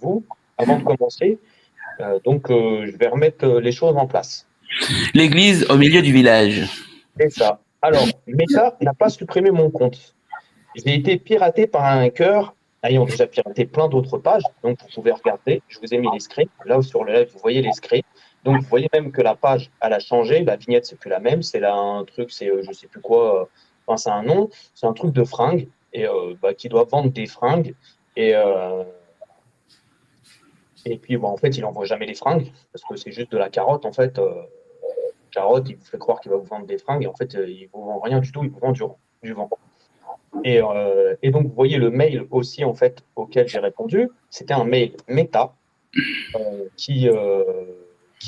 vous, avant de commencer. Je vais remettre les choses en place. L'église au milieu du village. C'est ça. Alors, Meta n'a pas supprimé mon compte. J'ai été piraté par un hacker ayant déjà piraté plein d'autres pages. Donc, vous pouvez regarder. Je vous ai mis les screens. Là, sur le live, vous voyez les screens. Donc, vous voyez même que la page, elle a changé. La vignette, c'est plus la même. C'est là un truc, c'est je sais plus quoi. Enfin, c'est un nom. C'est un truc de fringues et qui doit vendre des fringues. Et, euh, et puis, en fait, il envoie jamais les fringues parce que c'est juste de la carotte. En fait, carotte, il vous fait croire qu'il va vous vendre des fringues et en fait, il vous vend rien du tout. Il vous vend du vent. Et donc, vous voyez le mail aussi, en fait, auquel j'ai répondu. C'était un mail Meta qui,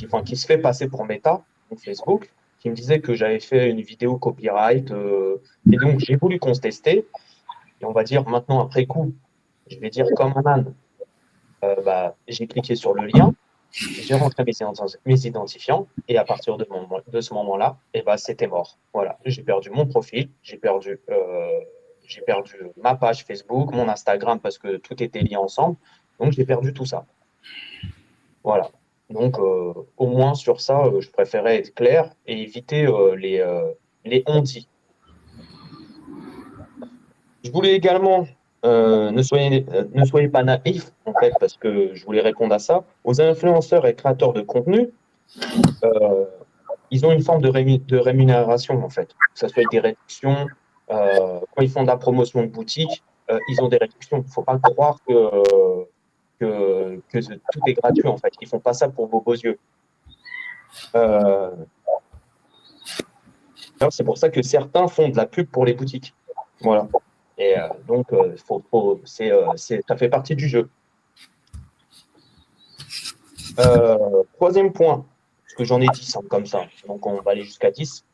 enfin, qui se fait passer pour Meta, donc Facebook, qui me disait que j'avais fait une vidéo copyright. Et donc, j'ai voulu contester. Et on va dire maintenant, après coup, je vais dire comme un âne, j'ai cliqué sur le lien, j'ai rentré mes identifiants. Et à partir de ce moment-là, c'était mort. Voilà, j'ai perdu mon profil, j'ai perdu ma page Facebook, mon Instagram parce que tout était lié ensemble. Donc, j'ai perdu tout ça. Voilà. Donc, au moins sur ça, je préférais être clair et éviter les on-dit. Je voulais également, ne soyez pas naïfs, en fait, parce que je voulais répondre à ça. Aux influenceurs et créateurs de contenu, euh, ils ont une forme de rémunération, en fait. Que ce soit des réductions, quand ils font de la promotion de boutique, ils ont des réductions. Il ne faut pas croire que tout est gratuit, en fait. Ils ne font pas ça pour vos beaux yeux. Euh, c'est pour ça que certains font de la pub pour les boutiques. Voilà. Et ça fait partie du jeu. Troisième point, parce que j'en ai 10 comme ça, donc on va aller jusqu'à 10.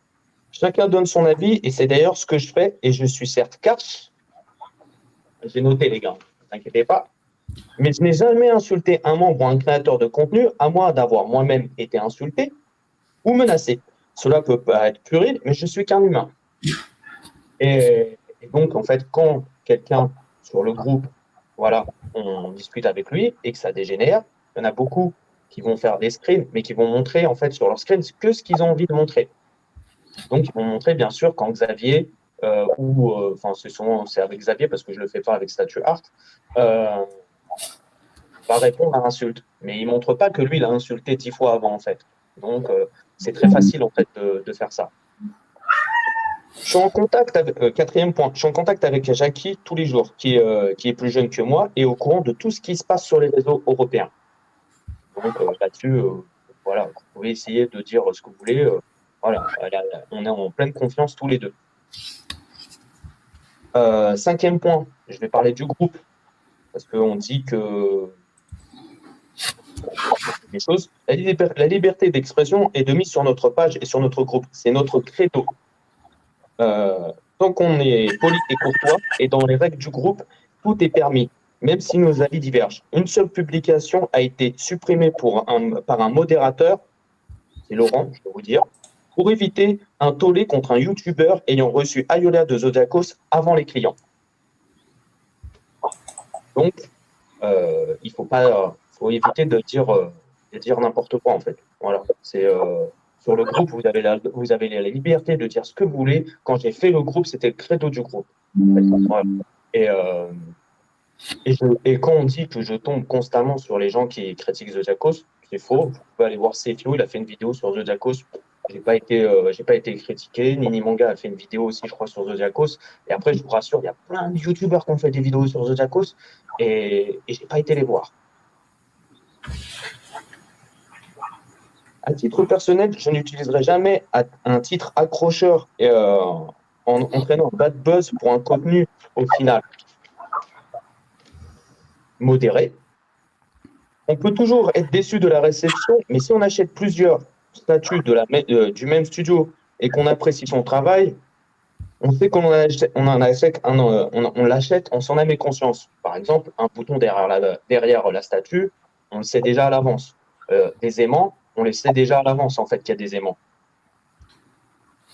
Chacun donne son avis, et c'est d'ailleurs ce que je fais, et je suis certes cash. J'ai noté, les gars, ne t'inquiétez pas. Mais je n'ai jamais insulté un membre ou un créateur de contenu, à moins d'avoir moi-même été insulté ou menacé. Cela peut paraître puéril, mais je suis qu'un humain. Et donc, en fait, quand quelqu'un sur le groupe, voilà, on discute avec lui et que ça dégénère, il y en a beaucoup qui vont faire des screens, mais qui vont montrer, en fait, sur leur screen que ce qu'ils ont envie de montrer. Donc, ils vont montrer, bien sûr, quand Xavier, c'est avec Xavier parce que je ne le fais pas avec Statue Art, euh, va répondre à l'insulte. Mais il ne montre pas que lui, il a insulté 10 fois avant, en fait. Donc, c'est très facile, en fait, de faire ça. Je suis en contact avec, quatrième point, je suis en contact avec Jackie tous les jours, qui est plus jeune que moi et au courant de tout ce qui se passe sur les réseaux européens. Donc là-dessus, voilà, vous pouvez essayer de dire ce que vous voulez. Voilà, on est en pleine confiance tous les deux. Cinquième point, je vais parler du groupe, parce qu'on dit que des choses. La liberté d'expression est de mise sur notre page et sur notre groupe. C'est notre credo. Tant qu'on est poli et courtois et dans les règles du groupe, tout est permis, même si nos avis divergent. Une seule publication a été supprimée par un modérateur, c'est Laurent, je peux vous dire, pour éviter un tollé contre un YouTuber ayant reçu Ayola de Zodiacos avant les clients. Donc, il faut éviter de dire n'importe quoi, en fait. Voilà, sur le groupe, vous avez la liberté de dire ce que vous voulez. Quand j'ai fait le groupe, c'était le credo du groupe. En fait. Voilà. Et, euh, et quand on dit que je tombe constamment sur les gens qui critiquent Zodiacos, c'est faux. Vous pouvez aller voir Sefio, il a fait une vidéo sur Zodiacos. J'ai pas été critiqué. Nini Manga a fait une vidéo aussi, je crois, sur Zodiacos. Et après, je vous rassure, il y a plein de youtubeurs qui ont fait des vidéos sur Zodiacos et j'ai pas été les voir. À titre personnel, je n'utiliserai jamais un titre accrocheur en entraînant un bad buzz pour un contenu au final modéré. On peut toujours être déçu de la réception, mais si on achète plusieurs statuts du même studio et qu'on apprécie son travail, on sait qu'on on l'achète en son âme et conscience. Par exemple, un bouton derrière la statue, on le sait déjà à l'avance. Des aimants, on les sait déjà à l'avance en fait qu'il y a des aimants.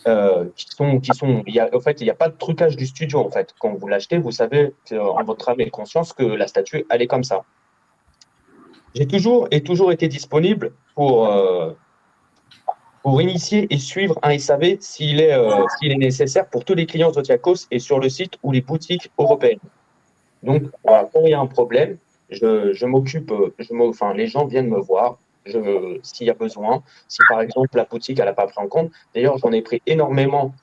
En fait, il n'y a pas de trucage du studio en fait. Quand vous l'achetez, vous savez en votre âme et conscience que la statue, elle est comme ça. J'ai toujours été disponible pour initier et suivre un SAV s'il est nécessaire pour tous les clients Zodiacos et sur le site ou les boutiques européennes. Donc, voilà, quand il y a un problème, je m'occupe, enfin, les gens viennent me voir s'il y a besoin. Si par exemple la boutique n'a pas pris en compte, d'ailleurs, j'en ai pris énormément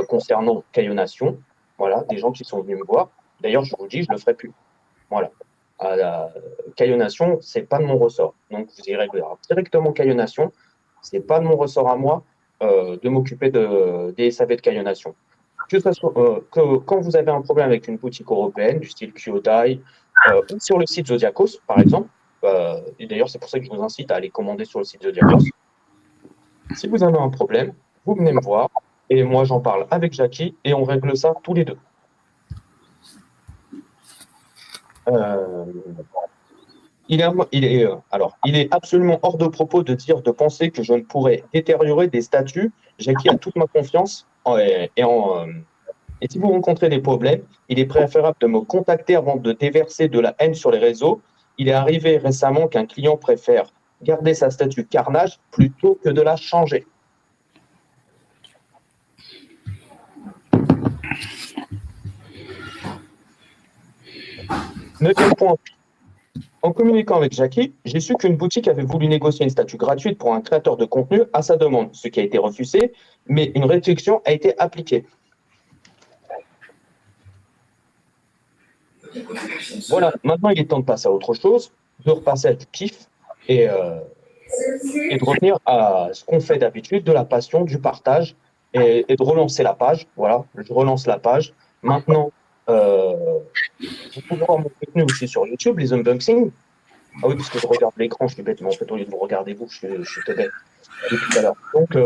concernant Caillonation. Voilà, des gens qui sont venus me voir. D'ailleurs, je vous dis, je ne le ferai plus. Voilà. À la Caillonation, ce n'est pas de mon ressort. Donc, vous irez directement Caillonation. Ce n'est pas de mon ressort à moi de m'occuper des SAV de Caillonation. Quand vous avez un problème avec une boutique européenne du style Kyodai ou sur le site Zodiacos, par exemple, et d'ailleurs, c'est pour ça que je vous incite à aller commander sur le site Zodiacos. Si vous avez un problème, vous venez me voir et moi, j'en parle avec Jackie et on règle ça tous les deux. Il est absolument hors de propos de penser que je ne pourrais détériorer des statuts. Jackie a toute ma confiance et si vous rencontrez des problèmes, il est préférable de me contacter avant de déverser de la haine sur les réseaux. Il est arrivé récemment qu'un client préfère garder sa statue carnage plutôt que de la changer. Neuvième point. En communiquant avec Jackie, j'ai su qu'une boutique avait voulu négocier une statue gratuite pour un créateur de contenu à sa demande, ce qui a été refusé, mais une réduction a été appliquée. Voilà, maintenant il est temps de passer à autre chose, de repasser à du kiff et de revenir à ce qu'on fait d'habitude, de la passion, du partage et de relancer la page. Voilà, je relance la page. Maintenant, vous pouvez voir mon contenu aussi sur YouTube, les unboxings. Ah oui, parce que je regarde l'écran, je suis bête, mais en fait, au lieu de vous regarder vous, je suis bête depuis tout à l'heure. Donc,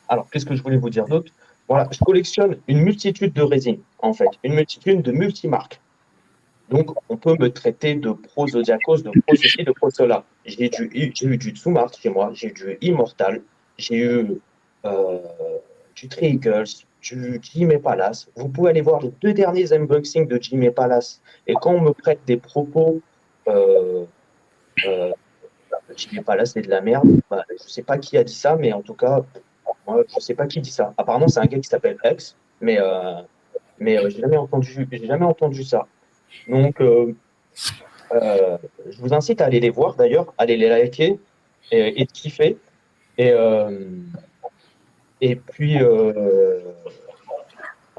alors, qu'est-ce que je voulais vous dire d'autre? Voilà, je collectionne une multitude de résines, en fait, une multitude de multimarques. Donc, on peut me traiter de pro Zodiacos, de pro ceci, de pro cela. J'ai eu du Tsumart chez moi, j'ai du Immortal, j'ai eu du Three Eagles, du Jimmy Palace. Vous pouvez aller voir les 2 derniers unboxings de Jimmy Palace. Et quand on me prête des propos, Jimmy Palace, c'est de la merde, bah, je ne sais pas qui a dit ça, mais en tout cas, moi, je ne sais pas qui dit ça. Apparemment, c'est un gars qui s'appelle X, mais j'ai jamais entendu ça. Donc, je vous incite à aller les voir d'ailleurs, à aller les liker et de kiffer. Et puis, ah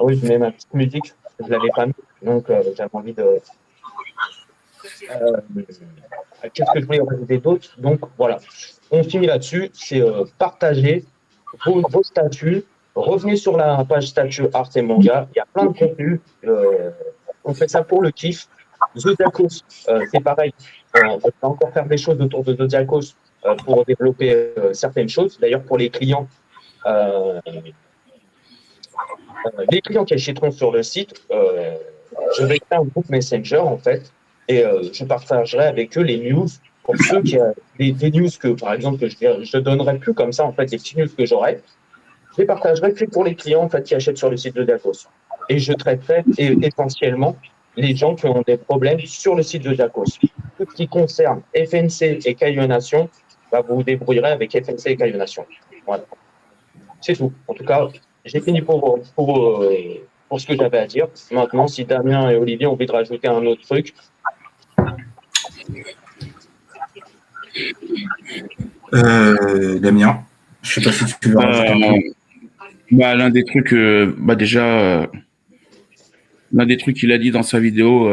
oui, je mets ma petite musique, je ne l'avais pas mis, donc j'avais envie de. Qu'est-ce que je voulais rajouter d'autre? Donc voilà, on finit là-dessus, c'est partager vos statuts, revenez sur la page statut art et manga, il y a plein de contenus, on fait ça pour le kiff. Zodiacos, c'est pareil, on va encore faire des choses autour de Zodiacos pour développer certaines choses. D'ailleurs, pour les clients qui achèteront sur le site, je vais créer un groupe Messenger en fait, et je partagerai avec eux les news pour ceux qui des news que par exemple que je donnerai plus comme ça en fait, les petites news que j'aurai, je les partagerai que pour les clients en fait qui achètent sur le site de Diakos. Et je traiterai essentiellement les gens qui ont des problèmes sur le site de Diakos. Tout ce qui concerne FNC et Caillonation, bah, vous vous débrouillerez avec FNC et Caillonation. Voilà. C'est tout. En tout cas, j'ai fini pour ce que j'avais à dire. Maintenant, si Damien et Olivier ont envie de rajouter un autre truc. Damien, je ne sais pas si tu veux rajouter un truc. L'un des trucs, l'un des trucs qu'il a dit dans sa vidéo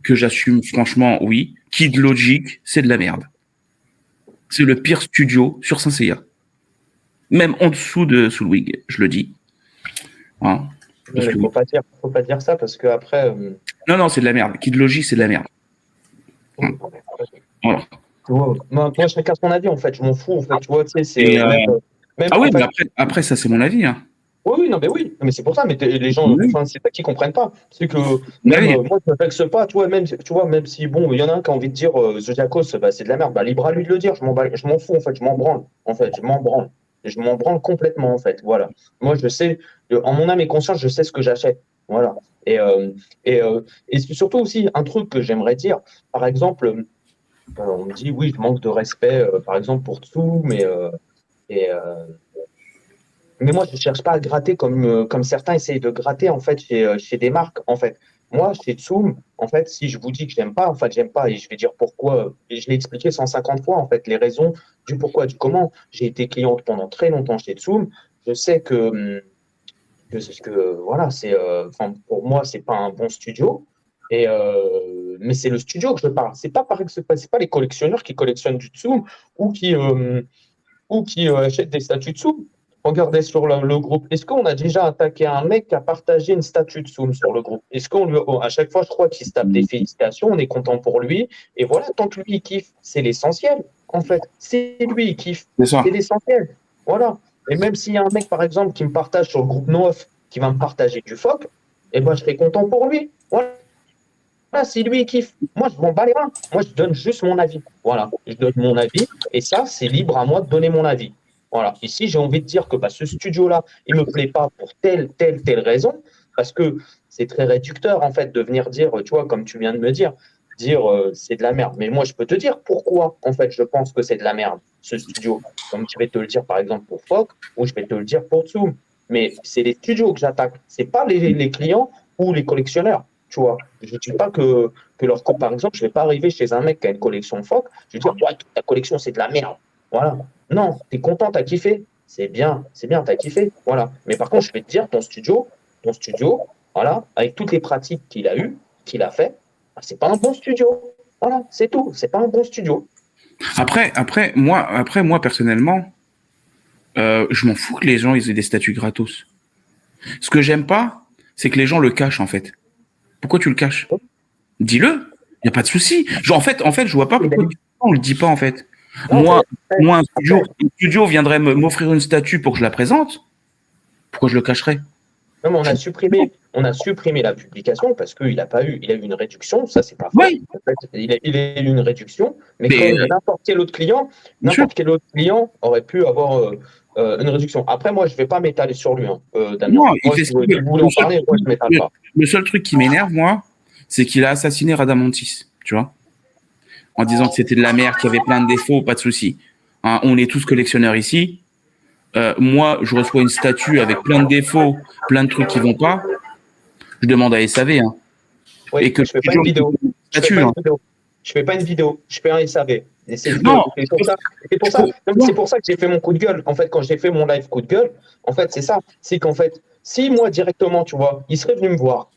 que j'assume franchement, oui. Kid Logic, c'est de la merde. C'est le pire studio sur Saint Seiya. Même en dessous de Soulwig, je le dis. Hein, Il ne faut pas dire ça parce que après. Non, c'est de la merde. Kid Logic, c'est de la merde. Voilà. Moi, chacun son avis, en fait. Je m'en fous, en fait. Tu vois, tu sais, c'est. Même, ah oui, mais après, ça, c'est mon avis. Hein. Oui, non, mais c'est pour ça. Mais les gens, enfin, c'est ça qu'ils comprennent pas. C'est que même moi, je me vexe pas. Tu vois, même si bon, il y en a un qui a envie de dire Zodiacos, bah, c'est de la merde. Bah, libre à lui de le dire. Je m'en fous, en fait. Je m'en branle. En fait, je m'en branle complètement, en fait. Voilà. Moi, je sais, en mon âme et conscience, je sais ce que j'achète. Voilà. Et, euh, et c'est surtout aussi un truc que j'aimerais dire, par exemple, on me dit oui, je manque de respect, par exemple, pour Dessous, et, euh, mais moi, je ne cherche pas à gratter comme certains essayent de gratter en fait chez des marques. En fait, moi, chez Tsum, en fait, si je vous dis que j'aime pas, en fait, j'aime pas et je vais dire pourquoi. Et je l'ai expliqué 150 fois en fait, les raisons du pourquoi, du comment. J'ai été cliente pendant très longtemps chez Tsum. Je sais que voilà, enfin, pour moi, c'est pas un bon studio. Mais c'est le studio que je parle. C'est pas les collectionneurs qui collectionnent du Tsum ou qui achètent des statues de Soum. Regardez sur le groupe. Est-ce qu'on a déjà attaqué un mec qui a partagé une statue de Soum sur le groupe? Est-ce qu'on lui, à chaque fois, je crois qu'il se tape des félicitations, on est content pour lui. Et voilà, tant que lui, il kiffe, c'est l'essentiel, en fait. C'est lui, il kiffe. C'est ça. C'est l'essentiel. Voilà. Et même s'il y a un mec, par exemple, qui me partage sur le groupe NoOff, qui va me partager du phoque, eh ben, je serai content pour lui. Voilà. Si lui, il kiffe. Moi, je m'en bats les reins. Moi, je donne juste mon avis. Voilà. Je donne mon avis. Et ça, c'est libre à moi de donner mon avis. Voilà. Et si j'ai envie de dire que bah, ce studio-là, il ne me plaît pas pour telle raison, parce que c'est très réducteur, en fait, de venir dire, tu vois, comme tu viens de me dire c'est de la merde. Mais moi, je peux te dire pourquoi, en fait, je pense que c'est de la merde, ce studio. Comme je vais te le dire, par exemple, pour Foc, ou je vais te le dire pour Zoom. Mais c'est les studios que j'attaque. C'est pas les clients ou les collectionneurs. Tu vois, je ne dis pas que leur par exemple, je ne vais pas arriver chez un mec qui a une collection Foc, je vais dire, ouais, ta collection, c'est de la merde. Voilà. Non, tu es content, tu as kiffé. C'est bien, tu as kiffé. Voilà. Mais par contre, je vais te dire, ton studio, voilà, avec toutes les pratiques qu'il a eues, qu'il a fait, bah, c'est pas un bon studio. Voilà, c'est tout. C'est pas un bon studio. Après, moi, personnellement, je m'en fous que les gens ils aient des statuts gratos. Ce que j'aime pas, c'est que les gens le cachent, en fait. Pourquoi tu le caches? Dis-le. Il n'y a pas de souci. Genre, en fait, je vois pas pourquoi on le dit pas, en fait. Non, Moi, un studio viendrait m'offrir une statue pour que je la présente. Pourquoi je le cacherais? non, mais on a supprimé la publication parce qu'il il a eu une réduction, ça c'est pas faux. Oui. En fait, il a eu une réduction, mais Mais, comme n'importe quel autre client aurait pu avoir une réduction. Après, moi, je ne vais pas m'étaler sur lui, Damien. non, il Moi, fait si vous voulez en parler, moi, je ne m'étale pas. le seul truc qui m'énerve, moi, c'est qu'il a assassiné Radamantis, tu vois, en disant que c'était de la merde, qu'il y avait plein de défauts, pas de souci. Hein, on est tous collectionneurs ici. Moi, je reçois une statue avec plein de défauts, plein de trucs qui vont pas. Je demande à SAV. Hein. Oui, Et que je fais pas une vidéo. Je fais pas une vidéo. Je fais un SAV. Et c'est pour ça que j'ai fait mon coup de gueule. En fait, quand j'ai fait mon live coup de gueule, en fait, c'est ça. C'est qu'en fait, si moi directement, tu vois, il serait venu me voir.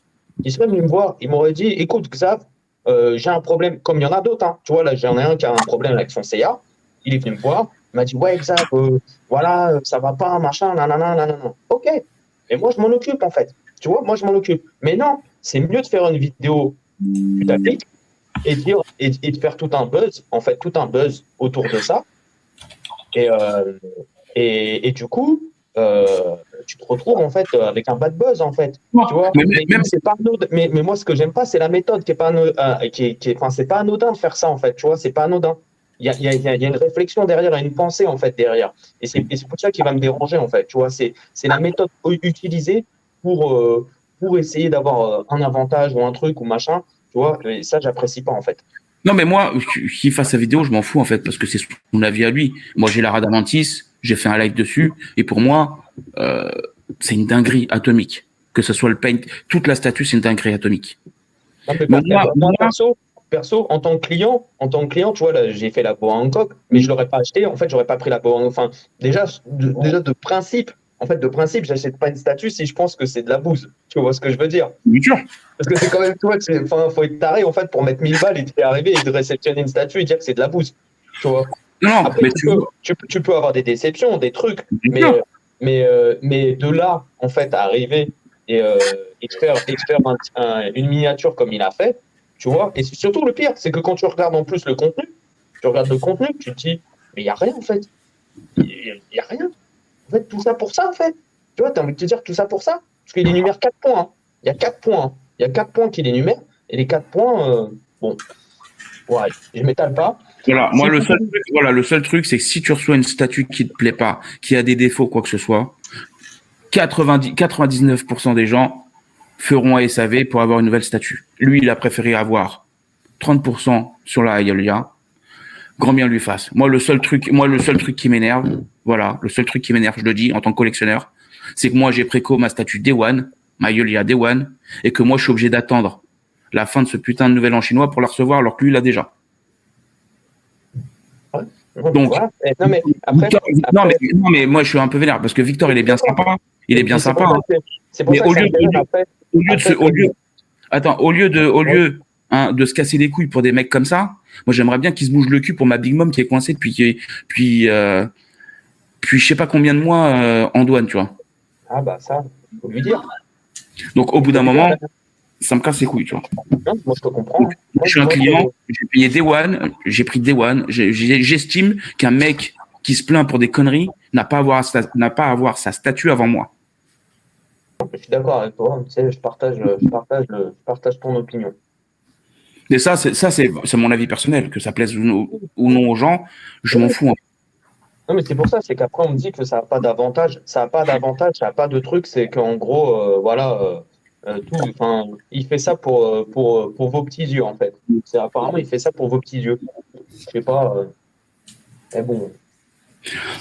Il m'aurait dit, écoute, Xav, j'ai un problème. Comme il y en a d'autres, hein. Tu vois, là, j'en ai un qui a un problème avec son CA. Il est venu me voir. Il m'a dit, ouais, Xav, voilà, ça va pas, machin, nanana, nanana. Ok. Et moi, je m'en occupe, en fait. Tu vois, moi, je m'en occupe. Mais non, c'est mieux de faire une vidéo putaclic et de faire tout un buzz, en fait, tout un buzz autour de ça. Et du coup, tu te retrouves en fait avec un bad buzz en fait. Tu vois, c'est pas anodin, mais moi ce que j'aime pas, c'est la méthode qui est pas enfin, c'est pas anodin de faire ça en fait. Tu vois, c'est pas anodin. Il y a une réflexion derrière, il y a une pensée en fait derrière. Et c'est pour ça qui va me déranger en fait. Tu vois, c'est la méthode utilisée pour essayer d'avoir un avantage ou un truc ou machin. Tu vois, et ça j'apprécie pas en fait. Non, mais moi, qu'il fasse sa vidéo, je m'en fous, en fait, parce que c'est son avis à lui. Moi, j'ai la Radamantis, j'ai fait un live dessus, et pour moi, c'est une dinguerie atomique. Que ce soit le paint, toute la statue, c'est une dinguerie atomique. Non, moi, perso, en tant que client, tu vois, là, j'ai fait la boa Hancock, mais je l'aurais pas acheté. En fait, j'aurais pas pris la boa. Enfin, déjà de principe, j'achète pas une statue si je pense que c'est de la bouse. Tu vois ce que je veux dire? Bien sûr. Parce que c'est quand même, tu vois, faut être taré en fait pour mettre 1000 balles et te faire arriver et de réceptionner une statue et dire que c'est de la bouse. Tu vois. Non, après, mais tu peux avoir des déceptions, des trucs, mais de là, en fait, à arriver et de faire une miniature comme il a fait, tu vois. Et surtout, le pire, c'est que quand tu regardes en plus le contenu, tu te dis, mais il n'y a rien, en fait. Il n'y a rien. En fait, tout ça pour ça, en fait. Tu vois, tu as envie de te dire tout ça pour ça. Parce qu'il énumère 4 points. Hein. Il y a 4 points. Hein. Il y a 4 points qu'il énumère. Et les 4 points, bon, ouais, je ne m'étale pas. Voilà, moi, le seul truc, c'est que si tu reçois une statue qui ne te plaît pas, qui a des défauts, quoi que ce soit, 99% des gens feront un SAV pour avoir une nouvelle statue. Lui, il a préféré avoir 30% sur la Hylia. Grand bien lui fasse. Moi, le seul truc qui m'énerve, voilà, le seul truc qui m'énerve, je le dis, en tant que collectionneur, c'est que moi, j'ai préco ma statue Day One, ma Hylia Day One, et que moi, je suis obligé d'attendre la fin de ce putain de nouvel an chinois pour la recevoir, alors que lui, il l'a déjà. Donc, voilà. Non, mais après, Victor, non, mais moi, je suis un peu vénère, parce que Victor, il est bien sympa. Il est bien sympa. C'est pour ça que au lieu de se casser les couilles pour des mecs comme ça, moi, j'aimerais bien qu'il se bouge le cul pour ma Big Mom qui est coincée depuis je sais pas combien de mois en douane, tu vois. Ah, bah, ça, faut lui dire. Donc, au bout d'un moment, ça me casse les couilles, tu vois. Non, moi, je te comprends. Je suis un client, j'ai payé Day One, j'ai pris Day One. J'estime qu'un mec qui se plaint pour des conneries n'a pas à avoir sa statue avant moi. Je suis d'accord avec toi. Tu sais, je partage ton opinion. Et ça, c'est mon avis personnel, que ça plaise ou non aux gens, je m'en fous. Non, mais c'est pour ça, c'est qu'après, on me dit que ça n'a pas d'avantage. Ça n'a pas d'avantage, ça n'a pas de truc. C'est qu'en gros, voilà, il fait ça pour vos petits yeux, en fait. Apparemment, il fait ça pour vos petits yeux. Je sais pas. Mais bon.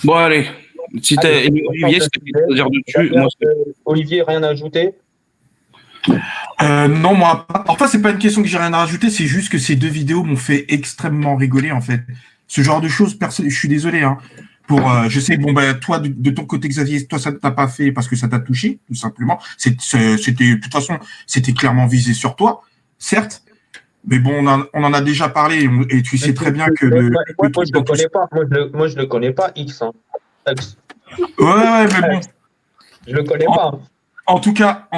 Bon, allez. Si Olivier, ce que tu veux dire dessus, Olivier, rien à ajouter? Non, moi, enfin, c'est pas une question que j'ai rien à rajouter, c'est juste que ces deux vidéos m'ont fait extrêmement rigoler, en fait. Ce genre de choses, je suis désolé, hein. Je sais, bon, ben, toi, de ton côté, Xavier, toi, ça ne t'a pas fait parce que ça t'a touché, tout simplement. De toute façon, c'était clairement visé sur toi, certes. Mais bon, on en a déjà parlé, et tu sais très bien que moi, je le connais pas. Moi, je le connais pas, X, hein. Ouais, mais bon. Je le connais pas. En tout cas,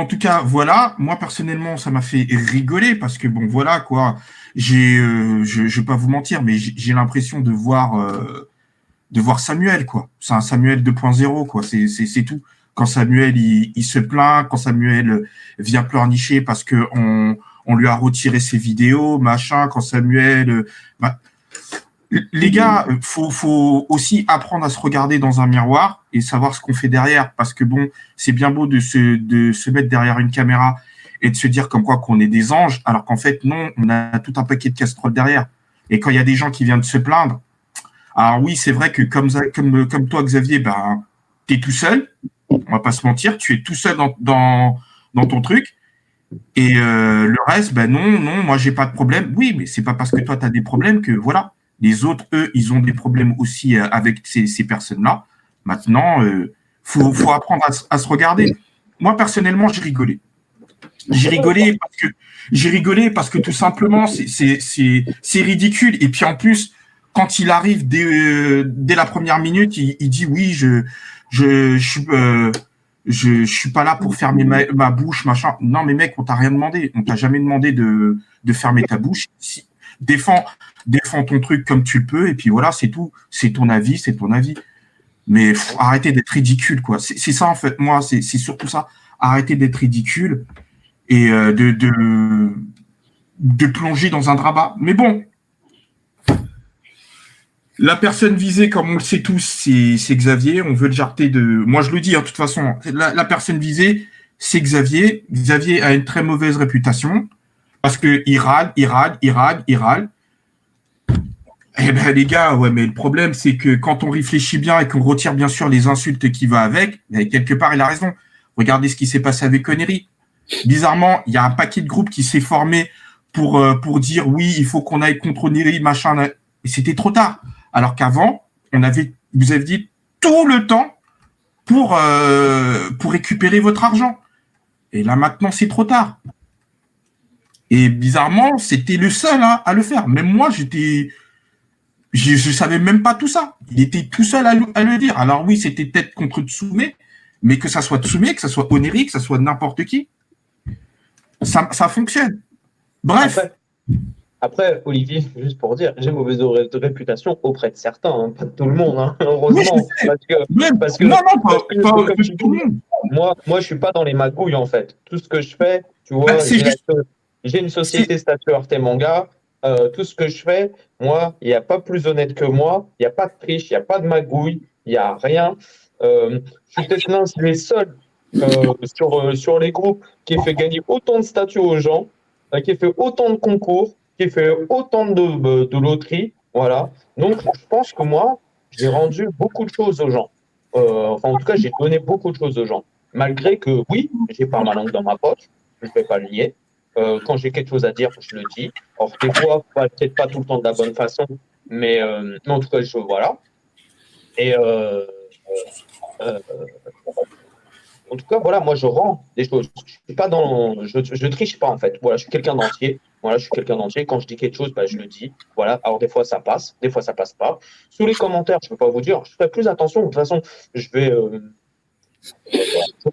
voilà. Moi, personnellement, ça m'a fait rigoler parce que bon, voilà, quoi. Je vais pas vous mentir, mais j'ai l'impression de voir Samuel, quoi. C'est un Samuel 2.0, quoi. C'est tout. Quand Samuel, il se plaint, quand Samuel vient pleurnicher parce que on lui a retiré ses vidéos, machin, quand Samuel, les gars, faut aussi apprendre à se regarder dans un miroir et savoir ce qu'on fait derrière, parce que bon, c'est bien beau de se mettre derrière une caméra et de se dire comme quoi qu'on est des anges, alors qu'en fait non, on a tout un paquet de casseroles derrière. Et quand il y a des gens qui viennent se plaindre, alors oui, c'est vrai que comme toi, Xavier, ben t'es tout seul, on va pas se mentir, tu es tout seul dans ton truc. Et le reste, ben non, moi j'ai pas de problème. Oui, mais c'est pas parce que toi tu as des problèmes que voilà. Les autres, eux, ils ont des problèmes aussi avec ces personnes-là. Maintenant, faut apprendre à se regarder. Moi, personnellement, j'ai rigolé. J'ai rigolé parce que tout simplement, c'est ridicule. Et puis en plus, quand il arrive dès la première minute, il dit oui, je suis pas là pour fermer ma bouche, machin. Non, mais mec, on t'a rien demandé. On t'a jamais demandé de fermer ta bouche. Défends ton truc comme tu le peux, et puis voilà, c'est tout. C'est ton avis. Mais arrêtez d'être ridicule, quoi. C'est ça, en fait. Moi, c'est surtout ça. Arrêtez d'être ridicule et de plonger dans un drama. Mais bon, la personne visée, comme on le sait tous, c'est Xavier. On veut le jarter de... Moi, je le dis, hein, de toute façon, la personne visée, c'est Xavier. Xavier a une très mauvaise réputation parce qu'il râle. Eh ben les gars, ouais, mais le problème, c'est que quand on réfléchit bien et qu'on retire bien sûr les insultes qui vont avec, quelque part, il a raison. Regardez ce qui s'est passé avec Connery. Bizarrement, il y a un paquet de groupes qui s'est formé pour dire oui, il faut qu'on aille contre Neri, machin. Et c'était trop tard. Alors qu'avant, vous avez dit tout le temps pour récupérer votre argent. Et là, maintenant, c'est trop tard. Et bizarrement, c'était le seul à le faire. Même moi, je savais même pas tout ça. Il était tout seul à le dire. Alors oui, c'était peut-être contre Tsume, mais que ça soit Tsume, que ça soit Oneri, que ça soit n'importe qui, ça fonctionne. Bref. Après, Olivier, juste pour dire, j'ai mauvaise réputation auprès de certains, hein, pas de tout le monde, hein, heureusement. Oui, parce que pas tout le monde. Moi, je suis pas dans les magouilles, en fait. Tout ce que je fais, tu vois, j'ai une société statut Arte Manga. Tout ce que je fais, moi, il n'y a pas plus honnête que moi, il n'y a pas de triche, il n'y a pas de magouille, il n'y a rien. Je suis peut-être l'un des seuls sur les groupes, qui fait gagner autant de statuts aux gens, qui fait autant de concours, qui fait autant de loteries. Voilà. Donc, je pense que moi, j'ai rendu beaucoup de choses aux gens. Enfin, en tout cas, j'ai donné beaucoup de choses aux gens. Malgré que, oui, j'ai pas ma langue dans ma poche, je ne vais pas le nier. Quand j'ai quelque chose à dire, je le dis. Alors, des fois, peut-être pas tout le temps de la bonne façon, mais en tout cas, voilà. Et euh, en tout cas, voilà, moi, je rends des choses. Je suis pas je triche pas, en fait. Voilà, je suis quelqu'un d'entier. Voilà, je suis quelqu'un d'entier. Quand je dis quelque chose, bah, je le dis. Voilà. Alors, des fois, ça passe. Des fois, ça passe pas. Sous les commentaires, je peux pas vous dire. Je ferai plus attention. De toute façon, je vais, je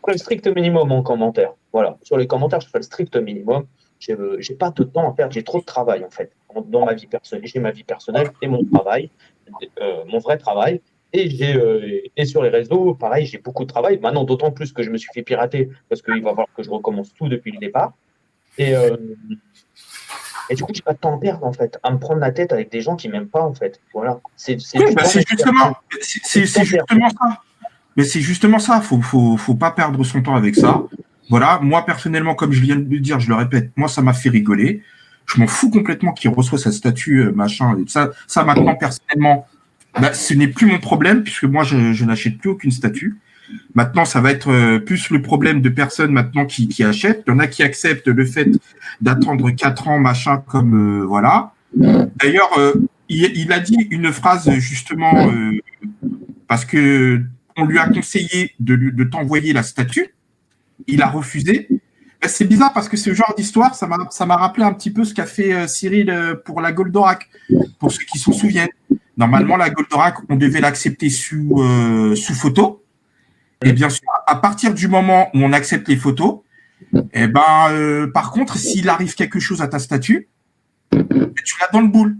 ferai le strict minimum en commentaire. Voilà. Sur les commentaires, je ferai le strict minimum. J'ai pas de temps à perdre. J'ai trop de travail, en fait, dans ma vie personnelle. J'ai ma vie personnelle et mon travail, mon vrai travail. Et sur les réseaux, pareil, j'ai beaucoup de travail. Maintenant, d'autant plus que je me suis fait pirater parce qu'il va falloir que je recommence tout depuis le départ. Et, euh, et du coup, j'ai pas de temps à perdre, en fait, à me prendre la tête avec des gens qui m'aiment pas, en fait. Voilà. C'est Oui, du bah, temps c'est justement, c'est du temps perdu. justement ça. Mais c'est justement ça. Faut pas perdre son temps avec ça. Voilà. Moi, personnellement, comme je viens de le dire, je le répète, moi, ça m'a fait rigoler. Je m'en fous complètement qu'il reçoive sa statue, machin. Et ça, maintenant, personnellement, bah, ce n'est plus mon problème puisque moi, je n'achète plus aucune statue. Maintenant, ça va être plus le problème de personnes maintenant qui achètent. Il y en a qui acceptent le fait d'attendre 4 ans, machin, comme voilà. D'ailleurs, il a dit une phrase justement parce que on lui a conseillé de t'envoyer la statue. Il a refusé. Ben, c'est bizarre parce que ce genre d'histoire, ça m'a rappelé un petit peu ce qu'a fait Cyril pour la Goldorak, pour ceux qui s'en souviennent. Normalement, la Goldorak, on devait l'accepter sous photo. Et bien sûr, à partir du moment où on accepte les photos, eh ben, par contre, s'il arrive quelque chose à ta statue, tu l'as dans le boule.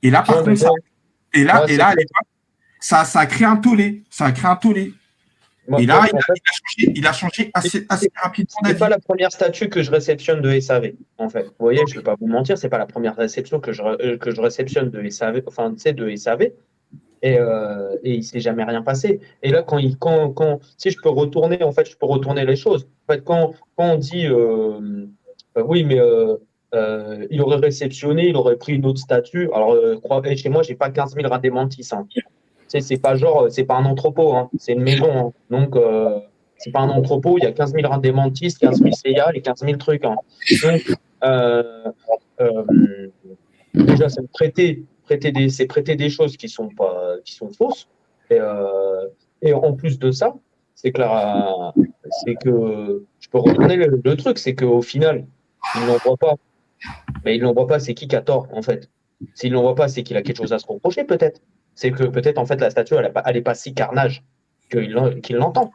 Et là, par contre, à l'époque, ça a créé un tollé. Ça a créé un tollé. Et là, il a changé assez rapidement C'est d'avis. pas la première statue que je réceptionne de SAV, en fait. Vous voyez, je ne vais pas vous mentir, c'est pas la première réception que je réceptionne de SAV, enfin, tu sais, de SAV. Et il ne s'est jamais rien passé. Et là, si je peux retourner, en fait, je peux retourner les choses. En fait, quand on dit oui, mais il aurait réceptionné, il aurait pris une autre statue. Alors, chez moi, j'ai pas 15 000 Radémantis. Hein. C'est pas genre, c'est pas un entrepôt, hein. C'est une maison. Hein. Donc, c'est pas un entrepôt, il y a 15 000 Radémantis, 15 000 Seiya, les 15 000 trucs. Hein. Donc, euh, déjà, c'est prêter des choses qui sont fausses. Et en plus de ça, c'est que je peux retourner le truc, c'est qu'au final, il ne l'envoie pas. Mais il ne l'envoie pas, c'est qui a tort, en fait. S'il ne l'envoie pas, c'est qu'il a quelque chose à se reprocher, peut-être. C'est que peut-être, en fait, la statue, elle est pas si carnage qu'il l'entend.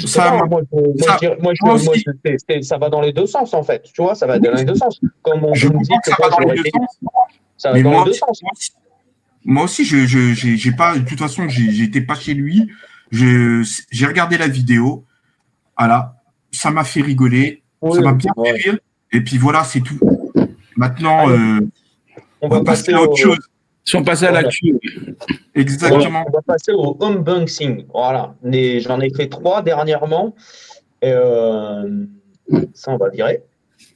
Ça va dans les deux sens, en fait. Tu vois, ça va dans les deux sens. Comme on Je me dit comprends que ça va dans les deux sens. Ça va dans les deux sens. Moi aussi, j'ai pas, de toute façon, j'étais pas chez lui. J'ai regardé la vidéo. Voilà. Ça m'a fait rigoler. Oui, ça m'a bien fait rire. Et puis voilà, c'est tout. Maintenant, on va passer à autre chose. Si on passait à l'actu. Exactement. On va passer au unboxing. Voilà. J'en ai fait 3 dernièrement. Et ça, on va virer.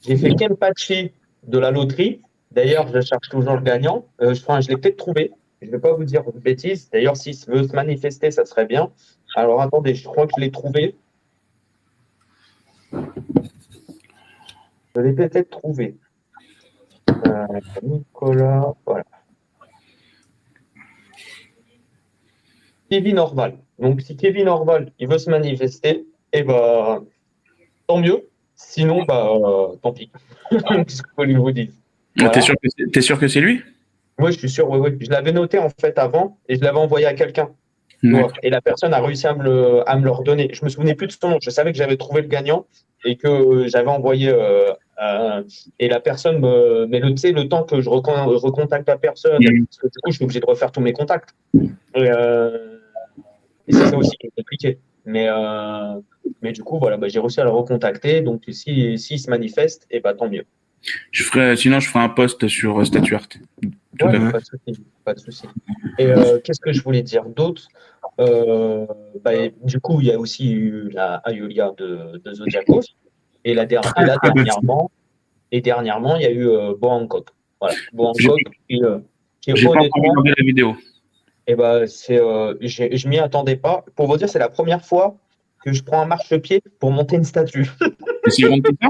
J'ai fait Kempachi de la loterie. D'ailleurs, je cherche toujours le gagnant. Je l'ai peut-être trouvé. Je ne vais pas vous dire de bêtises. D'ailleurs, s'il veut se manifester, ça serait bien. Alors, attendez, je crois que je l'ai trouvé. Je l'ai peut-être trouvé. Nicolas, voilà. Kevin Orval. Donc, si Kevin Orval, il veut se manifester, eh ben, tant mieux. Sinon, tant pis. Qu'est-ce que je vous dire. Voilà. T'es sûr que c'est lui? Oui, je suis sûr. Oui. Je l'avais noté en fait avant et je l'avais envoyé à quelqu'un. Et la personne a réussi à me le redonner. Je me souvenais plus de son nom. Je savais que j'avais trouvé le gagnant et que j'avais envoyé. Et la personne mais le temps que je recontacte la personne, parce que du coup, je suis obligé de refaire tous mes contacts. Et c'est ça aussi qui est compliqué. Mais du coup, voilà, j'ai réussi à le recontacter. Donc, s'il se manifeste, tant mieux. Sinon, je ferai un post sur StatuArt. Ouais, pas de souci. Et qu'est-ce que je voulais dire d'autre? Euh, bah, du coup, il y a aussi eu la Ayulia de Zodiacos. Et Très, là, très belle. dernièrement, il y a eu Bo Hancock. Voilà. Bo J'ai Hancock, qui j'ai pas encore honnêtement, regardé la vidéo. je m'y attendais pas. Pour vous dire, c'est la première fois que je prends un marchepied pour monter une statue. Et c'est bon, ça?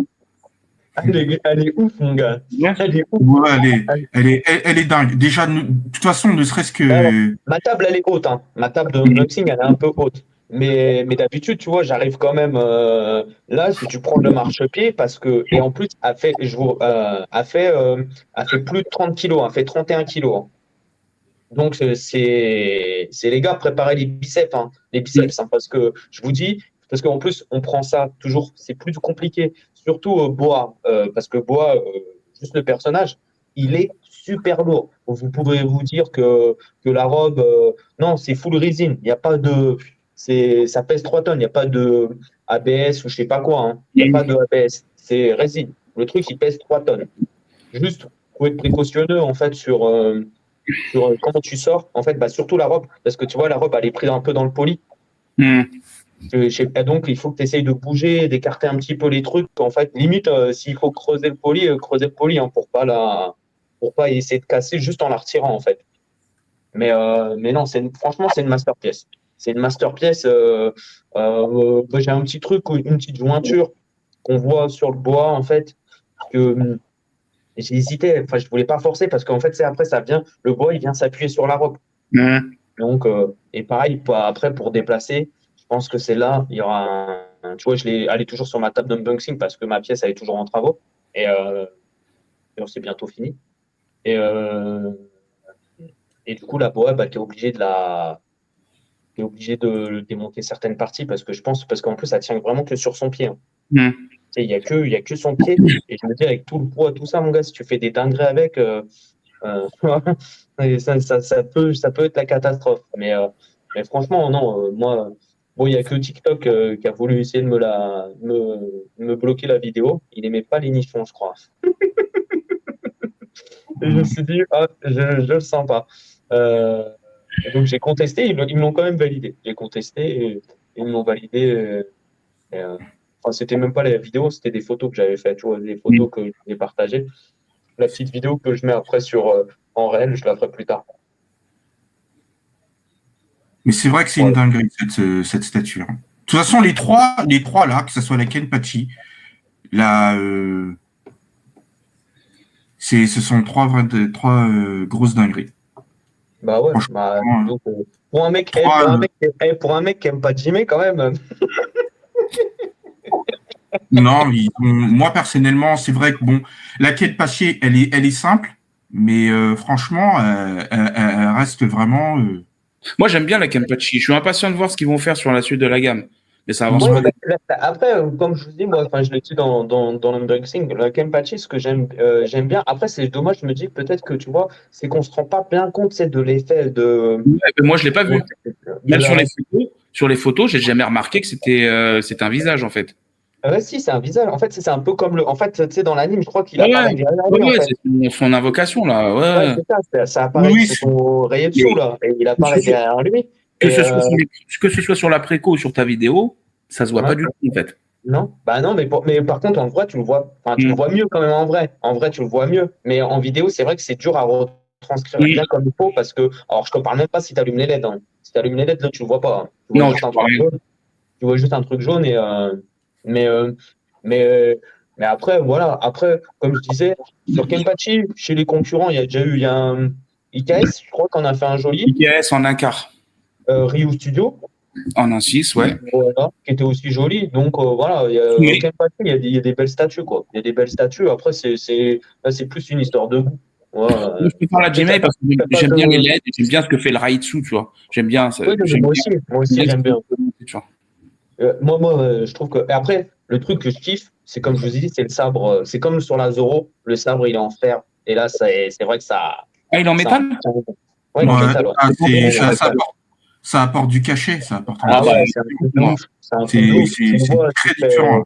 Elle est ouf, mon gars. Ouais. Elle est ouf. Ouais, Elle- elle est dingue. Déjà, de toute façon, ne serait-ce Alors, que. ma table, elle est haute, hein. Ma table de unboxing, elle est un peu haute. Mais d'habitude, tu vois, j'arrive quand même. Là, si tu prends le marchepied, parce que. Et en plus, elle fait plus de 30 kilos, elle fait 31 kilos, hein. Donc, c'est les gars, préparez les biceps, hein, parce que je vous dis, parce qu'en plus, on prend ça toujours, c'est plus compliqué, surtout Boa, parce que Boa, juste le personnage, il est super lourd. Vous pouvez vous dire que la robe, non, c'est full résine, il n'y a pas de, ça pèse 3 tonnes, il n'y a pas de ABS ou je sais pas quoi, hein. Il n'y a pas de ABS, c'est résine. Le truc, il pèse 3 tonnes. Juste, faut être précautionneux, en fait, sur comment tu sors, en fait, bah, surtout la robe, parce que tu vois, la robe, elle est prise un peu dans le poli. Hmm. Et donc, il faut que tu essayes de bouger, d'écarter un petit peu les trucs. En fait, limite, s'il faut creuser le poli, hein, pour pas essayer de casser juste en la retirant, en fait. Mais non, franchement, c'est une masterpiece. C'est une masterpiece. Bah, j'ai un petit truc, une petite jointure qu'on voit sur le bois, en fait, que j'ai hésité. Enfin, je voulais pas forcer parce qu'en fait, c'est après, ça vient, le bois, il vient s'appuyer sur la robe. Hmm. Donc, et pareil, après, pour déplacer, je pense que c'est là, il y aura tu vois, elle est toujours sur ma table d'unboxing parce que ma pièce, elle est toujours en travaux. Et d'ailleurs, c'est bientôt fini. Et, euh, et du coup, la boîte, bah, t'es obligé de démonter certaines parties parce qu'en plus, ça tient vraiment que sur son pied, hein. Hmm. Tu sais, il y a que son pied. Et je me dis, avec tout le poids, tout ça, mon gars, si tu fais des dingueries avec, et ça peut être la catastrophe. Mais franchement, non, moi, bon, il n'y a que TikTok qui a voulu essayer de me bloquer la vidéo. Il n'aimait pas les nichons, je crois. Et je me suis dit, ah, je le sens pas. Euh, et donc j'ai contesté, ils me l'ont quand même validé. J'ai contesté et ils me l'ont validé. Enfin, c'était même pas la vidéo, c'était des photos que j'avais faites, tu vois, des photos que j'ai partagées. La petite vidéo que je mets après en réel, je la ferai plus tard. Mais c'est vrai que c'est une Voilà. dinguerie, cette statue, hein. De toute façon, les trois là, que ce soit la Kenpachi, la, ce sont trois grosses dingueries. Bah ouais, bah, Franchement, donc, pour un mec, trois, pour un mec qui aime pas Jimmy, quand même. non, moi personnellement, c'est vrai que bon, la Kenpachi, elle est simple, mais franchement, elle reste vraiment. Moi, j'aime bien la Kenpachi. Je suis impatient de voir ce qu'ils vont faire sur la suite de la gamme. Mais ça avance Ouais, pas. après, comme je vous dis, moi, enfin, je l'ai dit dans l'unboxing, le Kenpachi, ce que j'aime bien. Après, c'est dommage, je me dis peut-être que tu vois, c'est qu'on se rend pas bien compte, c'est de l'effet Ouais, mais moi, je l'ai pas vu. de Même la. sur les photos, j'ai jamais remarqué que c'était un visage en fait. Ouais, si, c'est un visage. En fait, c'est un peu comme en fait, tu sais, dans l'anime, je crois qu'il Ouais, ouais, apparaît derrière ouais, lui, en ouais, fait. c'est son invocation là. Ouais, Ouais. c'est ça, ça Oui, apparaît, oui, c'est son Reietsu, Et là, et il que ce apparaît soit, derrière lui. que Et ce soit que ce soit sur la préco ou sur ta vidéo, ça se voit ouais. pas du tout en fait. Non, bah non, mais par contre, en vrai, tu le vois, enfin, tu le Mm. vois mieux quand même en vrai. En vrai, tu le vois mieux. Mais en vidéo, c'est vrai que c'est dur à retranscrire Mm. bien comme il faut parce que, alors, je te parle même pas si tu allumes les LED, hein. Si tu allumes les LED, là, tu le vois pas, hein. Tu vois Non, juste tu un vois truc rien. jaune. Tu vois juste un truc jaune mais, euh, mais, euh, mais après, voilà. Après, comme je disais, sur Kenpachi, chez les concurrents, il y a un IKS, je crois qu'on a fait un joli, IKS en un quart, Ryu Studio. en un 6, ouais. Voilà, qui était aussi joli. Donc voilà, Mais il y a des belles statues, quoi. Il y a des belles statues. Après, là, c'est plus une histoire de goût. Voilà. je préfère la Tu sais, Gmail parce que t'as pas j'aime bien les de. LED et j'aime bien ce que fait le Raitsu, tu vois. J'aime bien, Oui, non, mais moi j'aime aussi, bien ce j'aime que bien. tu vois. Je trouve que. Et après, le truc que je kiffe, c'est comme je vous ai dit, c'est le sabre. C'est comme sur la Zoro, le sabre, il est en fer. Et là, c'est vrai que Ah, il est en ça. métal? Ouais, il est en ouais, métal, ouais. ah, Il est en métal. ça apporte du cachet, ça apporte un Ah Ah ouais, bah, cachet. c'est un truc de moi. ouf. C'est un truc de ouf. Tu le C'est vois, très différent.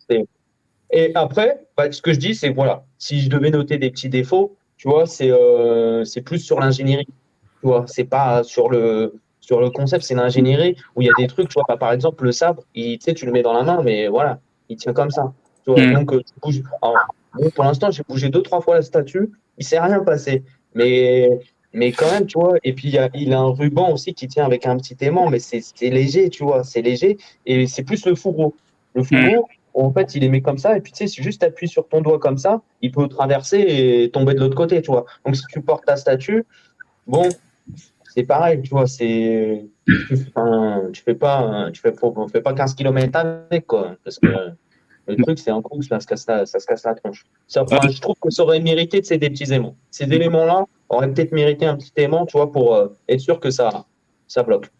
et après, bah, ce que je dis, c'est voilà, si je devais noter des petits défauts, tu vois, c'est plus sur l'ingénierie. Tu vois, c'est pas sur le. sur le concept, c'est l'ingénierie où il y a des trucs, tu vois, par exemple, le sabre, tu sais, tu le mets dans la main, mais voilà, il tient comme ça. Tu vois, donc, tu bouges. Alors, bon, pour l'instant, j'ai bougé 2-3 fois la statue, il s'est rien passé. Mais quand même, tu vois, et puis il a un ruban aussi qui tient avec un petit aimant, mais c'est léger, tu vois, c'est léger, et c'est plus le fourreau. Le fourreau, en fait, il est mis comme ça, et puis tu sais, c'est juste appuyer sur ton doigt comme ça, il peut traverser et tomber de l'autre côté, tu vois. Donc si tu portes ta statue, bon, c'est pareil, tu vois, on fait pas 15 km avec, quoi, parce que le truc, c'est un coup, ça se casse la tronche. Enfin, je trouve que ça aurait mérité de des petits aimants. Ces éléments-là auraient peut-être mérité un petit aimant, tu vois, pour être sûr que ça bloque.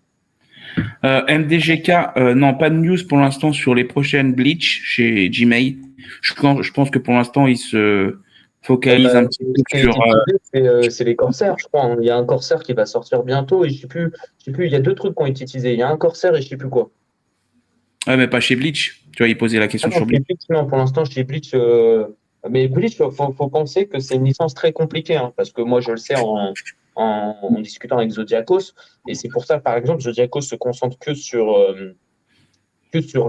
MDGK, non, pas de news pour l'instant sur les prochaines Bleach chez Gmail. Je pense que pour l'instant, ils se focalisent un petit peu sur. C'est les corsaires, je crois, hein. Il y a un corsaire qui va sortir bientôt et je sais plus, il y a deux trucs qui ont été utilisés. Il y a un corsaire et je sais plus quoi. Ouais, mais pas chez Bleach. Tu vois, ils posaient la question sur Bleach. Non, pour l'instant, chez Bleach, mais Bleach, faut penser que c'est une licence très compliquée, hein, parce que moi, je le sais en discutant avec Zodiacos, et c'est pour ça, par exemple, Zodiacos se concentre que sur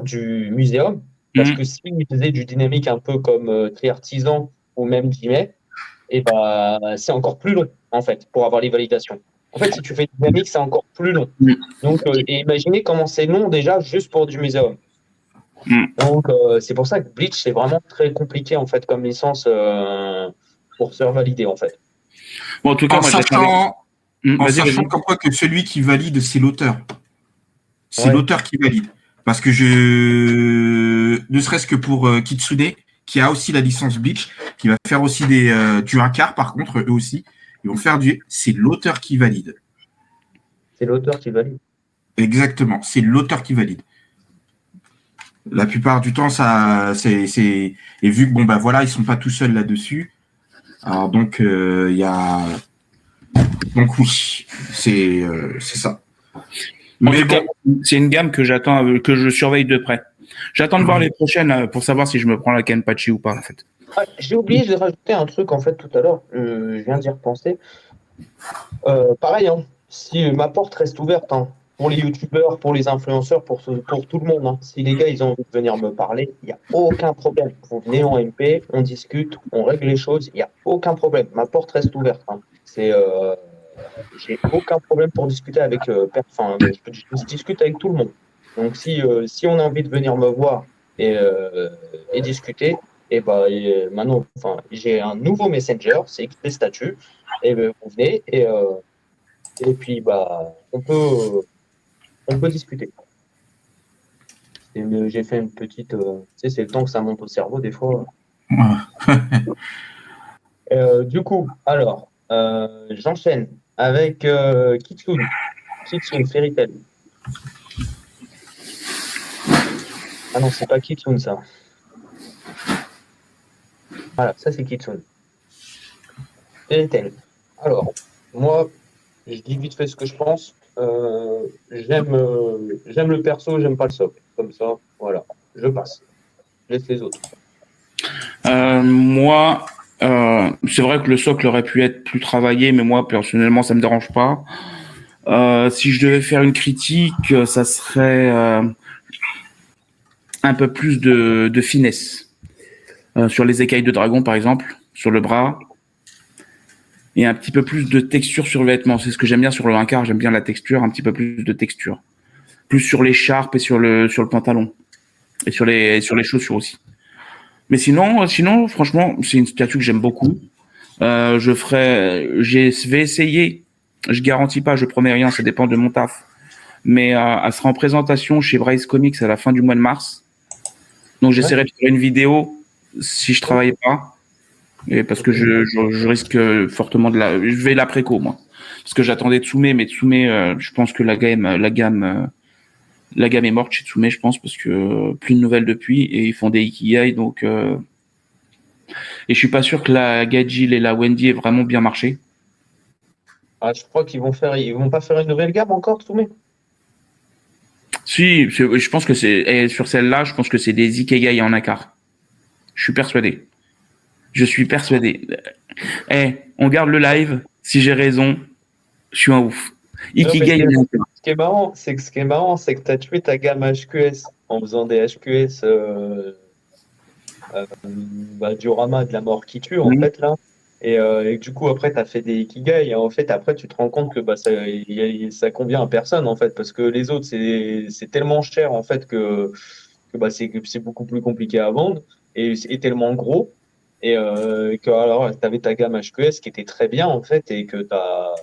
du muséum, parce que s'il faisait du dynamique un peu comme Triartisan ou même Jimet, et bah, c'est encore plus long, en fait, pour avoir les validations. En fait, si tu fais du dynamique, c'est encore plus long. Donc, et imaginez comment c'est long déjà juste pour du muséum. Donc, c'est pour ça que Bleach, c'est vraiment très compliqué, en fait, comme licence pour se faire valider, en fait. Bon, en tout cas, en sachant comme quoi que celui qui valide, c'est l'auteur. C'est l'auteur qui valide. Parce que ne serait-ce que pour Kitsune, qui a aussi la licence Bleach, qui va faire aussi du Inkar, par contre, eux aussi, ils vont faire c'est l'auteur qui valide. C'est l'auteur qui valide. Exactement, c'est l'auteur qui valide. La plupart du temps, et vu que bon bah voilà, ils sont pas tout seuls là-dessus. Alors donc il y a, donc oui, c'est ça. Mais bon, c'est une gamme que j'attends, que je surveille de près. J'attends de voir les prochaines pour savoir si je me prends la Kenpachi ou pas en fait. Ah, j'ai oublié de rajouter un truc en fait tout à l'heure. Je viens d'y repenser. Pareil, hein, si ma porte reste ouverte, hein, pour les youtubeurs, pour les influenceurs, pour tout le monde, hein. Si les gars ils ont envie de venir me parler, il n'y a aucun problème. Vous venez en MP, on discute, on règle les choses, il n'y a aucun problème. Ma porte reste ouverte. Hein. J'ai aucun problème pour discuter avec je discute avec tout le monde. Donc si on a envie de venir me voir et discuter, maintenant, j'ai un nouveau messenger, c'est XP Statut, et vous venez et puis on peut discuter. J'ai fait une petite, tu sais, c'est le temps que ça monte au cerveau des fois. Du coup, alors, j'enchaîne avec Kitsune Fairy Tail. Ah non, c'est pas Kitsune ça. Voilà, ça c'est Kitsune. Fairy Tail. Alors, moi, je dis vite fait ce que je pense. J'aime le perso, j'aime pas le socle. Comme ça, voilà, je passe. Je laisse les autres. Moi, c'est vrai que le socle aurait pu être plus travaillé, mais moi, personnellement, ça me dérange pas. Si je devais faire une critique, ça serait un peu plus de finesse. Sur les écailles de dragon, par exemple, sur le bras. Et un petit peu plus de texture sur le vêtement. C'est ce que j'aime bien sur le Inkar, j'aime bien la texture, un petit peu plus de texture. Plus sur l'écharpe et sur le pantalon. Et sur les chaussures aussi. Mais sinon, franchement, c'est une statue que j'aime beaucoup. Je vais essayer. Je garantis pas, je promets rien, ça dépend de mon taf. Mais elle sera en présentation chez Bryce Comics à la fin du mois de mars. Donc j'essaierai de faire une vidéo si je travaille pas. Et parce que je risque fortement je vais la préco, moi. Parce que j'attendais Tsume, mais Tsume, je pense que la gamme est morte chez Tsume, je pense, parce que plus de nouvelles depuis, et ils font des Ikigai, donc et je suis pas sûr que la Gajil et la Wendy aient vraiment bien marché. Ah, je crois ils vont pas faire une nouvelle gamme encore, Tsume. Si, je pense que et sur celle-là, je pense que c'est des Ikigai en Inkar. Je suis persuadé. On garde le live. Si j'ai raison, je suis un ouf. Ikigai ce en un quart. qui est marrant, c'est que tu as tué ta gamme HQS en faisant des HQS diorama de la mort qui tue, en Mhm. fait, là. Et du coup, après, tu as fait des Ikigai. Et en fait, après, tu te rends compte que ça convient à personne, en fait, parce que les autres, c'est tellement cher, en fait, que c'est beaucoup plus compliqué à vendre et tellement gros. Et que alors, tu avais ta gamme HQS qui était très bien, en fait, et que t'as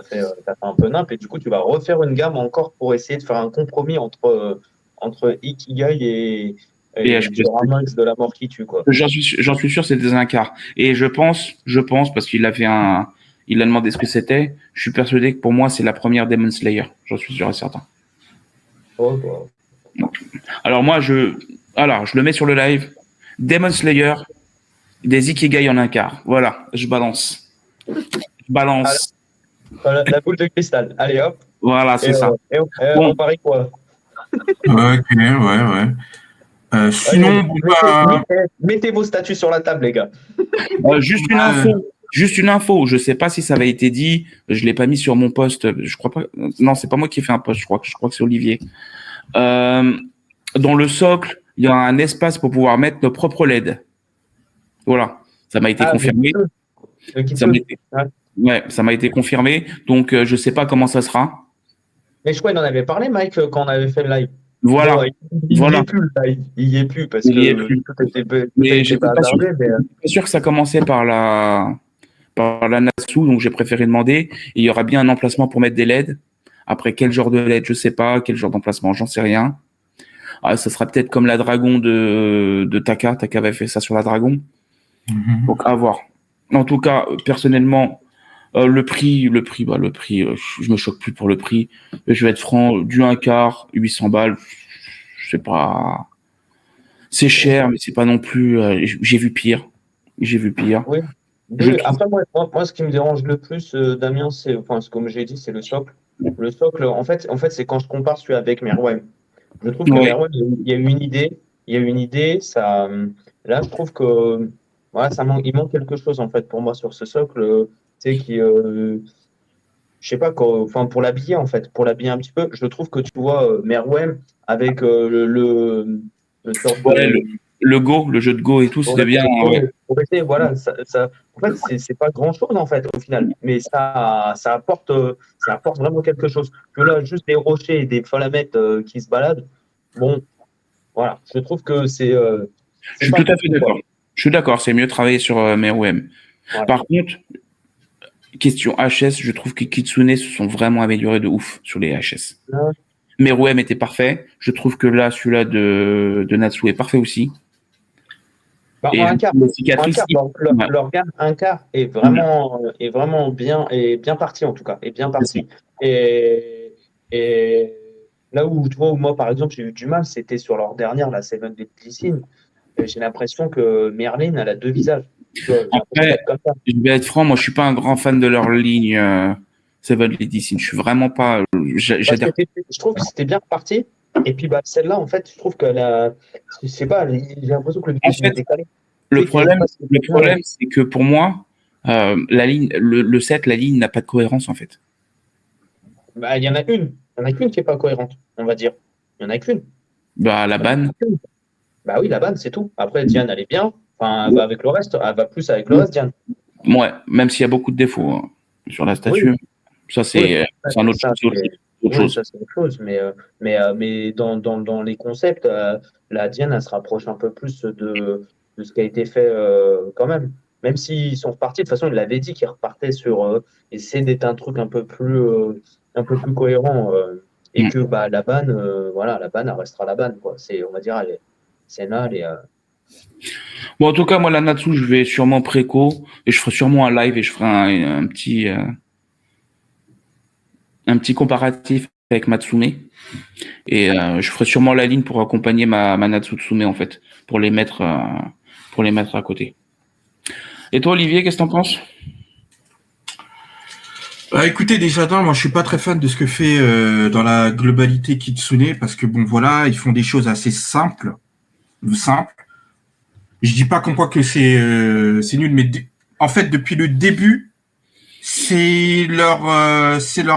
fait un peu nimp. Et du coup, tu vas refaire une gamme encore pour essayer de faire un compromis entre Ikigai Et et HPS. Dioramax de la mort qui tue, quoi. J'en suis sûr, c'est des incarts. Et je pense, parce il a demandé ce que c'était, je suis persuadé que pour moi, c'est la première Demon Slayer. J'en suis sûr et certain. Oh, bah. Alors moi, je le mets sur le live. Demon Slayer, des Ikigai en un quart. Voilà, je balance. Je Ah, balance. la boule de cristal. Allez, hop. Voilà, c'est ça. On Bon, parie quoi? Ok, ouais. Allez, Sinon, bon, bah, mettez vos statuts sur la table, les gars. juste une euh, info. Juste une info. Je sais pas si ça avait été dit. Je l'ai pas mis sur mon post. Je crois pas. Non, c'est pas moi qui ai fait un post. Je crois que c'est Olivier. Euh, dans le socle, il y a un espace pour pouvoir mettre nos propres LED. Voilà. Ça m'a été Ah, confirmé. le Ça m'a Kitsu. été, Ouais. ouais, ça m'a été confirmé. Donc, je sais pas comment ça sera. Mais je crois qu'il en avait parlé, Mike, quand on avait fait le live. Bon, Voilà. il y est Voilà. plus, là. Il y est plus parce Il y est que plus. tout a Mais été j'étais pas sûr. bazardé. Mais, J'étais pas sûr que ça commençait par la Natsu, donc j'ai préféré demander. Et il y aura bien un emplacement pour mettre des LED. Après, quel genre de LED, je sais pas. Quel genre d'emplacement, j'en sais rien. Ah, ça sera peut-être comme la Dragon de Taka. Taka avait fait ça sur la Dragon. mhm. Donc, à voir. En tout cas, personnellement, le prix, je me choque plus pour le prix. Je vais être franc, du un quart, 800 balles, je sais pas. C'est cher, mais c'est pas non plus. J'ai vu pire. J'ai vu pire. oui. Je Oui, trouve. après, moi, ce qui me dérange le plus, Damien, comme j'ai dit, c'est le socle. Le socle, en fait, c'est quand je compare celui avec Merwem. Je trouve que Ouais. Merwem, il y a eu une idée. Il y a eu une idée. Là, je trouve que voilà, il manque quelque chose, en fait, pour moi, sur ce socle. Tu sais, je sais pas, enfin, pour l'habiller, en fait, pour l'habiller un petit peu. Je trouve que tu vois Merwem avec le sorte Ouais, de. le jeu de Go et tout, c'était bien. Ouais. Pour essayer, voilà, en fait, c'est pas grand-chose en fait au final, mais ça apporte vraiment quelque chose. Que là, juste des rochers et des falamettes qui se baladent, bon, voilà, je trouve que Je c'est suis pas tout à fou, fait quoi. d'accord. Je suis d'accord, c'est mieux travailler sur Meruem. Voilà. Par contre, question HS, je trouve que Kitsune se sont vraiment améliorés de ouf sur les HS. Meruem était parfait. Je trouve que là, celui-là de Natsu est parfait aussi. Bah, Et je trouve les en un cicatrices. quart, Ouais, leur gamme un quart ouais, est vraiment bien, et bien parti en tout cas, est bien c'est ça. parti. Et, et là où tu vois, où moi par exemple j'ai eu du mal, c'était sur leur dernière, la Seven Deadly Sins. J'ai l'impression que Merlin, elle a deux visages. Tu vois, j'ai l'impression Après, d'être comme ça. je vais être franc, moi, je suis pas un grand fan de leur ligne Seven Lady Sin. Je suis vraiment pas. Parce que J'adhère. je trouve que c'était bien reparti. Et puis bah, celle-là, en fait, je trouve qu'elle a. Je sais pas, j'ai l'impression que le En vidéo il est fait, décalé. Tu le sais qu'il y a une problème, phase qui le est bien, là. problème, c'est que pour moi, la ligne, le set, la ligne n'a pas de cohérence en fait. Bah, il y en a une. Il y en a qu'une qui n'est pas cohérente, on va dire. Il y en a qu'une. Bah, la Il y en a banne. qu'une. Bah oui, la vanne, c'est tout. Après, Diane, elle est bien. Enfin, elle va avec le reste. Elle va plus avec le reste, Diane. Ouais, même s'il y a beaucoup de défauts sur la Oui, statue. Ça, oui. c'est un autre, Ça, c'est autre chose. Autre oui, chose. ça, c'est autre chose. Mais dans les concepts, la Diane, elle se rapproche un peu plus de ce qui a été fait quand même. Même s'ils sont repartis, de toute façon, il l'avait dit qu'ils repartaient sur essayer d'être un truc un peu plus cohérent. Et Mm. que bah, la banne, voilà, la banne, elle restera la banne, quoi. On va dire, c'est là, Bon, en tout cas, moi, la Natsu, je vais sûrement préco et je ferai sûrement un live et je ferai un petit comparatif avec Matsume. Et je ferai sûrement la ligne pour accompagner ma Natsu Tsume, en fait, pour les mettre à côté. Et toi, Olivier, qu'est-ce que t'en penses? Bah, écoutez, déjà d'un, moi je suis pas très fan de ce que fait dans la globalité Kitsune parce que bon voilà, ils font des choses assez simples. Je dis pas comme quoi que c'est nul, mais en fait depuis le début, c'est leur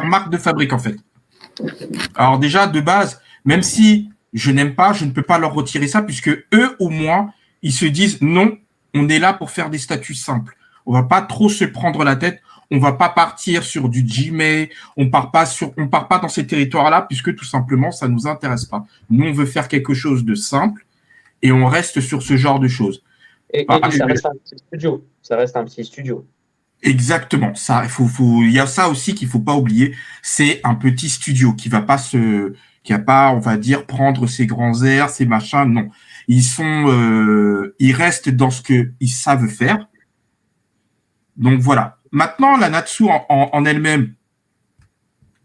marque de fabrique, en fait. Alors déjà, de base, même si je n'aime pas, je ne peux pas leur retirer ça, puisque eux, au moins, ils se disent non, on est là pour faire des statuts simples. On va pas trop se prendre la tête. On va pas partir sur du Gmail. On part pas dans ces territoires-là, puisque tout simplement, ça nous intéresse pas. Nous, on veut faire quelque chose de simple et on reste sur ce genre de choses. Et ça reste un petit studio. Ça reste un petit studio. Exactement. Ça, il y a ça aussi qu'il faut pas oublier. C'est un petit studio qui va pas, on va dire, prendre ses grands airs, ses machins. Non. Ils restent dans ce qu'ils savent faire. Donc voilà. Maintenant, la Natsu en elle-même,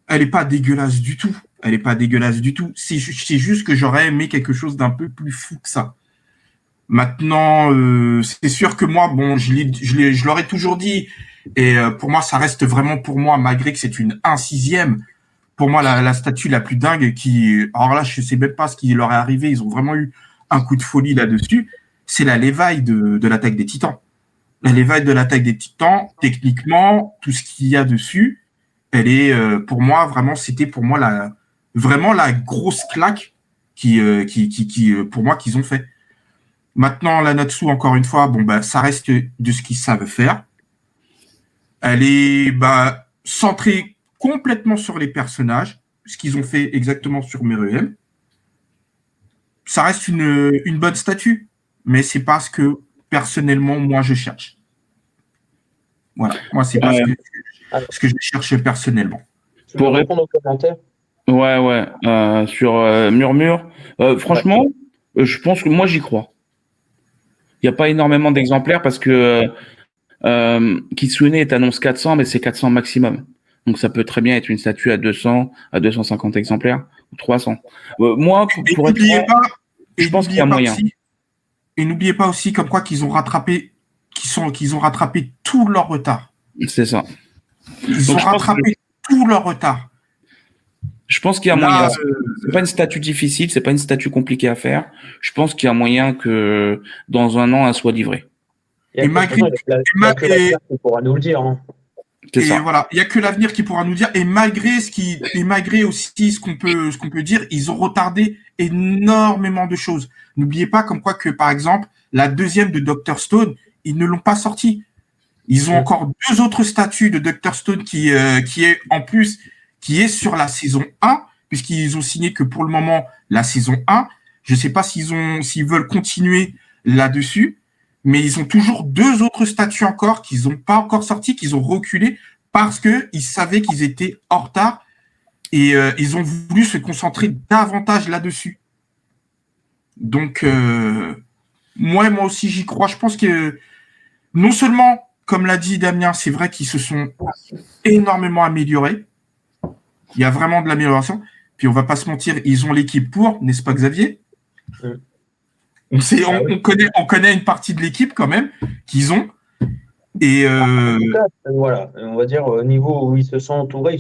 elle est pas dégueulasse du tout. Elle est pas dégueulasse du tout. C'est juste que j'aurais aimé quelque chose d'un peu plus fou que ça. Maintenant, c'est sûr que moi, bon, je l'aurais toujours dit. Et pour moi, ça reste vraiment pour moi, malgré que c'est une 1/6. Pour moi, la statue la plus dingue alors là, je sais même pas ce qui leur est arrivé. Ils ont vraiment eu un coup de folie là-dessus. C'est la Levi de l'Attaque des Titans. La Levi de l'Attaque des Titans, techniquement, tout ce qu'il y a dessus, elle est, pour moi, vraiment, c'était pour moi vraiment la grosse claque pour moi, qu'ils ont fait. Maintenant, la Natsu, encore une fois, bon, bah, ça reste de ce qu'ils savent faire. Elle est centrée complètement sur les personnages, ce qu'ils ont fait exactement sur Meruem. Ça reste une bonne statue, mais c'est pas ce que personnellement moi je cherche. Voilà, moi c'est pas ce que je cherche personnellement. Pour répondre aux commentaires. Ouais, sur Murmure. Franchement, je pense que moi j'y crois. Il n'y a pas énormément d'exemplaires parce que Kitsune est annonce 400, mais c'est 400 maximum. Donc ça peut très bien être une statue à 200, à 250 exemplaires, ou 300. Moi, pour être franc, je pense qu'il y a moyen. Et n'oubliez pas aussi comme quoi qu'ils ont rattrapé tout leur retard. C'est ça. Ils ont rattrapé tout leur retard. Je pense qu'il y a moyen. C'est pas une statue difficile, c'est pas une statue compliquée à faire. Je pense qu'il y a moyen que dans un an, elle soit livrée. Et malgré l'avenir qui pourra nous le dire. Hein. Et voilà, il y a que l'avenir qui pourra nous dire. Et malgré aussi ce qu'on peut dire, ils ont retardé énormément de choses. N'oubliez pas comme quoi que par exemple la deuxième de Dr Stone, ils ne l'ont pas sortie. Ils ont encore 2 autres statues de Dr Stone qui est sur la saison 1, puisqu'ils ont signé que pour le moment la saison 1. Je sais pas s'ils veulent continuer là-dessus. Mais ils ont toujours 2 autres statues encore qu'ils n'ont pas encore sorties, qu'ils ont reculées parce qu'ils savaient qu'ils étaient en retard et ils ont voulu se concentrer davantage là-dessus. Donc, moi aussi, j'y crois. Je pense que non seulement, comme l'a dit Damien, c'est vrai qu'ils se sont énormément améliorés. Il y a vraiment de l'amélioration. Puis, on va pas se mentir, ils ont l'équipe pour, n'est-ce pas, Xavier ? On connaît une partie de l'équipe quand même qu'ils ont. Et voilà, on va dire au niveau où ils se sont entourés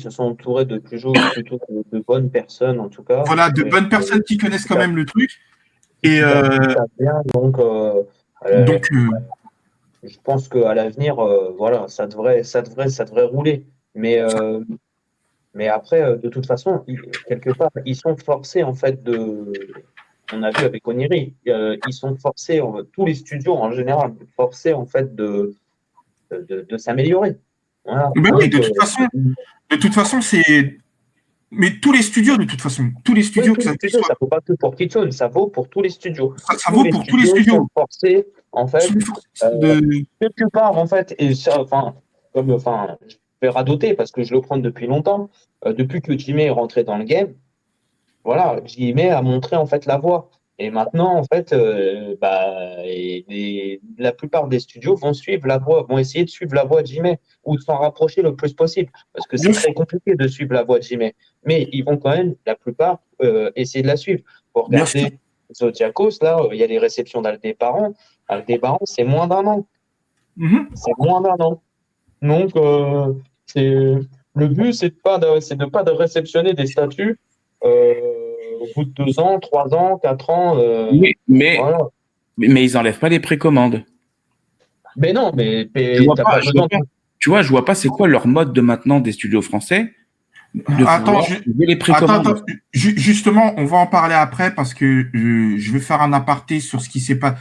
de plutôt de bonnes personnes en tout cas. Voilà, de bonnes personnes qui connaissent quand même le truc. Et donc, je pense qu'à l'avenir, voilà, ça devrait rouler. Mais après, de toute façon, quelque part, ils sont forcés en fait on a vu avec Oniri, ils sont forcés, tous les studios en général, forcés en fait de s'améliorer. Voilà. Ben oui, de toute façon, c'est. Mais tous les studios, de toute façon, tous les studios, ça ne vaut pas que pour Kitsune, ça vaut pour tous les studios. Ça vaut pour tous les studios. Sont forcés, en fait, quelque part, en fait, et ça, je vais radoter parce que je le prends depuis longtemps. Depuis que Jimmy est rentré dans le game, voilà, Jimmy a montré en fait la voie. Et maintenant, en fait, la plupart des studios vont essayer de suivre la voie de Jimmy ou de s'en rapprocher le plus possible, parce que c'est très compliqué de suivre la voie de Jimmy. Mais ils vont quand même, la plupart, essayer de la suivre. Pour regarder Zodiacos, là, il y a les réceptions d'Aldébaran. Aldébaran, c'est moins d'1 an. C'est moins d'1 an. Donc, le but, c'est de pas de réceptionner des statuts au bout de 2 ans, 3 ans, 4 ans. Voilà. Mais ils n'enlèvent pas les précommandes. Mais non, mais t'as pas besoin. Tu vois, je vois pas c'est quoi leur mode de maintenant des studios français. Attends, les précommandes. attends, justement, on va en parler après parce que je vais faire un aparté sur ce qui s'est passé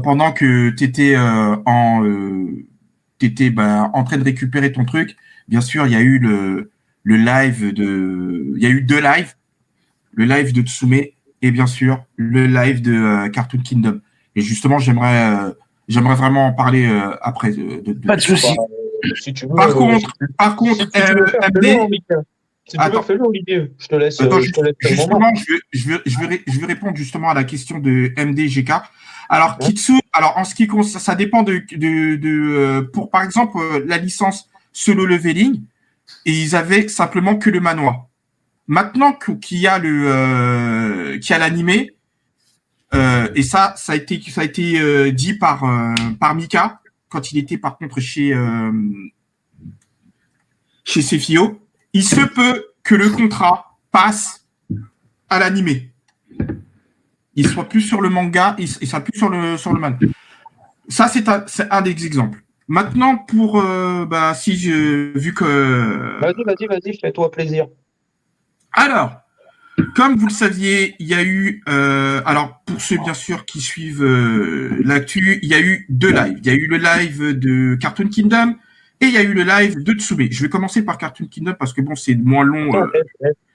pendant que tu étais en train de récupérer ton truc. Bien sûr, il y a eu il y a eu deux lives, le live de Tsume et bien sûr le live de Cartoon Kingdom. Et justement, j'aimerais vraiment en parler après. Pas de souci. Si tu veux, Par contre, si tu veux faire, MD, fais-le, Olivier. Si tu veux, attends. fais-le, Olivier. Je te laisse. Attends, Je te laisse le moment. justement, je vais répondre justement à la question de MDGK. Alors, Ouais. Kitsu, alors en ce qui concerne, ça dépend pour par exemple la licence Solo Leveling, et ils avaient simplement que le manoir. Maintenant qu'il y a qu'il y a l'animé, et ça a été dit par Mika quand il était par contre chez Sefio, il se peut que le contrat passe à l'animé. Il soit plus sur le manga, il soit plus sur le manga. Ça, c'est un des exemples. Maintenant, vu que... Vas-y, fais-toi plaisir. Alors, comme vous le saviez, il y a eu... alors, pour ceux, bien sûr, qui suivent l'actu, il y a eu deux lives. Il y a eu le live de Cartoon Kingdom et il y a eu le live de Tsume. Je vais commencer par Cartoon Kingdom parce que, bon, c'est moins long.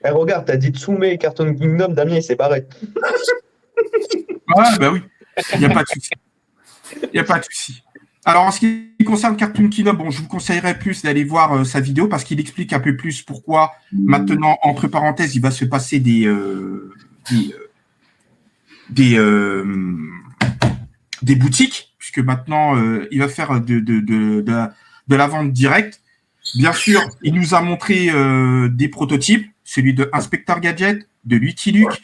Regarde, t'as dit Tsume et Cartoon Kingdom, Damien, il s'est barré. Ah, bah oui, il n'y a pas de souci. Il n'y a pas de souci. Alors, en ce qui concerne Cartoon Kingdom, bon, je vous conseillerais plus d'aller voir sa vidéo parce qu'il explique un peu plus pourquoi maintenant, entre parenthèses, il va se passer des boutiques, puisque maintenant, il va faire de la vente directe. Bien sûr, il nous a montré des prototypes, celui de Inspector Gadget, de Lucky Luke,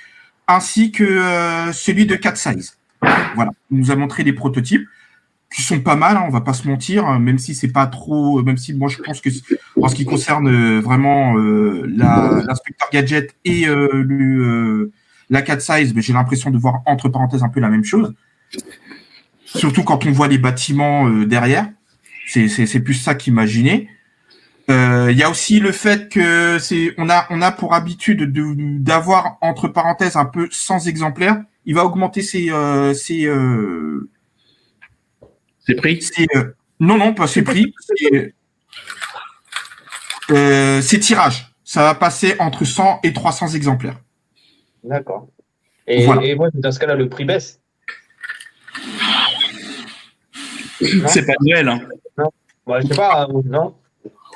ainsi que celui de Cat Size. Voilà, il nous a montré des prototypes qui sont pas mal, hein, on va pas se mentir, hein, même si c'est pas trop, même si moi je pense que en ce qui concerne vraiment l'Inspector Gadget et la Cat Size, j'ai l'impression de voir entre parenthèses un peu la même chose. Surtout quand on voit les bâtiments derrière, c'est plus ça qu'imaginer. Il y a aussi le fait que on a pour habitude d'avoir entre parenthèses un peu 100 exemplaires. Il va augmenter ses prix. Non, pas ses prix. Ses tirages. Ça va passer entre 100 et 300 exemplaires. D'accord. Et, voilà. Et moi, dans ce cas-là, le prix baisse. C'est pas Noël, hein. Non. Bah, je sais pas, non.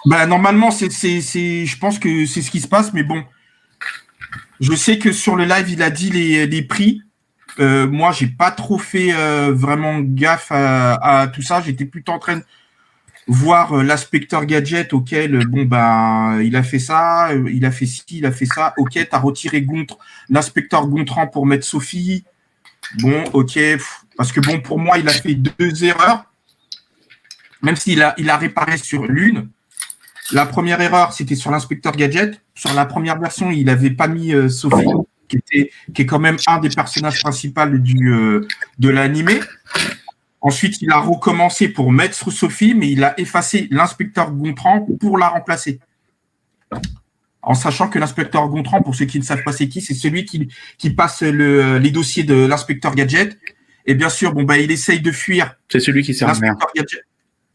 Bah, normalement, je pense que c'est ce qui se passe, mais bon. Je sais que sur le live, il a dit les prix. Moi, j'ai pas trop fait vraiment gaffe à tout ça. J'étais plutôt en train de voir l'Inspector Gadget auquel, il a fait ça, il a fait ci, il a fait ça. Ok, t'as retiré l'Inspecteur Gontran pour mettre Sophie. Bon, ok. Parce que bon, pour moi, il a fait 2 erreurs. Même s'il a réparé sur l'une. La première erreur, c'était sur l'Inspecteur Gadget. Sur la première version, il n'avait pas mis Sophie, qui est quand même un des personnages principaux de l'animé. Ensuite, il a recommencé pour mettre Sophie, mais il a effacé l'Inspecteur Gontran pour la remplacer. En sachant que l'Inspecteur Gontran, pour ceux qui ne savent pas c'est qui, c'est celui qui passe les dossiers de l'Inspecteur Gadget. Et bien sûr, il essaye de fuir. C'est celui qui sert à rien. Gadget.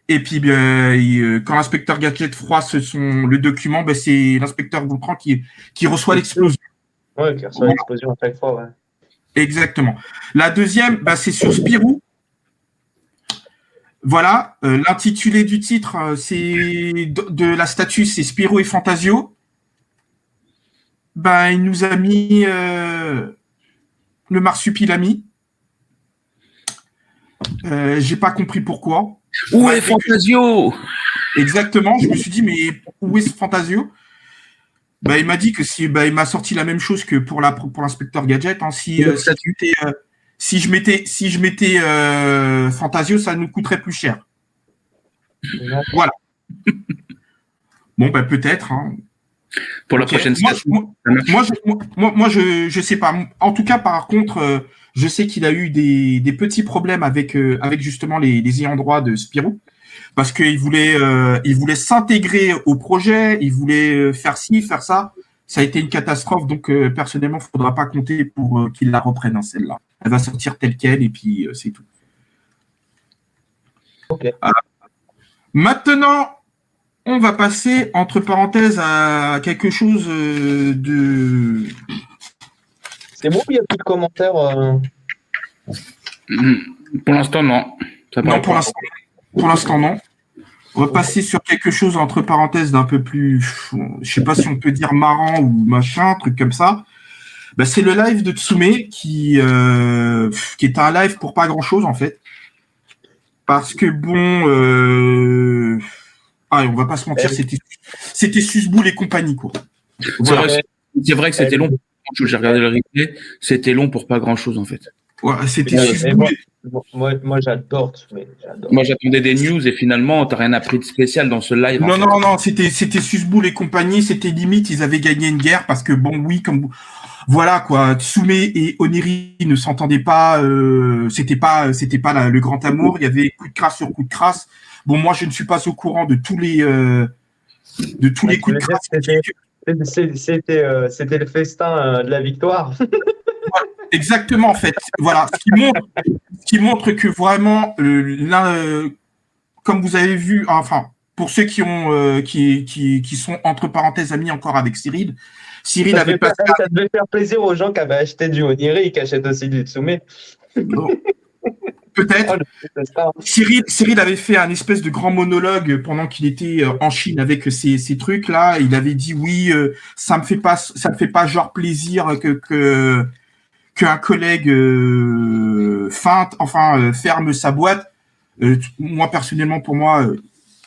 Et puis, quand l'inspecteur Gadget froisse le document, c'est l'inspecteur Gontran qui reçoit l'explosion. Ouais, qui reçoit l'explosion à chaque fois, ouais. Exactement. La deuxième, c'est sur Spirou. Voilà, l'intitulé du titre, c'est de la statue, c'est Spirou et Fantasio. Il nous a mis le marsupilami. J'ai pas compris pourquoi. Où est Fantasio? Exactement, je me suis dit, mais où est Fantasio? Il m'a dit que il m'a sorti la même chose que pour l'inspecteur Gadget. Hein. Si je mettais Fantasio, ça nous coûterait plus cher. Voilà. Bon, peut-être. Hein. Pour la prochaine station. Moi, je sais pas. En tout cas, par contre, je sais qu'il a eu des petits problèmes avec justement les ayants droit de Spirou. parce qu'il voulait s'intégrer au projet, il voulait faire ci, faire ça. Ça a été une catastrophe, donc personnellement, il ne faudra pas compter pour qu'il la reprenne, hein, celle-là. Elle va sortir telle qu'elle et puis c'est tout. Ok. Maintenant, on va passer, entre parenthèses, à quelque chose de... C'est bon, il n'y a plus de commentaires. Pour l'instant, non. Non, pour l'instant, non. On va passer sur quelque chose, entre parenthèses, d'un peu plus... Je sais pas si on peut dire marrant ou machin, truc comme ça. Bah, c'est le live de Tsume qui est un live pour pas grand-chose, en fait. Parce que, bon... on va pas se mentir, c'était Susboul et compagnie, quoi. Voilà. C'est vrai que c'était long. J'ai regardé le replay, c'était long pour pas grand-chose, en fait. Ouais, c'était Susboul. Moi, j'adore Tsume. Moi, j'attendais des news et finalement, t'as rien appris de spécial dans ce live. Non, c'était Susboul et compagnie. C'était limite, ils avaient gagné une guerre parce que, bon, oui, comme... Voilà, quoi. Tsume et Oniri ne s'entendaient pas. C'était pas le grand amour. Il y avait coup de crasse sur coup de crasse. Bon, moi, je ne suis pas au courant de tous les coups de crasse. C'était le festin de la victoire. Voilà, exactement, en fait. Voilà, ce qui montre que vraiment, comme vous avez vu, enfin, pour ceux qui sont entre parenthèses amis encore avec Cyril avait passé. Ça devait faire plaisir aux gens qui avaient acheté du Oniri et qui achètent aussi du Tsume. Bon. Peut-être. Cyril avait fait un espèce de grand monologue pendant qu'il était en Chine avec ces trucs-là. Il avait dit oui, ça me fait pas genre plaisir qu'un collègue ferme sa boîte. Moi personnellement, pour moi,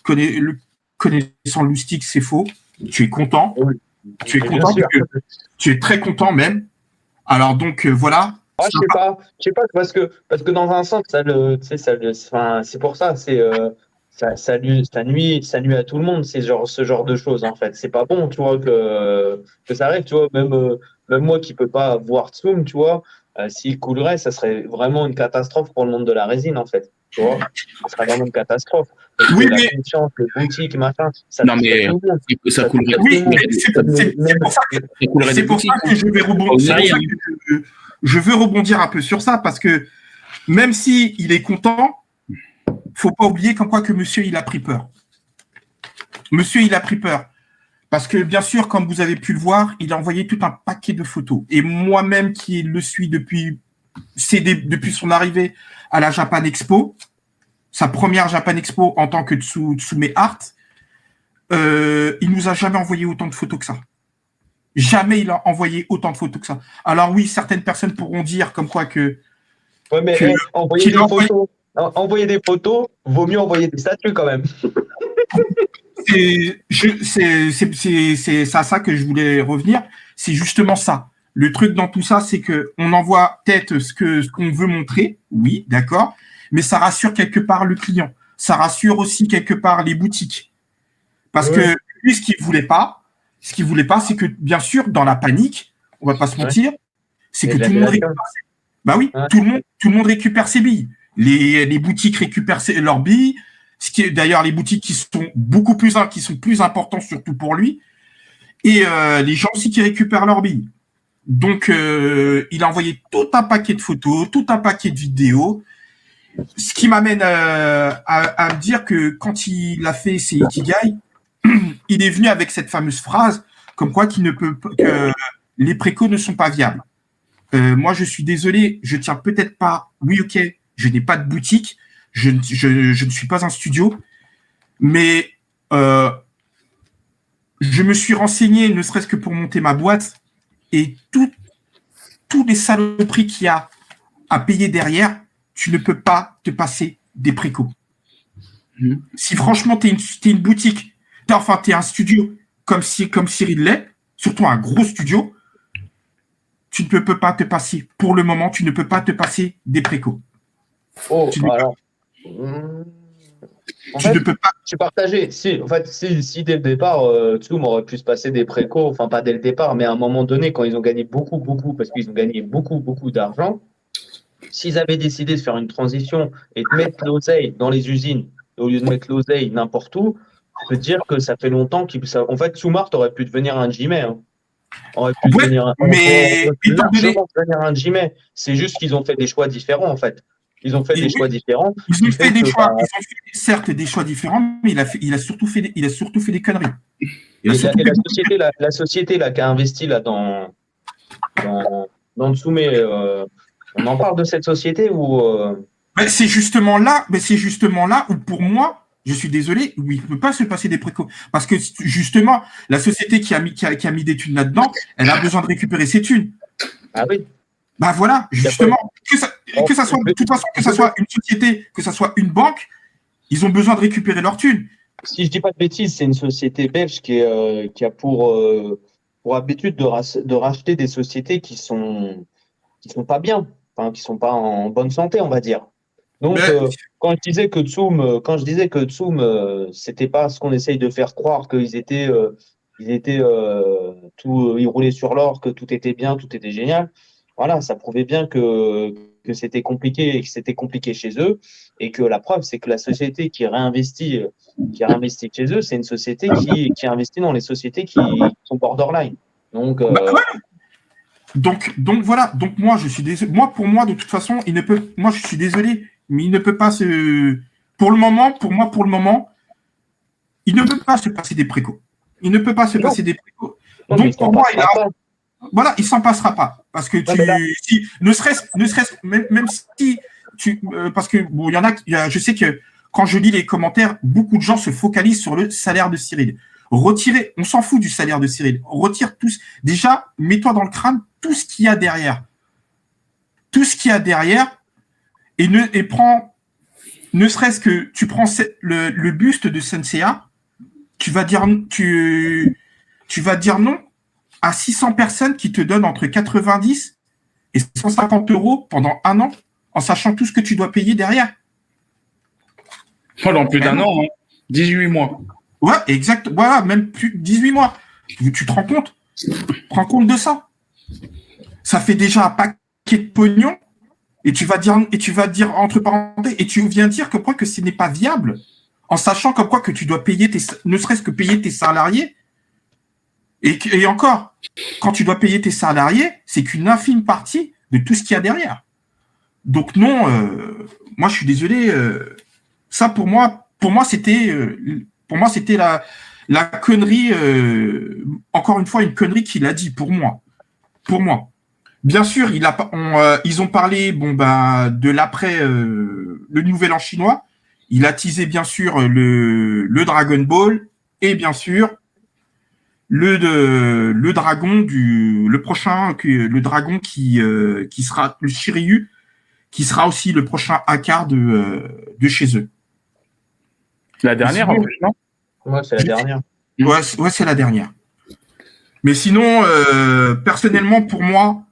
connaissant Loustic, c'est faux. Tu es content. Oui. Tu es content tu es très content même. Alors donc voilà. Je sais pas parce que dans un sens c'est pour ça ça nuit à tout le monde ce genre de choses en fait. C'est pas bon, tu vois que ça arrive, tu vois, même moi qui peux pas voir Tsume, tu vois, s'il coulerait, ça serait vraiment une catastrophe pour le monde de la résine en fait. Tu vois, ça serait vraiment une catastrophe. Oui, la conscience, les boutiques, machin, ça coulerait. Oui, c'est pour ça que je vais rebondir. Je veux rebondir un peu sur ça parce que même si il est content, faut pas oublier qu'en quoi que monsieur il a pris peur. Monsieur il a pris peur parce que bien sûr, comme vous avez pu le voir, il a envoyé tout un paquet de photos. Et moi-même qui le suis depuis son arrivée à la Japan Expo, sa première Japan Expo en tant que Tsume Art, il nous a jamais envoyé autant de photos que ça. Jamais il a envoyé autant de photos que ça. Alors oui, certaines personnes pourront dire comme quoi que... Ouais, mais envoyer des photos, vaut mieux envoyer des statuts quand même. C'est à ça que je voulais revenir. C'est justement ça. Le truc dans tout ça, c'est qu'on envoie peut-être ce qu'on veut montrer, oui, d'accord, mais ça rassure quelque part le client. Ça rassure aussi quelque part les boutiques. Parce que lui, ce qu'il voulait pas, c'est que, bien sûr, dans la panique, on va pas se mentir, c'est que tout le monde récupère. Bah oui, tout le monde récupère ses billes. Les boutiques récupèrent leurs billes. Ce qui est d'ailleurs les boutiques qui sont plus importants surtout pour lui. Et les gens aussi qui récupèrent leurs billes. Donc, il a envoyé tout un paquet de photos, tout un paquet de vidéos. Ce qui m'amène à me dire que quand il a fait ses Ikigai, il est venu avec cette fameuse phrase comme quoi que les précos ne sont pas viables. Moi, je suis désolé, je tiens peut-être pas. Oui, ok, je n'ai pas de boutique, je ne suis pas un studio, mais je me suis renseigné, ne serait-ce que pour monter ma boîte, et tous les saloperies qu'il y a à payer derrière, tu ne peux pas te passer des précos. Si franchement, tu es une boutique, tu es un studio comme Cyril l'est, surtout un gros studio, tu ne peux pas te passer, pour le moment, tu ne peux pas te passer des précos. Oh, alors. Ne peux pas. Je suis partagé. Si dès le départ, Tsume aurait pu se passer des précos, enfin pas dès le départ, mais à un moment donné, quand ils ont gagné beaucoup, parce qu'ils ont gagné beaucoup d'argent, s'ils avaient décidé de faire une transition et de mettre l'oseille dans les usines au lieu de mettre l'oseille n'importe où, je peux te dire que ça fait longtemps en fait, Soumart aurait pu devenir un Jimet. Hein. Aurait pu Ouais, devenir, mais aurait pu étant donné, largement devenir un Jimet. C'est juste qu'ils ont fait des choix différents, en fait. Ils ont fait et des oui, choix différents. ils ont Qui fait fait des que, choix, ils ont fait, certes des choix différents, mais il a surtout fait des conneries. Il a et surtout fait beaucoup de la société là, qui a investi là, dans Tsume, on en parle de cette société ou Mais c'est justement là où, pour moi, je suis désolé, où il ne peut pas se passer des précautions. Parce que, justement, la société qui a mis des thunes là-dedans, elle a besoin de récupérer ses thunes. Ah oui. Bah voilà, justement, que ça soit, de toute façon, que ça soit une société, que ça soit une banque, ils ont besoin de récupérer leurs thunes. Si je dis pas de bêtises, c'est une société belge qui a pour habitude de racheter des sociétés qui sont pas bien, enfin, qui sont pas en bonne santé, on va dire. Donc, Mais, quand je disais que Tsum, c'était pas ce qu'on essaye de faire croire ils étaient ils roulaient sur l'or, que tout était bien, tout était génial. Voilà, ça prouvait bien que c'était compliqué et que c'était compliqué chez eux. Et que la preuve, c'est que la société qui réinvestit chez eux, c'est une société qui investit dans les sociétés qui sont borderline. Donc, ouais. Donc voilà. Donc moi, je suis désolé. Moi, pour moi, de toute façon, il ne peut. Moi, je suis désolé, mais il ne peut pas se. Pour le moment, il ne peut pas se passer des précaux. Il ne peut pas se Non. passer des précaux. non, mais Donc il s'en pour moi, passera pas. voilà, il s'en passera pas. Parce que mais là- ne serait-ce, même si parce que bon, je sais que quand je lis les commentaires, beaucoup de gens se focalisent sur le salaire de Cyril. Retirer, on s'en fout du salaire de Cyril. Retire tous. Déjà, mets-toi dans le crâne tout ce qu'il y a derrière. Tout ce qu'il y a derrière et prends, ne serait-ce que tu prends le buste de Senseiya, tu vas dire non à 600 personnes qui te donnent entre 90 et 150 € pendant un an, en sachant tout ce que tu dois payer derrière. Pendant plus d'un an, hein. 18 mois. Ouais, exact. Voilà, même plus 18 mois. Tu te rends compte? Prends compte de ça. Ça fait déjà un paquet de pognon. Et tu vas dire entre parenthèses, et tu viens dire comme quoi que ce n'est pas viable, en sachant comme quoi que tu dois payer ne serait-ce que payer tes salariés. Et encore, quand tu dois payer tes salariés, c'est qu'une infime partie de tout ce qu'il y a derrière. Donc non, moi je suis désolé. Ça pour moi c'était la connerie. Encore une fois, une connerie qu'il a dit pour moi. Bien sûr, ils ont parlé de l'après le nouvel an chinois. Il a teasé bien sûr le Dragon Ball et bien sûr le dragon le prochain le dragon qui sera le Shiryu, qui sera aussi le prochain Hakar de chez eux. La dernière, en plus, non? Ouais, c'est la dernière. Ouais, c'est la dernière. Mais sinon, personnellement, pour moi,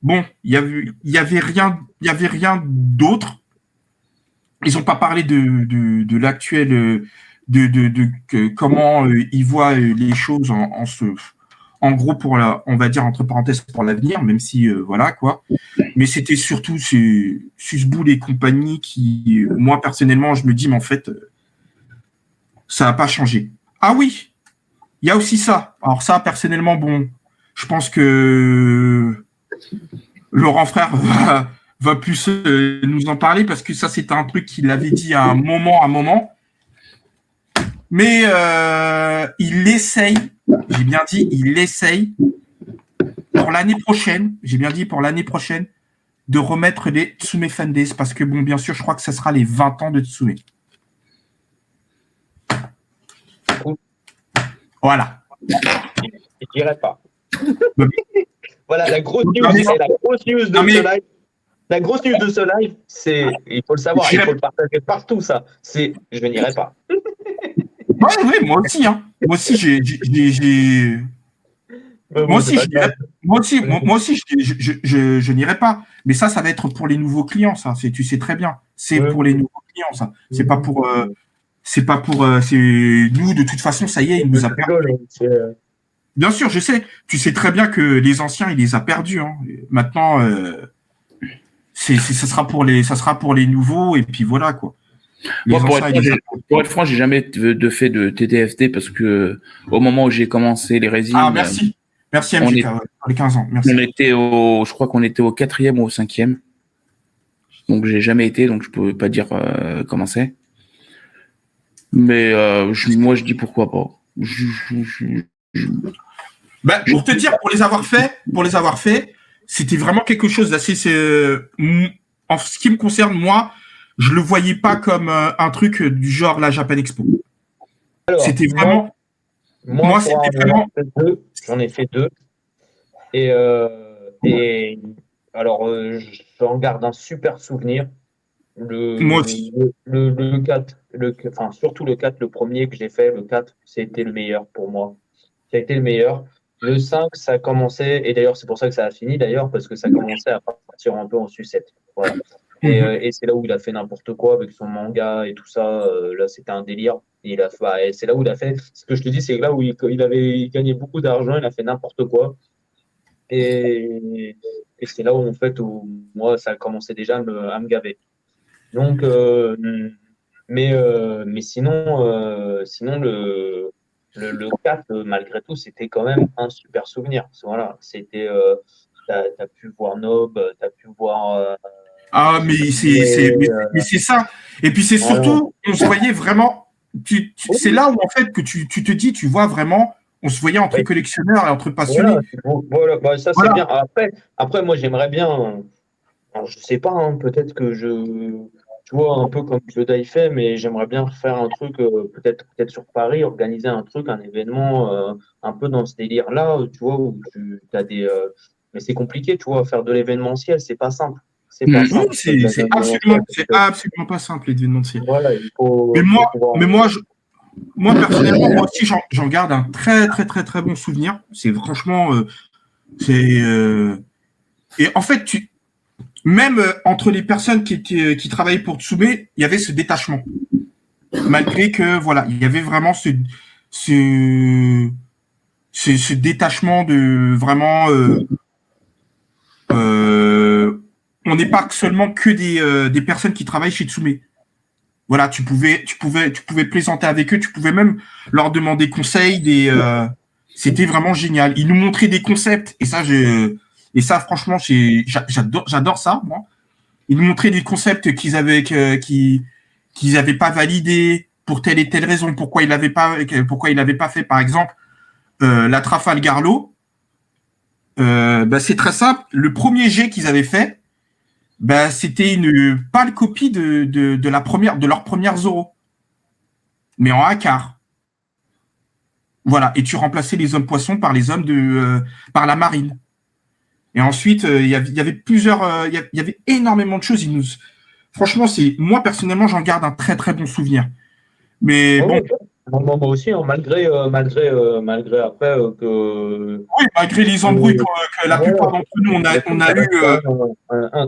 bon, il y avait rien d'autre. Ils n'ont pas parlé de l'actuel, comment ils voient les choses en gros on va dire entre parenthèses pour l'avenir, même si voilà quoi. Mais c'était surtout Susboul et compagnie qui, moi personnellement, je me dis mais en fait, ça n'a pas changé. Ah oui, il y a aussi ça. Alors ça, personnellement, bon, je pense que Laurent Frère va plus nous en parler parce que ça, c'est un truc qu'il avait dit à un moment. Mais il essaye, j'ai bien dit, il essaye pour l'année prochaine, de remettre les Tsume Fan Days parce que, bon, bien sûr, je crois que ça sera les 20 ans de Tsume. Voilà. Je dirais pas. Voilà, la grosse news de ce live. La grosse news de ce live, c'est, il faut le savoir, il faut le partager partout, ça. C'est, je n'irai pas. Ouais, moi aussi, hein. Moi aussi, je n'irai pas. Mais ça va être pour les nouveaux clients, ça. Tu sais très bien. C'est pour les nouveaux clients, ça. C'est pas pour, c'est nous, de toute façon, ça y est, il nous a perdu. Bien sûr, je sais. Tu sais très bien que les anciens, il les a perdus, hein. Maintenant, ça sera pour les nouveaux, et puis voilà, quoi. Les Moi, anciens et les pour être franc, j'ai jamais fait de TTFT parce que au moment où j'ai commencé les résines, Ah, merci. Merci, on, MJK, est- pour les 15 ans. Merci. je crois qu'on était au 4e ou au 5e. Donc, j'ai jamais été, donc je peux pas dire comment c'est. Mais moi, je dis pourquoi pas. Ben, pour te dire, pour les avoir fait, c'était vraiment quelque chose d'assez. En ce qui me concerne, moi, je le voyais pas comme un truc du genre la Japan Expo. Alors, C'était vraiment. moi, C'était pour en avoir vraiment. fait deux, j'en ai fait deux. Et alors, j'en garde un super souvenir. Moi Le, aussi. le 4, enfin, surtout le 4, le premier que j'ai fait, le 4, c'était le meilleur pour moi. Ça a été le meilleur. Le 5, ça a commencé, et d'ailleurs, c'est pour ça que ça a fini, d'ailleurs, parce que ça commençait à partir un peu en sucette. Voilà. Et c'est là où il a fait n'importe quoi avec son manga et tout ça. Là, c'était un délire. Et c'est là où il a fait. Ce que je te dis, c'est là où il avait gagné beaucoup d'argent, il a fait n'importe quoi. Et c'est là où, en fait, où moi, ça a commencé déjà à me gaver. Donc, mais sinon le 4, malgré tout, c'était quand même un super souvenir. Voilà, c'était, t'as pu voir Nob, t'as pu voir. Ah, mais c'est ça. Et puis c'est Voilà. surtout, on se voyait vraiment. C'est là où en fait que tu te dis, tu vois vraiment, on se voyait entre Ouais, collectionneurs et entre voilà, passionnés. voilà, bah, ça c'est Voilà. bien. Après, moi j'aimerais bien. Alors, je sais pas, hein, peut-être que tu vois, un peu comme Jedi fait, mais j'aimerais bien faire un truc, peut-être sur Paris, organiser un truc, un événement, un peu dans ce délire-là, tu vois, où tu as mais c'est compliqué, tu vois, faire de l'événementiel, c'est pas simple. C'est pas Oui, simple, faire de l'événementiel, parce c'est que, absolument pas simple l'événementiel. voilà, Mais faut moi, pouvoir. mais moi, moi personnellement, moi aussi, j'en garde un très très très très bon souvenir. C'est franchement, c'est et en fait, même entre les personnes qui travaillaient pour Tsume, il y avait ce détachement. Malgré que voilà, il y avait vraiment ce, ce détachement de vraiment. Euh, on n'est pas seulement que des personnes qui travaillent chez Tsume. Voilà, tu pouvais plaisanter avec eux, tu pouvais même leur demander conseil. C'était vraiment génial. Ils nous montraient des concepts et ça, franchement, j'adore ça, moi. Ils nous montraient des concepts qu'ils avaient pas validés pour telle et telle raison, pourquoi ils l'avaient pas fait. Par exemple, la Trafalgar Law, bah, c'est très simple. Le premier jet qu'ils avaient fait, bah, c'était une pâle copie de leur première Zoro, mais en un quart. Voilà. Et tu remplaçais les hommes poissons par par la marine. Et ensuite, il y avait plusieurs, il y avait énormément de choses. Franchement, moi personnellement, j'en garde un très très bon souvenir. Mais Ouais, bon, ouais, moi aussi, hein, malgré après oui, malgré les embrouilles que la voilà, plupart d'entre nous on a ça eu. reste quand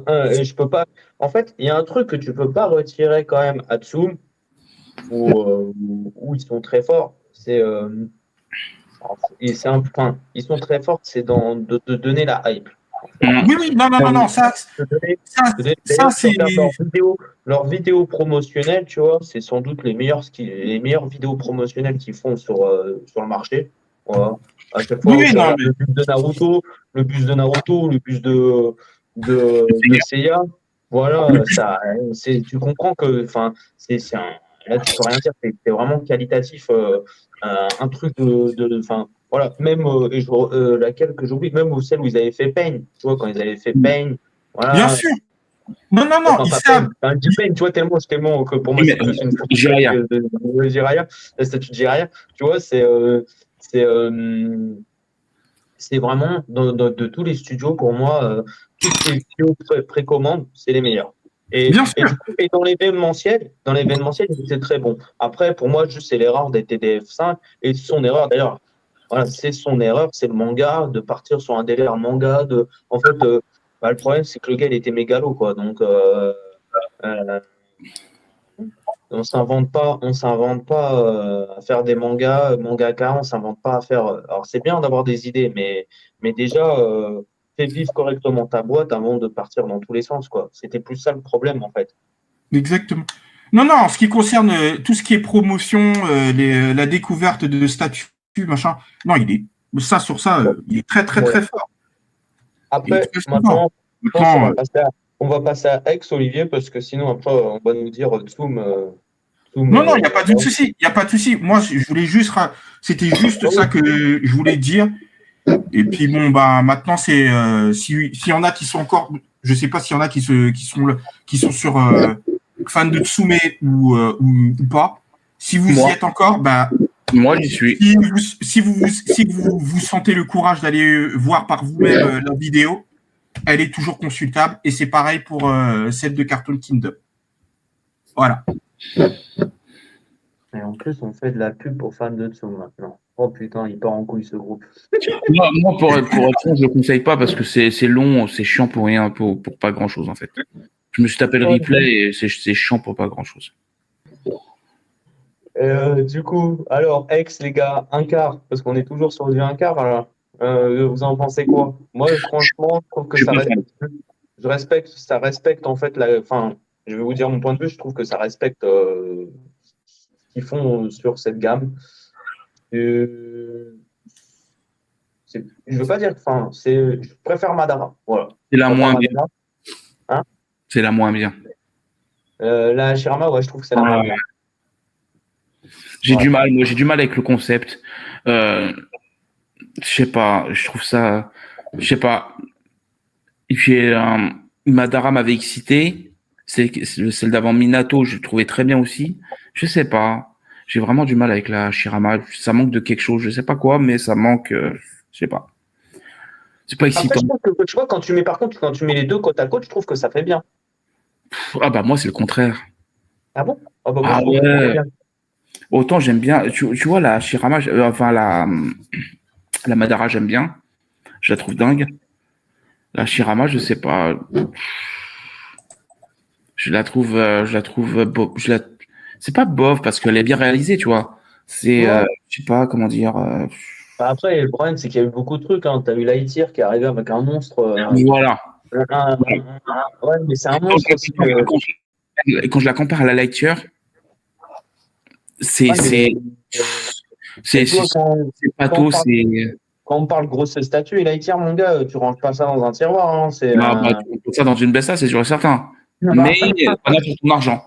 même et je peux pas. En fait, il y a un truc que tu peux pas retirer quand même à Tsum, où ils sont très forts. Enfin, ils sont très forts, c'est de donner la hype. En fait. Oui, oui, non, non, non, non, De donner- ça, D'ailleurs, tu c'est. regardes leurs vidéos promotionnelles, tu vois, c'est sans doute les meilleures vidéos promotionnelles qu'ils font sur le marché. Voilà. À chaque Oui, fois où oui, tu non, regardes mais. le bus de Seiya, voilà, tu comprends que, enfin, là, tu peux rien dire, c'est vraiment qualitatif, un truc enfin, voilà, même, laquelle que j'oublie, même celle où ils avaient fait Pain, tu vois, quand ils avaient fait Pain, Bien voilà, sûr. Non, non, non, non, ils pas Pain, savent. un Pain, tu vois, tellement que pour moi, Mais, c'est plus une statue Jiraiya. de Jiraiya, la statue de Jiraiya, tu vois, c'est, euh, c'est vraiment de tous les studios, pour moi, tout ce qui est studio précommande, c'est les meilleurs. Bien Et sûr. du coup, dans l'événementiel, il était très bon. Après, pour moi, juste, c'est l'erreur des TDF5 et son erreur, d'ailleurs, voilà, c'est son erreur, c'est le manga, de partir sur un délire manga. En fait, bah, le problème, c'est que le gars, il était mégalo, quoi. Donc, euh, on s'invente pas à faire des mangas, mangaka, on s'invente pas à faire. Alors c'est bien d'avoir des idées, mais déjà fais vivre correctement ta boîte avant de partir dans tous les sens, quoi. C'était plus ça le problème en fait. Exactement. Non, en ce qui concerne tout ce qui est promotion, la découverte de statuts, machin, non, il est très, très, Ouais. très fort. Après, Il est très maintenant, fort. je pense qu'on Maintenant, on va passer à Aix, Olivier, parce que sinon, après, on va nous dire Zoom. Zoom non, il n'y a pas de souci. Il n'y a pas de souci. Moi, je voulais juste, c'était juste ça que je voulais dire. Et puis bon, bah maintenant c'est s'il y en a qui sont encore, je sais pas s'il y en a qui sont sur fan de Tsume ou pas. Si vous Moi. y êtes encore, bah Moi, j'y suis. si vous sentez le courage d'aller voir par vous-même la vidéo, elle est toujours consultable et c'est pareil pour celle de Cartoon Kingdom. Voilà. Et en plus, on fait de la pub pour fans de Zoom maintenant. Oh putain, il part en couille ce groupe. Moi, pour être franc, je ne conseille pas parce que c'est long, c'est chiant pour rien, pour pas grand chose en fait. Je me suis tapé le replay et c'est chiant pour pas grand chose. Du coup, alors, Aix, les gars, un quart, parce qu'on est toujours sur du un quart, alors. Vous en pensez quoi? Moi, franchement, je trouve que Je ça préfère. ça respecte en fait enfin, je vais vous dire mon point de vue, je trouve que ça respecte ce qu'ils font sur cette gamme. Euh, je veux pas dire, enfin, je préfère Madara, voilà. C'est la Je préfère moins bien. Madara. Hein? C'est la moins bien. La Hashirama, ouais, je trouve que c'est la moins bien. J'ai Ouais. du mal, moi j'ai du mal avec le concept. Je sais pas, je trouve ça, je sais pas. Et puis Madara m'avait excité. Celle d'avant Minato, je le trouvais très bien aussi. Je sais pas. J'ai vraiment du mal avec la Shirama. Ça manque de quelque chose. Je sais pas quoi, mais ça manque. Je sais pas. C'est pas Après, excitant. je trouve que, tu vois, quand tu mets les deux côte à côte, je trouve que ça fait bien. Ah bah moi c'est le contraire. Ah bon? Ah bah moi, je Ah trouve que ça fait ouais. bien. Autant j'aime bien. Tu vois la Shirama, enfin la Madara j'aime bien. Je la trouve dingue. La Shirama, je sais pas. Je la trouve, c'est pas bof parce qu'elle est bien réalisée, tu vois. C'est, Ouais. je sais pas comment dire. Bah, après, le problème, c'est qu'il y a eu beaucoup de trucs. Hein. Tu as eu Lightyear qui est arrivé avec un monstre. Voilà. Ouais, mais c'est un Quand je monstre la aussi. compare, quand je la compare à la Lightyear, c'est, Ouais, c'est, mais c'est, tu vois, c'est quand on pathos, parle, quand on parle grosse statue et Lightyear, mon gars, tu ranges pas ça dans un tiroir. Hein. bah, tu peux ça dans une Besta, c'est sûr et certain. Mais t'en as pour ton argent.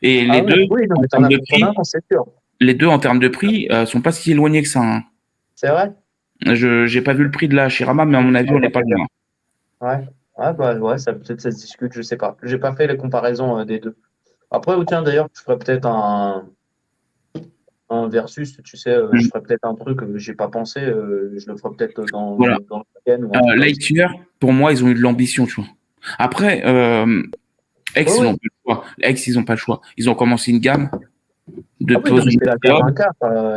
Et Ah oui, oui, non, en mais t'en termes as de pour ton prix, argent, c'est sûr. les deux en termes de prix, sont pas si éloignés que ça, hein. C'est vrai? J'ai pas vu le prix de la Shirama, mais à mon avis, on n'est pas loin. Ouais. Ouais, bah, ouais, ça peut-être ça se discute, je sais pas. J'ai pas fait les comparaisons des deux. Après, tiens, d'ailleurs, je ferais peut-être un versus, tu sais, je ferais peut-être un truc que j'ai pas pensé, je le ferais peut-être Voilà. dans le week-end ou un truc comme ça. Lightyear, pour moi, ils ont eu de l'ambition, tu vois. Après, X, Oui, ils oui. n'ont pas le choix. X, ils n'ont pas le choix. Ils ont commencé une gamme de Ah oui, non, pose mais c'est la gamme muséum. Incar,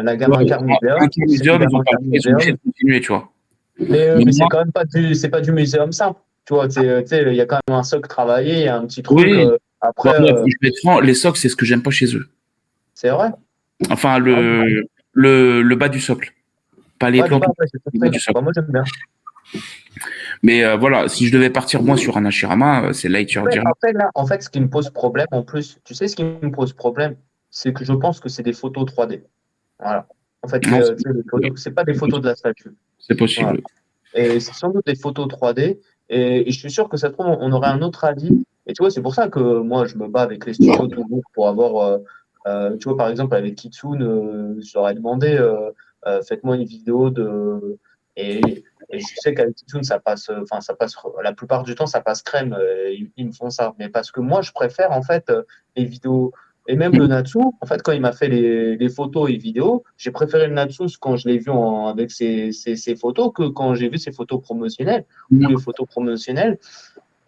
la Tu gamme vois, Incar Muséum, un c'est une muséum, ils gamme n'ont pas Incar le choix, ils sont obligés Muséum, de continuer, tu vois. mais Mais c'est moi, quand même c'est pas du muséum simple, tu vois, tu sais, il y a quand même un socle travaillé, il y a un petit truc, oui, après, moi, je vais être franc, les socles, c'est ce que j'aime pas chez eux. c'est vrai. Enfin, Ah, le bas du socle. Pas les ouais, le plantes, bas, ouais, c'est le bas très, du socle. bah, moi j'aime bien. Mais voilà, si je devais partir moi sur un Hashirama, c'est Lightyear direct. Après, là, en fait, ce qui me pose problème en plus, tu sais, ce qui me pose problème, c'est que je pense que c'est des photos 3D. Voilà. En fait, Non, tu sais, les photos, c'est pas des photos de la statue. c'est Voilà. possible. Et c'est sans doute des photos 3D. Et je suis sûr que ça se trouve, on aurait un autre avis. Et tu vois, c'est pour ça que moi, je me bats avec les studios toujours pour avoir. Tu vois, par exemple, avec Kitsune, je leur ai demandé faites-moi une vidéo de. Et je sais qu'avec Kitsune, ça passe. Enfin, ça passe. La plupart du temps, ça passe crème. Ils me font ça. Mais parce que moi, je préfère, en fait, les vidéos. Et même le Natsu, en fait, quand il m'a fait les photos et vidéos, j'ai préféré le Natsu quand je l'ai vu avec ses photos que quand j'ai vu ses photos promotionnelles ou les photos promotionnelles.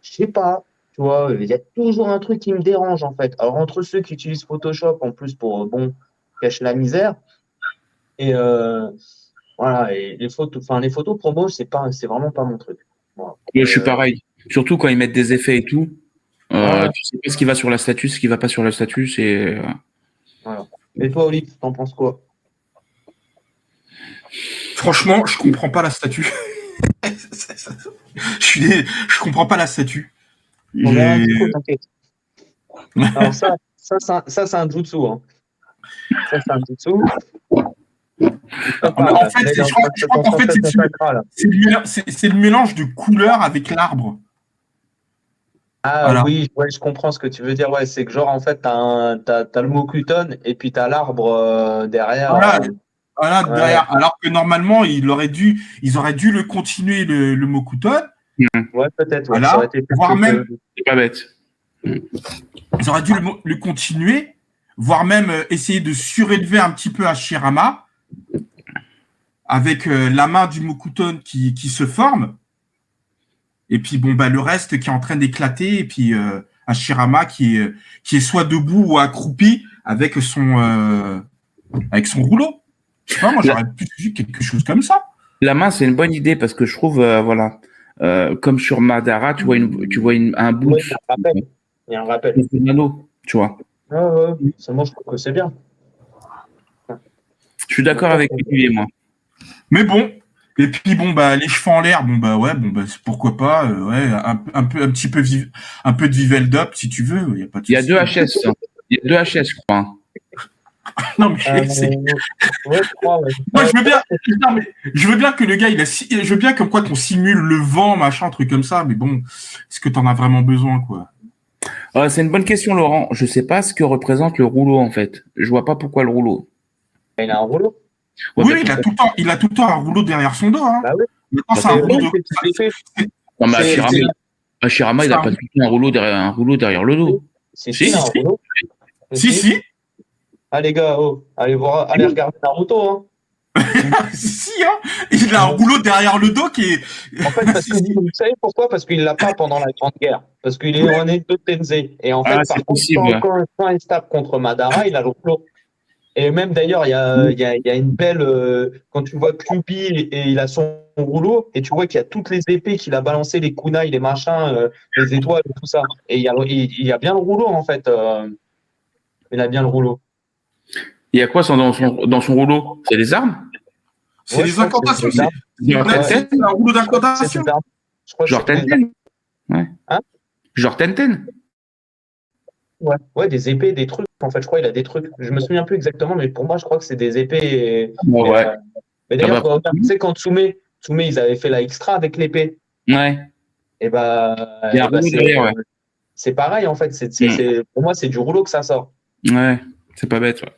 Je sais pas, tu vois, il y a toujours un truc qui me dérange en fait. Alors, entre ceux qui utilisent Photoshop en plus pour, bon, cacher la misère, et voilà, et les photos promo, c'est vraiment pas mon truc. Voilà. Je suis pareil. Surtout quand ils mettent des effets et tout. Ouais, Tu sais pas ce qui va sur la statue, ce qui va pas sur la statue, c'est. voilà. Et toi, Olive, t'en penses quoi? Franchement, je comprends pas la statue. Je comprends pas la statue. On verra un petit peu, t'inquiète. Alors ça, ça, c'est un jutsu. Hein. Ça, c'est un jutsu. En fait, je crois qu'en fait, c'est le mélange de couleurs avec l'arbre. Ah Voilà. oui, ouais, je comprends ce que tu veux dire. Ouais, c'est que genre, en fait, t'as le Mokuton et puis t'as l'arbre derrière. Voilà, Ouais. derrière. Alors que normalement, ils auraient dû le continuer, le Mokuton. Ouais, peut-être. Ouais. Voilà. Ça aurait été Voire même, C'est pas bête. ils auraient dû le continuer, voire même essayer de surélever un petit peu Hashirama avec la main du Mokuton qui se forme. Et puis, bon, bah, le reste qui est en train d'éclater. Et puis, Hashirama qui est soit debout ou accroupi avec son rouleau. Je sais pas, moi, j'aurais pu vu quelque chose comme ça. La main, c'est une bonne idée parce que je trouve, voilà, comme sur Madara, tu vois, un bout Ouais, il y a un rappel. de anneau, tu vois. Ouais. Moi, je trouve que c'est bien. Je suis d'accord avec lui et moi. Mais bon, et puis bon bah les cheveux en l'air, bon bah ouais, bon bah pourquoi pas, ouais, un petit peu un peu de Viveldop si tu veux, il y a pas de souci. Il y a deux HS, hein. Il y a deux HS, je crois. Hein. Non mais ouais, je crois. Ouais. Moi je veux bien, non, mais je veux bien que le gars je veux bien comme quoi qu'on simule le vent, machin, un truc comme ça, mais bon, est-ce que t'en as vraiment besoin quoi? C'est une bonne question, Laurent. Je sais pas ce que représente le rouleau en fait. Je vois pas pourquoi le rouleau. Il a un rouleau. Ouais, oui, il a tout le temps un rouleau derrière son dos. Hein. Bah oui. Maintenant, c'est un rouleau de. Non, mais Hashirama, il n'a pas du tout un rouleau derrière le dos. Si, un rouleau. Si. Ah les gars, allez regarder Naruto. Hein. Si, hein. Il a un rouleau derrière le dos qui est. En fait, parce que vous savez pourquoi? Parce qu'il l'a pas pendant la Grande Guerre. Parce qu'il est en Edo Tensei. Et en fait, par contre, quand il se tape contre Madara, il a le rouleau. Et même d'ailleurs, il y a une belle. Quand tu vois Kyuubi et il a son rouleau, et tu vois qu'il y a toutes les épées qu'il a balancées, les kunai, les machins, les étoiles et tout ça. Et il y a bien le rouleau, en fait. Il a bien le rouleau. Il y a quoi dans son rouleau? C'est des armes? C'est des incantations. C'est un rouleau d'incantation. Genre Tenten? Ouais. Hein? Genre Tenten? Ouais, des épées, des trucs. En fait, je crois qu'il a des trucs. Je me souviens plus exactement, mais pour moi, je crois que c'est des épées. Ouais. Mais d'ailleurs, tu sais, quand Tsume, ils avaient fait la extra avec l'épée. Ouais. Et c'est pareil, en fait. Pour moi, c'est du rouleau que ça sort. Ouais, c'est pas bête, ouais.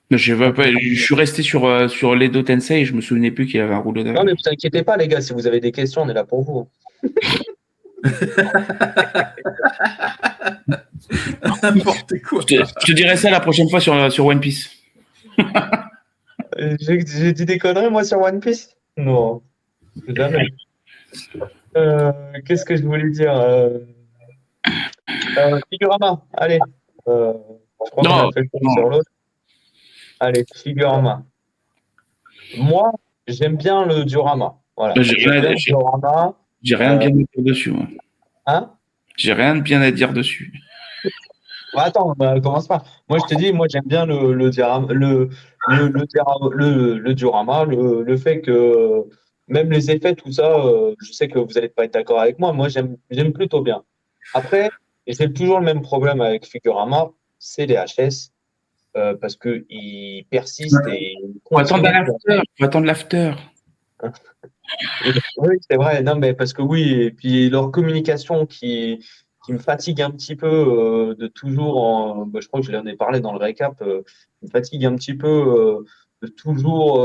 Je suis resté sur l'Edo Tensei et je me souvenais plus qu'il y avait un rouleau derrière. Non, mais vous inquiétez pas, les gars, si vous avez des questions, on est là pour vous. N'importe quoi. Je te dirai ça la prochaine fois sur One Piece. J'ai dit des conneries, moi, sur One Piece? Non, jamais. Qu'est-ce que je voulais dire? Figurama, allez. Je crois qu'on a fait le tour sur l'autre. Allez, Figurama. Moi, j'aime bien le diorama. Voilà. J'ai rien de bien à dire dessus. Ouais. Hein? J'ai rien de bien à dire dessus. Attends, commence pas. Moi, je te dis, moi, j'aime bien le diorama, le fait que même les effets, tout ça, je sais que vous n'allez pas être d'accord avec moi. Moi, j'aime plutôt bien. Après, j'ai toujours le même problème avec Figurama, c'est les HS. Parce qu'ils persistent et. On va attendre l'after. Oui, c'est vrai. Non, mais parce que oui, et puis leur communication qui me fatigue un petit peu de toujours. Je crois que je l'en ai parlé dans le récap. Me fatigue un petit peu de toujours.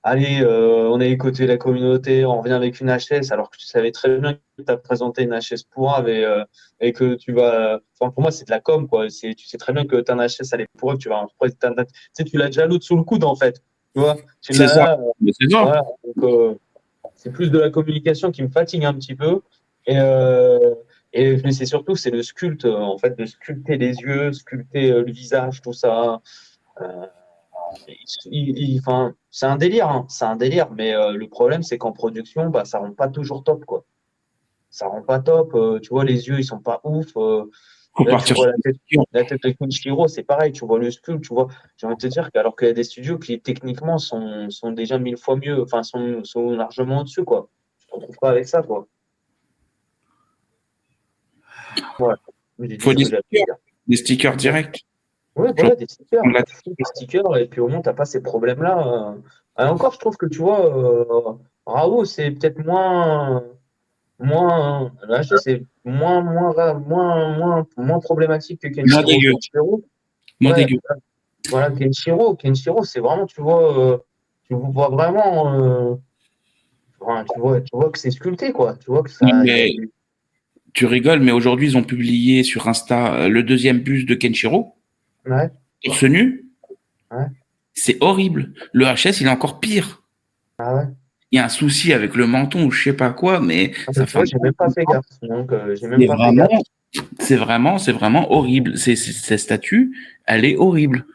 Allez, on est côté la communauté, on revient avec une HS, alors que tu savais très bien que tu as présenté une HS pourrave et que tu vas. Enfin, pour moi, c'est de la com, quoi. Tu sais très bien que ta HS, elle est pourrave, tu vas. Tu l'as déjà l'autre sous le coude, en fait. Tu vois, c'est ça. C'est ça. Voilà, donc, c'est plus de la communication qui me fatigue un petit peu. Mais c'est surtout, c'est le sculpte, en fait, de sculpter les yeux, sculpter le visage, tout ça. C'est un délire, hein, c'est un délire. Mais le problème, c'est qu'en production, bah, ça rend pas toujours top, quoi. Ça rend pas top. Tu vois, les yeux, ils sont pas ouf. Là, tu vois la tête de Kunishiro, c'est pareil. Tu vois le sculpte, tu vois. J'ai envie de te dire qu'alors qu'il y a des studios qui, techniquement, sont déjà 1000 fois mieux, enfin, sont largement au-dessus, quoi. Tu te retrouves pas avec ça, quoi. Ouais. J'ai dit Faut ce des que j'avais à stickers, dire. des stickers directs. Ouais, Genre, voilà, des stickers. on l'a- Des stickers, et puis au moins, t'as pas ces problèmes-là. Et encore, je trouve que, tu vois, Raoult, c'est peut-être là, c'est moins problématique que Moins Kenshiro. dégueu. Kenshiro, Moins ouais, dégueu. voilà, Kenshiro, c'est vraiment, tu vois vraiment, enfin, tu vois que c'est sculpté, quoi. Tu vois que Non, ça, il y a mais du, tu rigoles, mais aujourd'hui, ils ont publié sur Insta le deuxième buste de Kenshiro, ouais, torse nu. ouais, C'est horrible. Le HS, il est encore pire. ah ouais. Il y a un souci avec le menton ou je sais pas quoi, mais Ah, mais ça tu fait vois, j'ai même pas fait gaffe. Donc, j'ai même c'est pas fait gaffe. vraiment, c'est vraiment horrible. Cette statue, elle est horrible.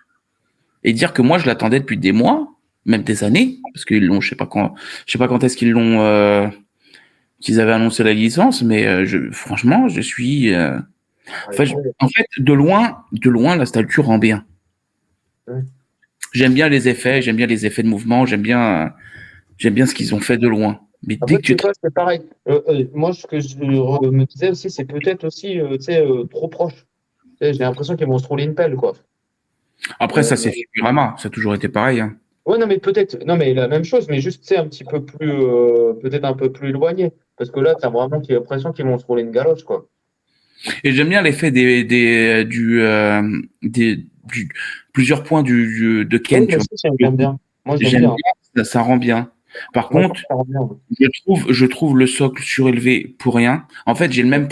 Et dire que moi, je l'attendais depuis des mois, même des années, parce qu'ils l'ont, je sais pas quand est-ce qu'ils avaient annoncé la licence, mais franchement, je suis, Ouais, ouais, en fait, de loin, la statue rend bien. ouais. J'aime bien les effets de mouvement, j'aime bien ce qu'ils ont fait de loin. Mais dès Après, que tu tu vois, c'est pareil. Moi, ce que me disais aussi, c'est peut-être aussi, tu sais, trop proche. Tu sais, j'ai l'impression qu'ils vont se rouler une pelle, quoi. après, ça, c'est Euh, Figurama. Ça a toujours été pareil, hein. ouais, non, mais peut-être, non, mais la même chose, mais juste, tu sais, un petit peu plus, peut-être un peu plus éloigné. Parce que là, t'as vraiment l'impression qu'ils vont se rouler une galoche, quoi. Et j'aime bien l'effet plusieurs points de Oui, Ken, moi tu vois. aussi, j'aime bien. Moi, j'aime J'aime bien. bien, ça rend bien. Par Moi, je trouve contre, que ça rend bien. je trouve le socle surélevé pour rien. En fait, j'ai le même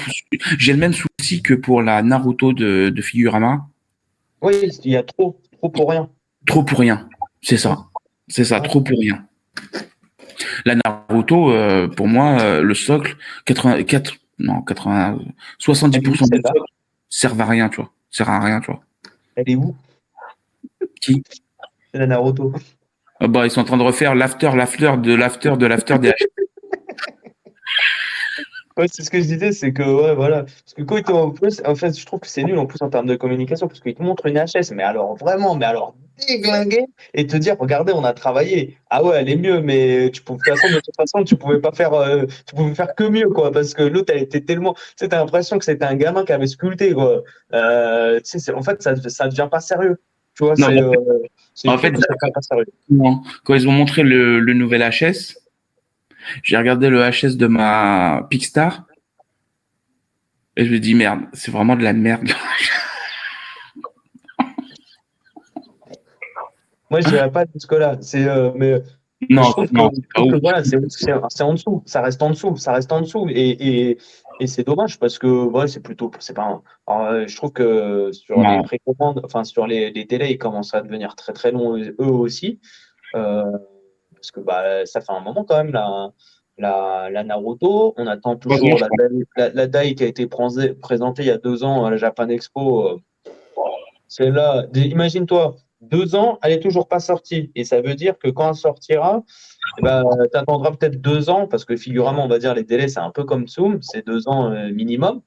souci que pour la Naruto de Figurama. Oui, il y a trop pour rien. Trop pour rien. C'est Ouais, ça. C'est ça, ouais. trop pour rien. La Naruto, pour moi, le socle, 84, non, 80, Elle est où, 70% du celle-là? socle servent à rien, tu vois. Sert à rien, tu vois. Elle est où? Qui? C'est la Naruto. Bah, ils sont en train de refaire l'after des H. Ouais, c'est ce que je disais, c'est que, ouais, voilà. Parce que quand ils en plus, en fait, je trouve que c'est nul en plus en termes de communication, parce qu'ils te montrent une HS, mais alors vraiment, mais alors déglinguée, et te dire, regardez, on a travaillé. Ah ouais, elle est mieux, mais de toute façon, tu pouvais faire que mieux, quoi, parce que l'autre, elle était tellement, tu sais, t'as l'impression que c'était un gamin qui avait sculpté, quoi. Tu sais, en fait, ça devient pas sérieux. Tu vois, Non, je en fait, trouve que ça devient pas sérieux. quand ils ont montré le nouvel HS, j'ai regardé le HS de ma Picstar et je me dis merde, c'est vraiment de la merde. Moi, je dirais pas jusque-là. Mais Non, non, je c'est pas trouve que ouf. voilà, c'est en dessous. Ça reste en dessous. Ça reste en dessous. Et c'est dommage parce que ouais, c'est pas. Alors, je trouve que sur les Non. précommandes, enfin sur les délais, ils commencent à devenir très très longs eux aussi. Euh, Parce que bah, ça fait un moment quand même la Naruto. On attend 3 ans, toujours je crois. la DAI qui a été présentée il y a 2 ans à la Japan Expo. Celle-là, imagine-toi, 2 ans, elle est toujours pas sortie. Et ça veut dire que quand elle sortira, eh ben, tu attendras peut-être 2 ans, parce que figuramment, on va dire les délais, c'est un peu comme Zoom, c'est 2 ans minimum.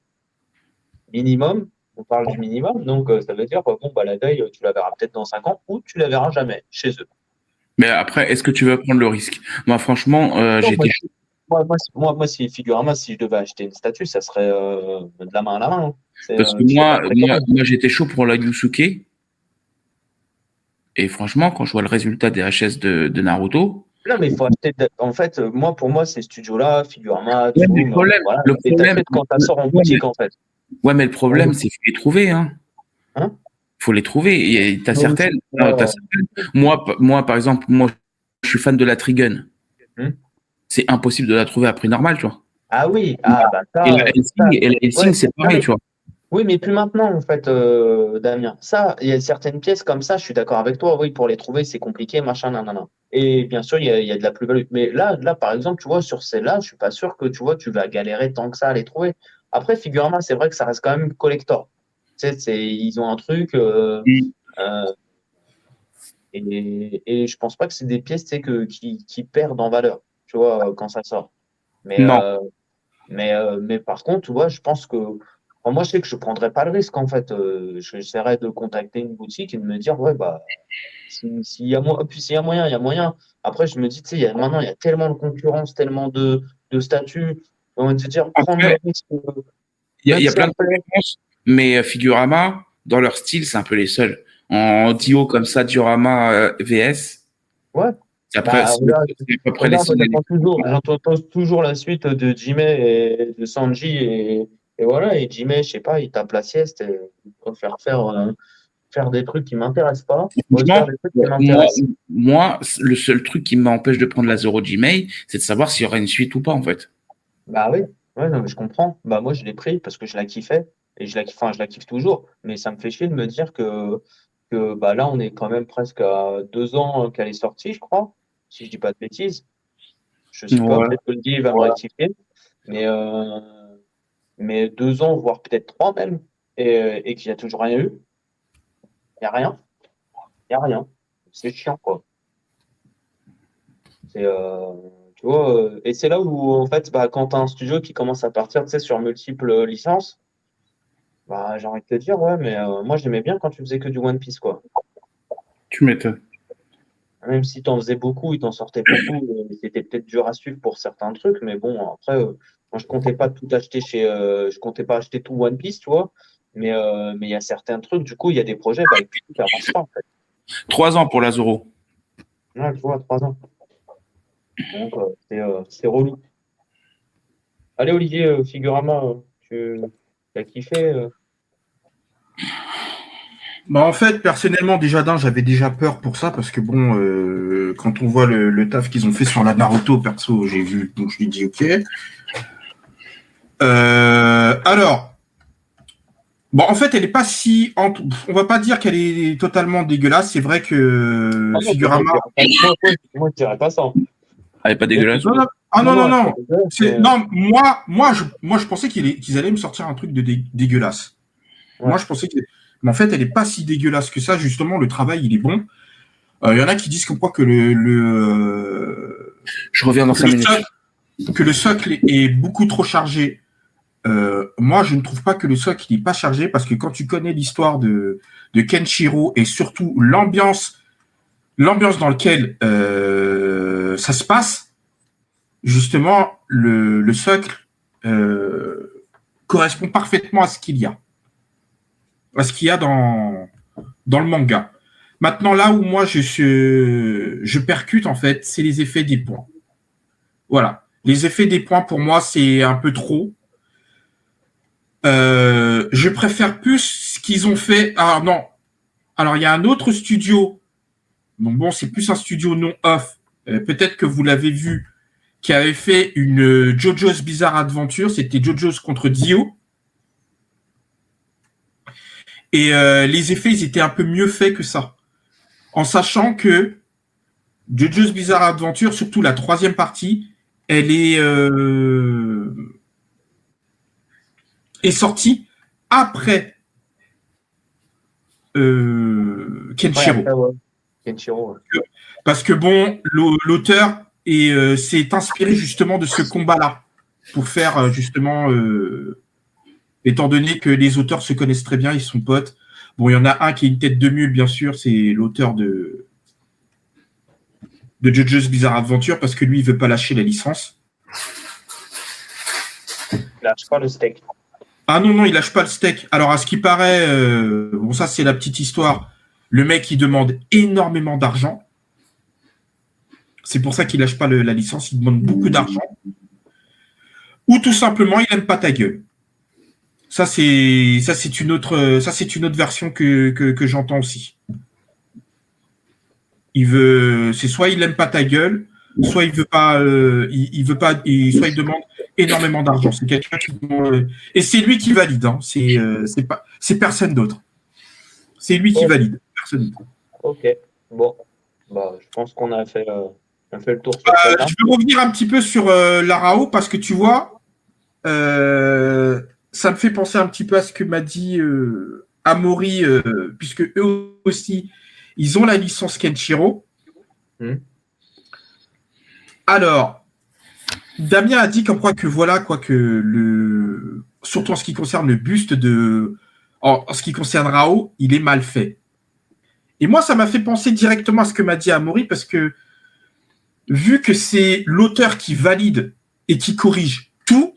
Minimum, on parle du minimum. Donc, ça veut dire, bon, bah, la deuil, tu la verras peut-être dans 5 ans, ou tu la verras jamais chez eux. Mais après, est-ce que tu veux prendre le risque? Moi, franchement, Non, j'étais si, figurama, si je devais acheter une statue, ça serait de la main à la main, hein. parce que Je fais pas de précommande. moi, j'étais chaud pour la Yusuke. Et franchement, quand je vois le résultat des HS de Naruto, Non, mais il faut acheter. En fait, moi, pour moi, ces studios-là, Figurama, ouais, mais Zoom, voilà, t'achètes quand ça sort en ouais, boutique, en fait. ouais, mais le problème, c'est qu'il faut les trouver, hein. Hein? Faut les trouver. Et t'as Non, certaines, non, t'as euh, certaines. Moi, par exemple, moi, je suis fan de la Trigun. hmm. C'est impossible de la trouver à prix normal, tu vois. Ah oui, ah bah Et la ouais. Helsing, c'est Non, pareil, tu vois. oui, mais plus maintenant, en fait, Damien. Ça, il y a certaines pièces comme ça, je suis d'accord avec toi, oui, pour les trouver, c'est compliqué, machin, nanana. Et bien sûr, il y a de la plus-value. Mais là, par exemple, tu vois, sur celle-là, je suis pas sûr que tu vas galérer tant que ça à les trouver. Après, figurement, c'est vrai que ça reste quand même collector. Tu sais, ils ont un truc, Mm. euh, et je pense pas que c'est des pièces, tu sais, qui perdent en valeur, tu vois, quand ça sort. Mais, Non. euh, mais par contre, tu vois, je pense que moi, je sais que je ne prendrais pas le risque, en fait. J'essaierais de contacter une boutique et de me dire, ouais, bah, s'il y a puis s'il y a moyen, il y a moyen. Après, je me dis, tu sais, maintenant, il y a tellement de concurrence, tellement de statuts. On va te dire, prendre le Après, risque, il même y a si plein de après, concurrence, Mais Figurama, dans leur style, c'est un peu les seuls. En duo comme ça, Diorama VS, Ouais. c'est après, Bah, c'est à peu près les regarde, seuls. j'entends toujours la suite de Jimé et de Sanji et voilà. Et Jimé, je sais pas, il tape la sieste et il préfère faire des trucs qui m'intéressent pas, au lieu de faire Franchement, des trucs qui moi, m'intéressent. moi, le seul truc qui m'empêche de prendre la Zoro Gmail, c'est de savoir s'il y aura une suite ou pas, en fait. Bah oui, ouais, non, mais je comprends. Bah moi, je l'ai pris parce que je la kiffais et enfin, je la kiffe toujours. Mais ça me fait chier de me dire que bah là, on est quand même presque à 2 ans qu'elle est sortie, je crois, si je dis pas de bêtises. Je sais pas, Ouais. peut-être que le Guy va me rectifier, mais, euh, mais 2 ans, voire peut-être 3 même, et qu'il n'y a toujours rien eu. Il n'y a rien. Il n'y a rien. C'est chiant, quoi. C'est, tu vois, et c'est là où, en fait, bah, quand tu as un studio qui commence à partir, tu sais, sur multiples licences, bah, j'ai envie de te dire, ouais, mais moi, j'aimais bien quand tu faisais que du One Piece, quoi. Tu m'étonnes. Même si tu en faisais beaucoup, il t'en sortait beaucoup, c'était peut-être dur à suivre pour certains trucs, mais bon, après, moi, je comptais pas tout acheter je comptais pas acheter tout One Piece, tu vois, mais il y a certains trucs, du coup, il y a des projets, bah, qui n'avancent pas, en fait. 3 ans pour la Zoro. Ouais, tu vois, 3 ans. Donc, c'est relou. Allez, Olivier, Figurama, tu as kiffé Bah en fait, personnellement, j'avais déjà peur pour ça parce que bon, quand on voit le taf qu'ils ont fait sur la Naruto, perso, j'ai vu, donc je lui dis ok. Alors, bon, en fait, elle est pas si, on va pas dire qu'elle est totalement dégueulasse. C'est vrai que Ah non, Figurama. moi, je dirais pas ça. Elle est pas dégueulasse. Non, non. Ah non, non, elle est non. pas dégueulasse, mais, Non, moi, je pensais qu'ils allaient me sortir un truc de dégueulasse. ouais. Moi, je pensais que. Mais en fait, elle est pas si dégueulasse que ça. Justement, le travail, il est bon. Il y en a qui disent comme quoi que Je reviens dans 5 minutes. que le socle est beaucoup trop chargé. Moi, je ne trouve pas que le socle n'est pas chargé parce que quand tu connais l'histoire de Kenshiro et surtout l'ambiance dans laquelle ça se passe, justement, le socle correspond parfaitement à ce qu'il y a. À ce qu'il y a dans le manga. Maintenant, là où moi je percute, en fait, c'est les effets des points. Voilà. Les effets des points, pour moi, c'est un peu trop. Je préfère plus ce qu'ils ont fait. Ah non. Alors, il y a un autre studio. Donc bon, c'est plus un studio non off. Peut-être que vous l'avez vu, qui avait fait une JoJo's Bizarre Adventure. C'était JoJo's contre Dio. Et les effets, ils étaient un peu mieux faits que ça. En sachant que JoJo's Bizarre Adventure, surtout la 3e partie, elle est sortie après Kenshiro. Ouais, après, ouais. Kenshiro, ouais. Parce que bon, l'auteur s'est inspiré justement de ce combat-là pour faire justement, étant donné que les auteurs se connaissent très bien, ils sont potes. Bon, il y en a un qui est une tête de mule, bien sûr, c'est l'auteur de JoJo's Bizarre Adventure parce que lui, il veut pas lâcher la licence. Il lâche pas le steak. Ah non, il lâche pas le steak. Alors, à ce qui paraît, bon, ça, c'est la petite histoire. Le mec, il demande énormément d'argent. C'est pour ça qu'il lâche pas la licence. Il demande beaucoup d'argent. Ou tout simplement, il aime pas ta gueule. Ça, c'est une autre version que j'entends aussi. C'est soit il aime pas ta gueule, soit il veut pas, il veut pas, soit il demande énormément d'argent. C'est quelqu'un qui et c'est lui qui valide. Hein. C'est personne d'autre. C'est lui qui valide. Personne d'autre. Ok. Bon. Bah, je pense qu'on a fait le tour sur ça. Je vais revenir un petit peu sur l'Arao parce que tu vois, ça me fait penser un petit peu à ce que m'a dit Amaury, puisque eux aussi, ils ont la licence Kenshiro. Alors, Damien a dit comme quoi que voilà, quoi que surtout en ce qui concerne le buste en ce qui concerne Rao, il est mal fait. Et moi, ça m'a fait penser directement à ce que m'a dit Amaury parce que vu que c'est l'auteur qui valide et qui corrige tout,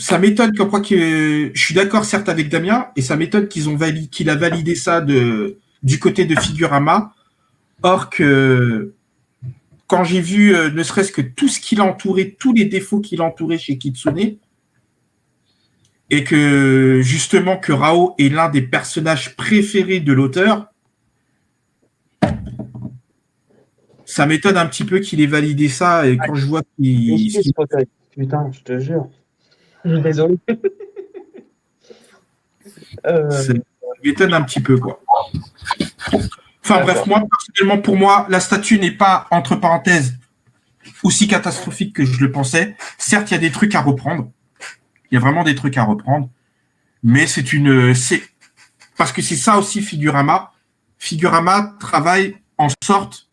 ça m'étonne comme quoi que je suis d'accord certes avec Damien et ça m'étonne qu'il a validé ça du côté de Figurama. Or que quand j'ai vu ne serait-ce que tout ce qui l'a entouré, tous les défauts qui l'entouraient chez Kitsune, et que justement que Rao est l'un des personnages préférés de l'auteur, ça m'étonne un petit peu qu'il ait validé ça. Et quand je vois qu'il... Putain, je te jure. Je suis désolé. Ça m'étonne un petit peu, quoi. Enfin bref, moi, personnellement, pour moi, la statue n'est pas, entre parenthèses, aussi catastrophique que je le pensais. Certes, il y a des trucs à reprendre. Il y a vraiment des trucs à reprendre. Mais c'est parce que c'est ça aussi Figurama. Figurama travaille en sorte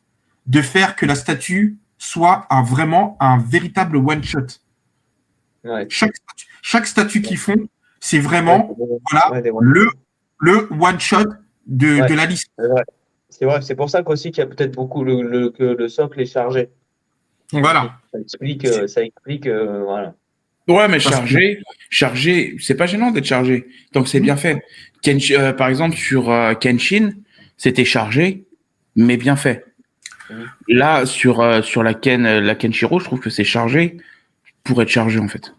de faire que la statue soit vraiment un véritable one-shot. Ouais. Chaque statue qu'ils font, c'est vraiment le one-shot de la liste. C'est vrai, c'est pour ça qu'aussi qu'il y a peut-être beaucoup que le socle est chargé. Voilà. Ça explique voilà. Ouais, mais chargé, c'est pas gênant d'être chargé, tant que c'est bien fait. Par exemple, sur Kenshin, c'était chargé, mais bien fait. Là, sur la Kenshiro, je trouve que c'est chargé pour être chargé, en fait.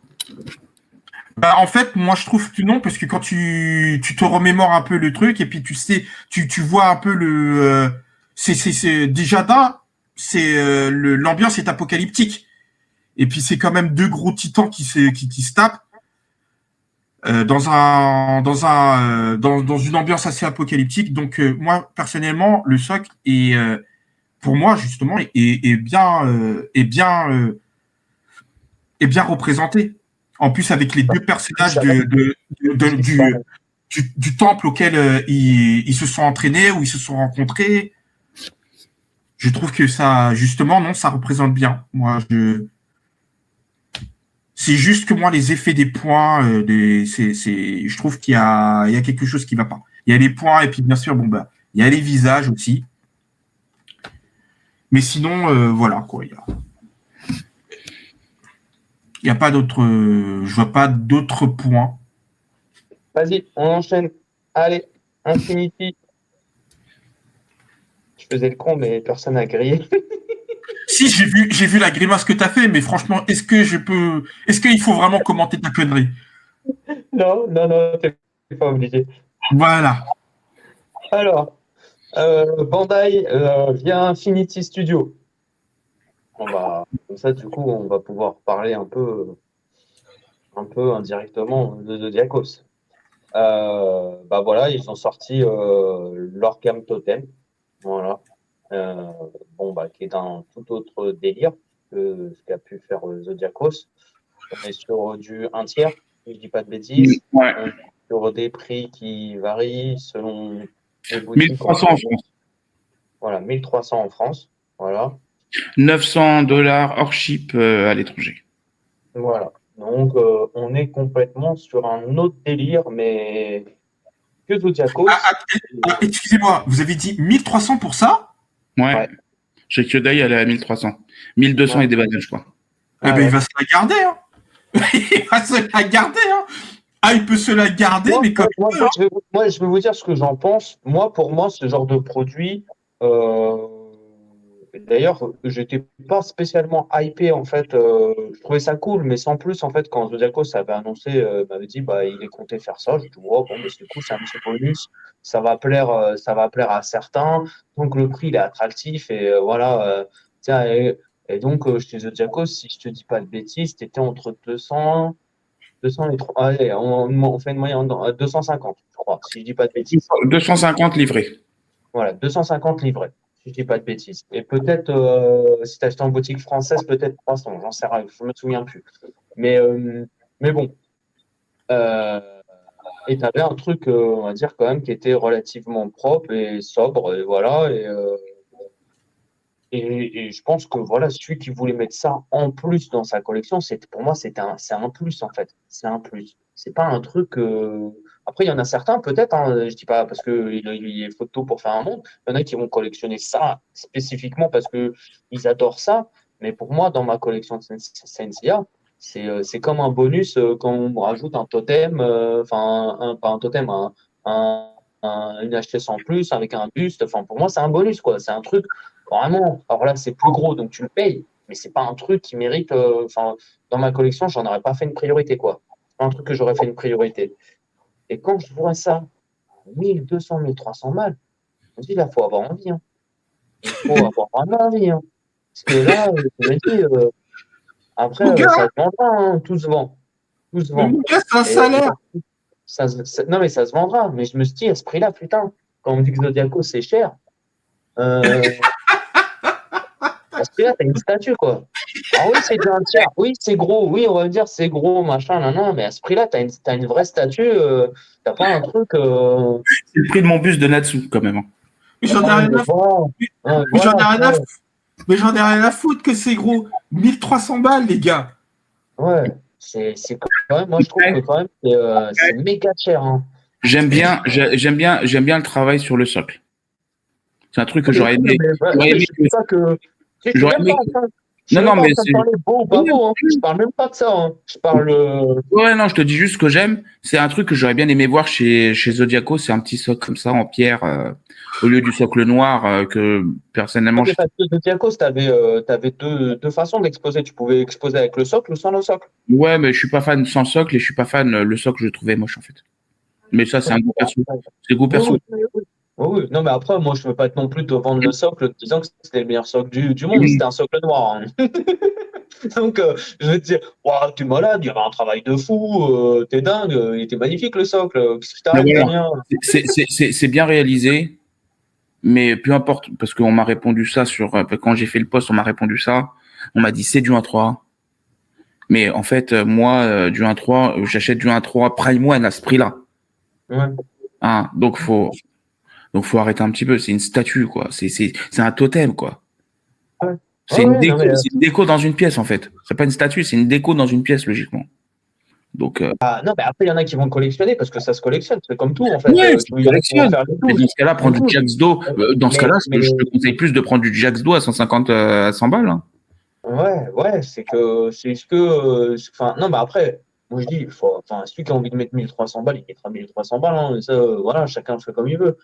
Bah, en fait, moi, je trouve que non, parce que quand tu te remémores un peu le truc, et puis tu sais, tu vois un peu déjà l'ambiance est apocalyptique. Et puis, c'est quand même deux gros titans qui se tapent. Dans une ambiance assez apocalyptique. Donc, moi, personnellement, le socle est, pour moi, justement, est bien représenté. En plus, avec les deux personnages du temple auquel ils se sont entraînés, où ils se sont rencontrés, je trouve que ça, justement, non, ça représente bien. Moi, c'est juste que moi, les effets des points, je trouve qu'il y a quelque chose qui ne va pas. Il y a les points et puis bien sûr, il y a les visages aussi. Mais sinon, voilà quoi. Il y a pas d'autres. Je vois pas d'autres points. Vas-y, on enchaîne. Allez, Infinity. Je faisais le con, mais personne n'a grillé. Si, j'ai vu la grimace que tu as fait, mais franchement, est-ce qu'il faut vraiment commenter ta connerie? Non, t'es pas obligé. Voilà. Alors, Bandai via Infinity Studio. Comme ça, du coup, on va pouvoir parler un peu indirectement de Zodiacos. Voilà, ils ont sorti l'Orgam Totem. Voilà. Qui est un tout autre délire que ce qu'a pu faire Zodiacos. On est sur du 1 tiers, si je dis pas de bêtises. Ouais. On est sur des prix qui varient selon les boutiques. 1300 en France. Voilà, 1300 en France. Voilà. $900 hors ship à l'étranger. Voilà. Donc, on est complètement sur un autre délire, mais que Zodiacos. Excusez-moi, vous avez dit 1300 pour ça? Ouais. Chez Kyodai, elle est à 1300. 1200 et des bananes, je crois. Eh ben, il va se la garder, hein. Il va se la garder, hein. Ah, il peut se la garder, mais comme. Je vais vous dire ce que j'en pense. Pour moi, ce genre de produit, d'ailleurs, j'étais pas spécialement hypé, en fait. Je trouvais ça cool, mais sans plus, en fait, quand Zodiacos avait annoncé, m'avait dit, il est compté faire ça. Je me dis, oh, bon, mais c'est cool, c'est un petit bonus. Ça va plaire à certains. Donc, le prix, il est attractif. Et voilà. Tiens, et donc, chez Zodiacos, si je te dis pas de bêtises, c'était entre 200 et 300. Allez, on fait une moyenne à 250, je crois, si je dis pas de bêtises. 250 livrés. Voilà, 250 livrés, si je dis pas de bêtises. Et peut-être, si tu acheté en boutique française, peut-être 300, j'en sais rien, je me souviens plus. Mais bon. Et tu avais un truc, on va dire, quand même, qui était relativement propre et sobre, et voilà. Et je pense que voilà, celui qui voulait mettre ça en plus dans sa collection, pour moi, c'est un plus en fait. C'est un plus. C'est pas un truc. Après, il y en a certains, peut-être, je dis pas parce qu'il est photo pour faire un monde. Il y en a qui vont collectionner ça spécifiquement parce que ils adorent ça. Mais pour moi, dans ma collection de Senseiya, C'est comme un bonus quand on rajoute un totem, pas un totem, une HS en plus avec un buste. Enfin, pour moi, c'est un bonus, quoi. C'est un truc, vraiment. Alors là, c'est plus gros, donc tu le payes, mais c'est pas un truc qui mérite. Dans ma collection, j'en aurais pas fait une priorité, quoi. C'est pas un truc que j'aurais fait une priorité. Et quand je vois ça, 1200, 1300 balles, je me dis, là, il faut avoir envie. Hein. Il faut avoir vraiment envie. Hein. Parce que là, je me dis, après, Mon gars, ça se vendra, hein, tout se vend. Tout se mais vend. mon gars, c'est un Et, salaire. non, mais ça se vendra. Mais je me suis dit, à ce prix-là, putain, quand on dit que Zodiaco, c'est cher, à ce prix-là, t'as une statue, quoi. Ah oui, c'est déjà un tiers. Oui, c'est gros. Oui, on va dire c'est gros, machin, nan, mais à ce prix-là, t'as une vraie statue. T'as pas un truc. C'est le prix de mon bus de Natsu, quand même. Hein. Mais j'en ai rien à foutre. Voilà. Mais j'en ai Voilà, rien à foutre. Mais j'en ai rien à foutre que c'est gros. 1300 balles, les gars. ouais. C'est quand même, moi, je trouve que quand même, c'est méga cher. Hein. J'aime bien le travail sur le socle. C'est un truc que j'aurais aimé. Je dis pas que. Je suis J'aurais même aimé. pas en train, je suis Non, même non, pas en mais train de c'est. parler beau ou pas beau. Hein. Je parle même pas de ça. Hein. Je parle. Ouais, non, je te dis juste ce que j'aime. C'est un truc que j'aurais bien aimé voir chez Zodiaco. C'est un petit socle comme ça en pierre au lieu du socle noir que personnellement. Parce que de Diakos, tu avais deux façons d'exposer. Tu pouvais exposer avec le socle ou sans le socle. Ouais, mais je suis pas fan sans socle et je suis pas fan. Le socle, je le trouvais moche en fait. Mais ça, c'est un goût perso. C'est goût perso. Oui. Non, mais après, moi, je ne veux pas être non plus te vendre le socle en disant que c'était le meilleur socle du monde. C'était un socle noir. Hein. Donc, je vais te dire, wow, tu es malade, il y avait un travail de fou, t'es dingue, il était magnifique le socle. Qu'est-ce qui t'arrive, Damien? C'est bien réalisé, mais peu importe, parce qu'on m'a répondu ça quand j'ai fait le post, on m'a répondu ça. On m'a dit c'est du 1.3. Mais en fait, moi, du 1.3, j'achète du 1.3 Prime One à ce prix-là. Ouais. Hein, donc faut arrêter un petit peu. C'est une statue, quoi. C'est un totem, quoi. Ouais. C'est Ouais, non, mais, c'est une déco dans une pièce, en fait. C'est pas une statue, c'est une déco dans une pièce, logiquement. Donc, non, mais après, il y en a qui vont collectionner parce que ça se collectionne. C'est comme tout, en fait. ouais, Il y en a qui vont faire les mais douze. dans ce cas-là, prendre du Jax d'eau. Dans ce cas-là, je te conseille plus de prendre du Jax d'eau à 150, à 100 balles. Hein. Ouais, c'est non, mais après, moi je dis, celui qui a envie de mettre 1300 balles, il mettra 1300 balles. Hein, ça, voilà, chacun fait comme il veut.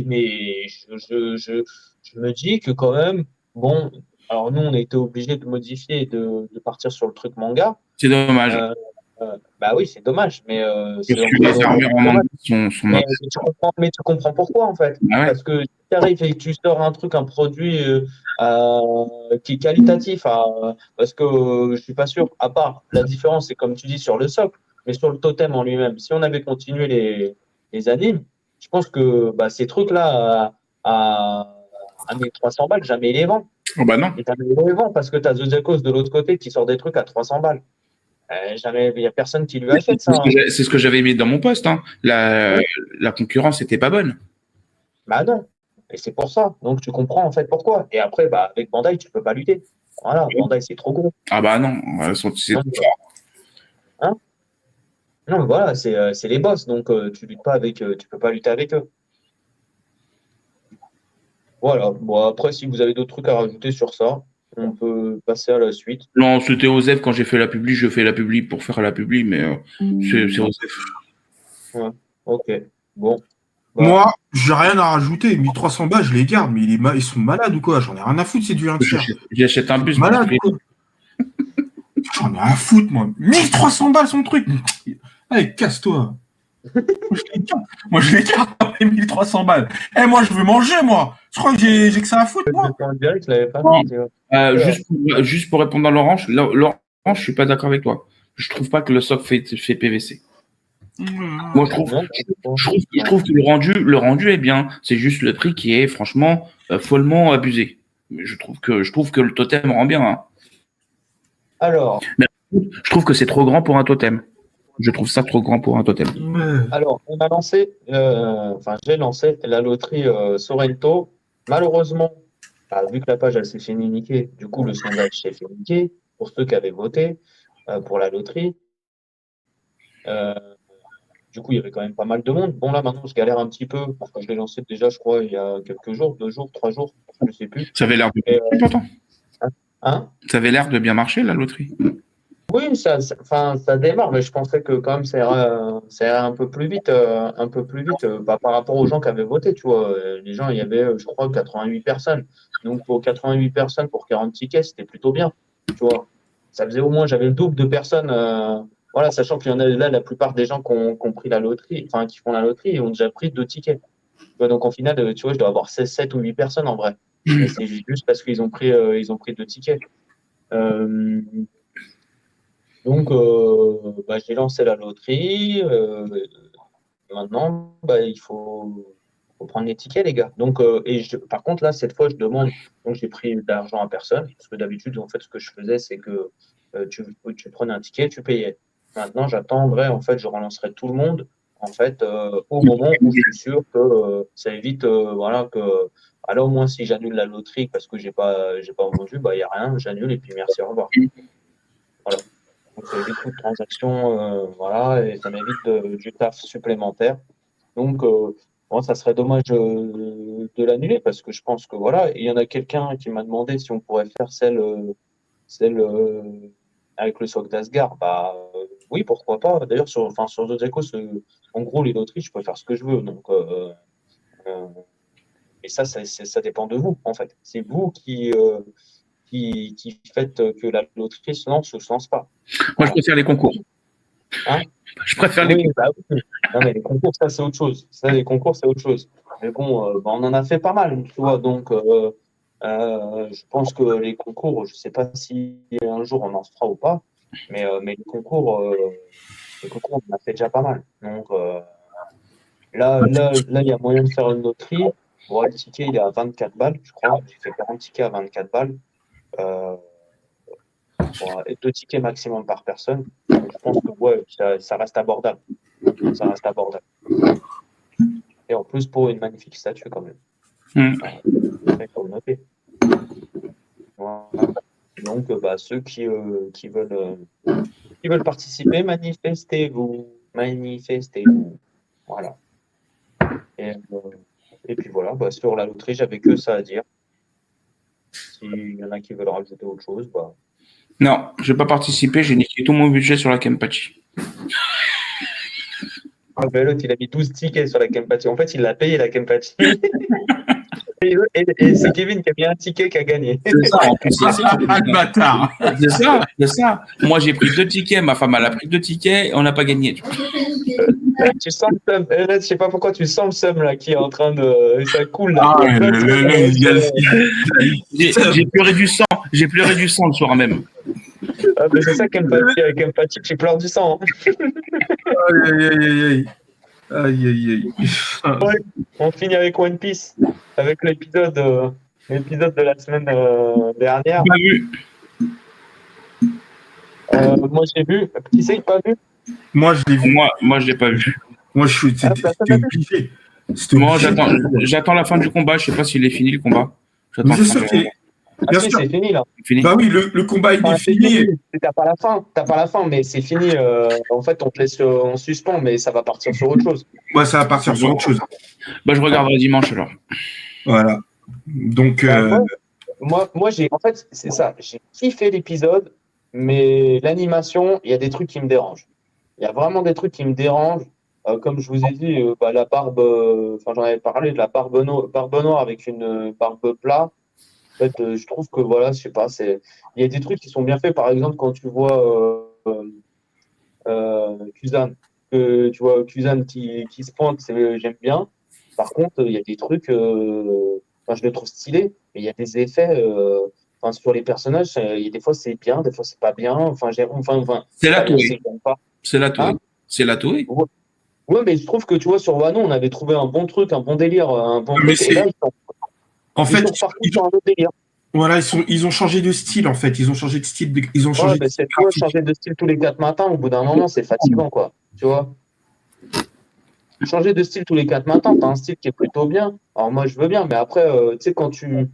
Mais je me dis que quand même, bon, alors nous, on a été obligés de modifier et de partir sur le truc manga. C'est dommage. Bah oui, c'est dommage, mais Parce que les armures en manga sont mais tu comprends pourquoi en fait. Ah ouais. Parce que si tu arrives et que tu sors un produit qui est qualitatif, parce que je suis pas sûr, à part la différence, c'est comme tu dis sur le socle, mais sur le totem en lui-même, si on avait continué les animes, je pense que ces trucs-là à 1300 balles, jamais ils les vendent. Oh bah non. Et jamais ils les vendent parce que tu as Zodiacos de l'autre côté qui sort des trucs à 300 balles. Jamais, il n'y a personne qui lui achète ça. C'est ce que j'avais mis dans mon post. Hein. La concurrence n'était pas bonne. Bah non. Et c'est pour ça. Donc tu comprends en fait pourquoi. Et après, avec Bandai, tu peux pas lutter. Voilà, Bandai, c'est trop gros. Ah bah non, c'est trop fort. Hein? Non, mais voilà, c'est les boss. Donc tu luttes pas avec, tu peux pas lutter avec eux. Voilà. Bon, après, si vous avez d'autres trucs à rajouter sur ça, on peut passer à la suite. Non, c'était Osef quand j'ai fait la publi, je fais la publi pour faire la publi, mais c'est Osef. Ouais. Ok. Bon. Moi, j'ai rien à rajouter. 1300 balles, je les garde, mais ils sont malades ou quoi? J'en ai rien à foutre, c'est du 1 tiers. J'achète un bus. Malade ou quoi? J'en ai rien à foutre, moi. 1300 balles son truc. Allez, casse-toi. Moi, je les garde, 1300 balles. Moi, je veux manger, moi. Je crois que j'ai que ça à foutre, moi. Juste pour répondre à Laurent, je suis pas d'accord avec toi. Je trouve pas que le socle fait PVC. Moi, je trouve que le rendu est bien. C'est juste le prix qui est franchement follement abusé. Mais je trouve que le totem rend bien. Hein. Alors. Mais je trouve que c'est trop grand pour un totem. Je trouve ça trop grand pour un totem. Alors, on a lancé, j'ai lancé la loterie Sorrento. Malheureusement, vu que la page elle s'est fait niquer, du coup le sondage s'est fait niquer pour ceux qui avaient voté pour la loterie. Du coup, il y avait quand même pas mal de monde. Bon, là, maintenant, je galère un petit peu parce que je l'ai lancé déjà, je crois, il y a quelques jours, 2 jours, 3 jours, je ne sais plus. Ça avait l'air de bien marcher, pourtant. Hein? Ça avait l'air de bien marcher, la loterie. Oui, ça démarre, mais je pensais que quand même ça irait un peu plus vite bah, par rapport aux gens qui avaient voté, tu vois. Les gens, il y avait, je crois, 88 personnes. Donc, pour 88 personnes, pour 40 tickets, c'était plutôt bien, tu vois. Ça faisait au moins, j'avais le double de personnes. Voilà, sachant qu'il y en a là, la plupart des gens qui ont pris la loterie, enfin, qui font la loterie, ils ont déjà pris 2 tickets. Tu vois, donc, au final, tu vois, je dois avoir 16, 7 ou 8 personnes en vrai. Mais c'est juste parce ils ont pris 2 tickets. Euh, donc, bah, j'ai lancé la loterie. Maintenant, bah, faut prendre les tickets, les gars. Donc, par contre, là, cette fois, je demande. Donc, j'ai pris d'argent à personne. Parce que d'habitude, en fait, ce que je faisais, c'est que tu prenais un ticket, tu payais. Maintenant, j'attendrai, en fait, je relancerai tout le monde, en fait, au moment où je suis sûr que ça évite, voilà, que. Alors, au moins, si j'annule la loterie parce que j'ai pas vendu, bah, il n'y a rien, j'annule et puis merci, au revoir. Voilà. Donc, ça évite toute transaction, voilà, et ça m'évite du taf supplémentaire. Donc, bon, ça serait dommage de l'annuler parce que je pense que voilà, il y en a quelqu'un qui m'a demandé si on pourrait faire celle avec le soc d'Asgard. Bah oui, pourquoi pas. D'ailleurs, sur d'autres échos, en gros, les loteries, je peux faire ce que je veux. Donc, euh, et ça dépend de vous, en fait. C'est vous qui faites que la loterie se lance ou se lance pas. Moi, je préfère les concours. Hein? Je préfère les Oui, concours. bah oui. Non, mais les concours, ça, c'est autre chose. Ça, les concours, c'est autre chose. Mais bon, bah, on en a fait pas mal, tu vois. Donc, je pense que les concours, je sais pas si un jour on en fera ou pas, mais les concours, on en a fait déjà pas mal. Donc, là, il y a moyen de faire une loterie. Bon, le ticket, il est à 24 balles, je crois. J'ai fait 40 tickets à 24 balles. Euh, bon, et 2 tickets maximum par personne. Donc, je pense que ouais, ça reste abordable. Ça reste abordable. Et en plus, pour une magnifique statue, quand même. Mm. Ça, il faut le noter. Voilà. Donc, bah, ceux qui veulent participer, manifestez-vous. Manifestez-vous. Voilà. Et, et puis voilà, bah, sur la loterie, j'avais que ça à dire. S'il y en a qui veulent rajouter autre chose, bah. Non, je vais pas participer. J'ai niqué tout mon budget sur la Kempachi. Ah, ben, l'autre, il a mis 12 tickets sur la Kempachi. En fait, il l'a payé, la Kempachi. Et c'est Kevin qui a mis un ticket qui a gagné. C'est ça, en plus, c'est ça. Ah, le bâtard. C'est ça, c'est ça. Moi, j'ai pris 2 tickets. Ma femme, elle a pris 2 tickets et on n'a pas gagné. Tu sens le seum. Là, je sais pas pourquoi tu sens le seum là qui est en train de. Ça coule là. Ah, J'ai pleuré du sang. J'ai pleuré du sang le soir même. Ah, mais c'est ça qu'empathie avec empathie, tu pleures du sang. Aïe, aïe, aïe. Ouais, on finit avec One Piece, avec l'épisode de la semaine dernière. Pas vu. Moi j'ai vu. Qui c'est qui n'a pas vu? Moi, je l'ai vu. Moi, je l'ai pas vu. Moi, c'était obligé. C'était Moi, obligé. j'attends la fin du combat. Je sais pas s'il est fini le combat. Mais c'est sûr qu'il est- Ah Bien si, sûr. c'est fini là. Fini. Bah oui, le combat il Enfin, est c'est fini. fini. T'as pas la fin, mais c'est fini. En fait, on te laisse en suspens, mais ça va partir sur autre chose. Ouais, ça va partir sur autre chose. Bah, je regarderai dimanche alors. Voilà. Donc, Bah, moi en fait, c'est ça. J'ai kiffé l'épisode, mais l'animation, il y a des trucs qui me dérangent. Il y a vraiment des trucs qui me dérangent. Comme je vous ai dit, bah, la barbe, enfin, j'en avais parlé de la barbe noire avec une barbe plat. En fait, je trouve que voilà, je sais pas, il y a des trucs qui sont bien faits. Par exemple, quand tu vois Kuzan, tu vois Kuzan qui se pointe, j'aime bien. Par contre, il y a des trucs, enfin, je le trouve stylé, mais il y a des effets enfin, sur les personnages. Il y a des fois c'est bien, des fois c'est pas bien. Enfin, C'est la pas bien, Toei. j'aime pas. C'est la Toei. Hein? C'est la Toei. Ouais. Ouais, mais je trouve que tu vois, sur Wano, on avait trouvé un bon truc, un bon délire, un bon Mais truc. Et là, en ils fait, sont repartis sur un autre délire. voilà, ils ont changé de style en fait. Ils ont changé de style. Ils ont Ouais, changé de mais style c'est toi, graphique. changer de style tous les 4 matins, au bout d'un moment, c'est fatigant, quoi. Tu vois? Changer de style tous les 4 matins, tu as un style qui est plutôt bien. Alors moi, je veux bien, mais après, tu sais,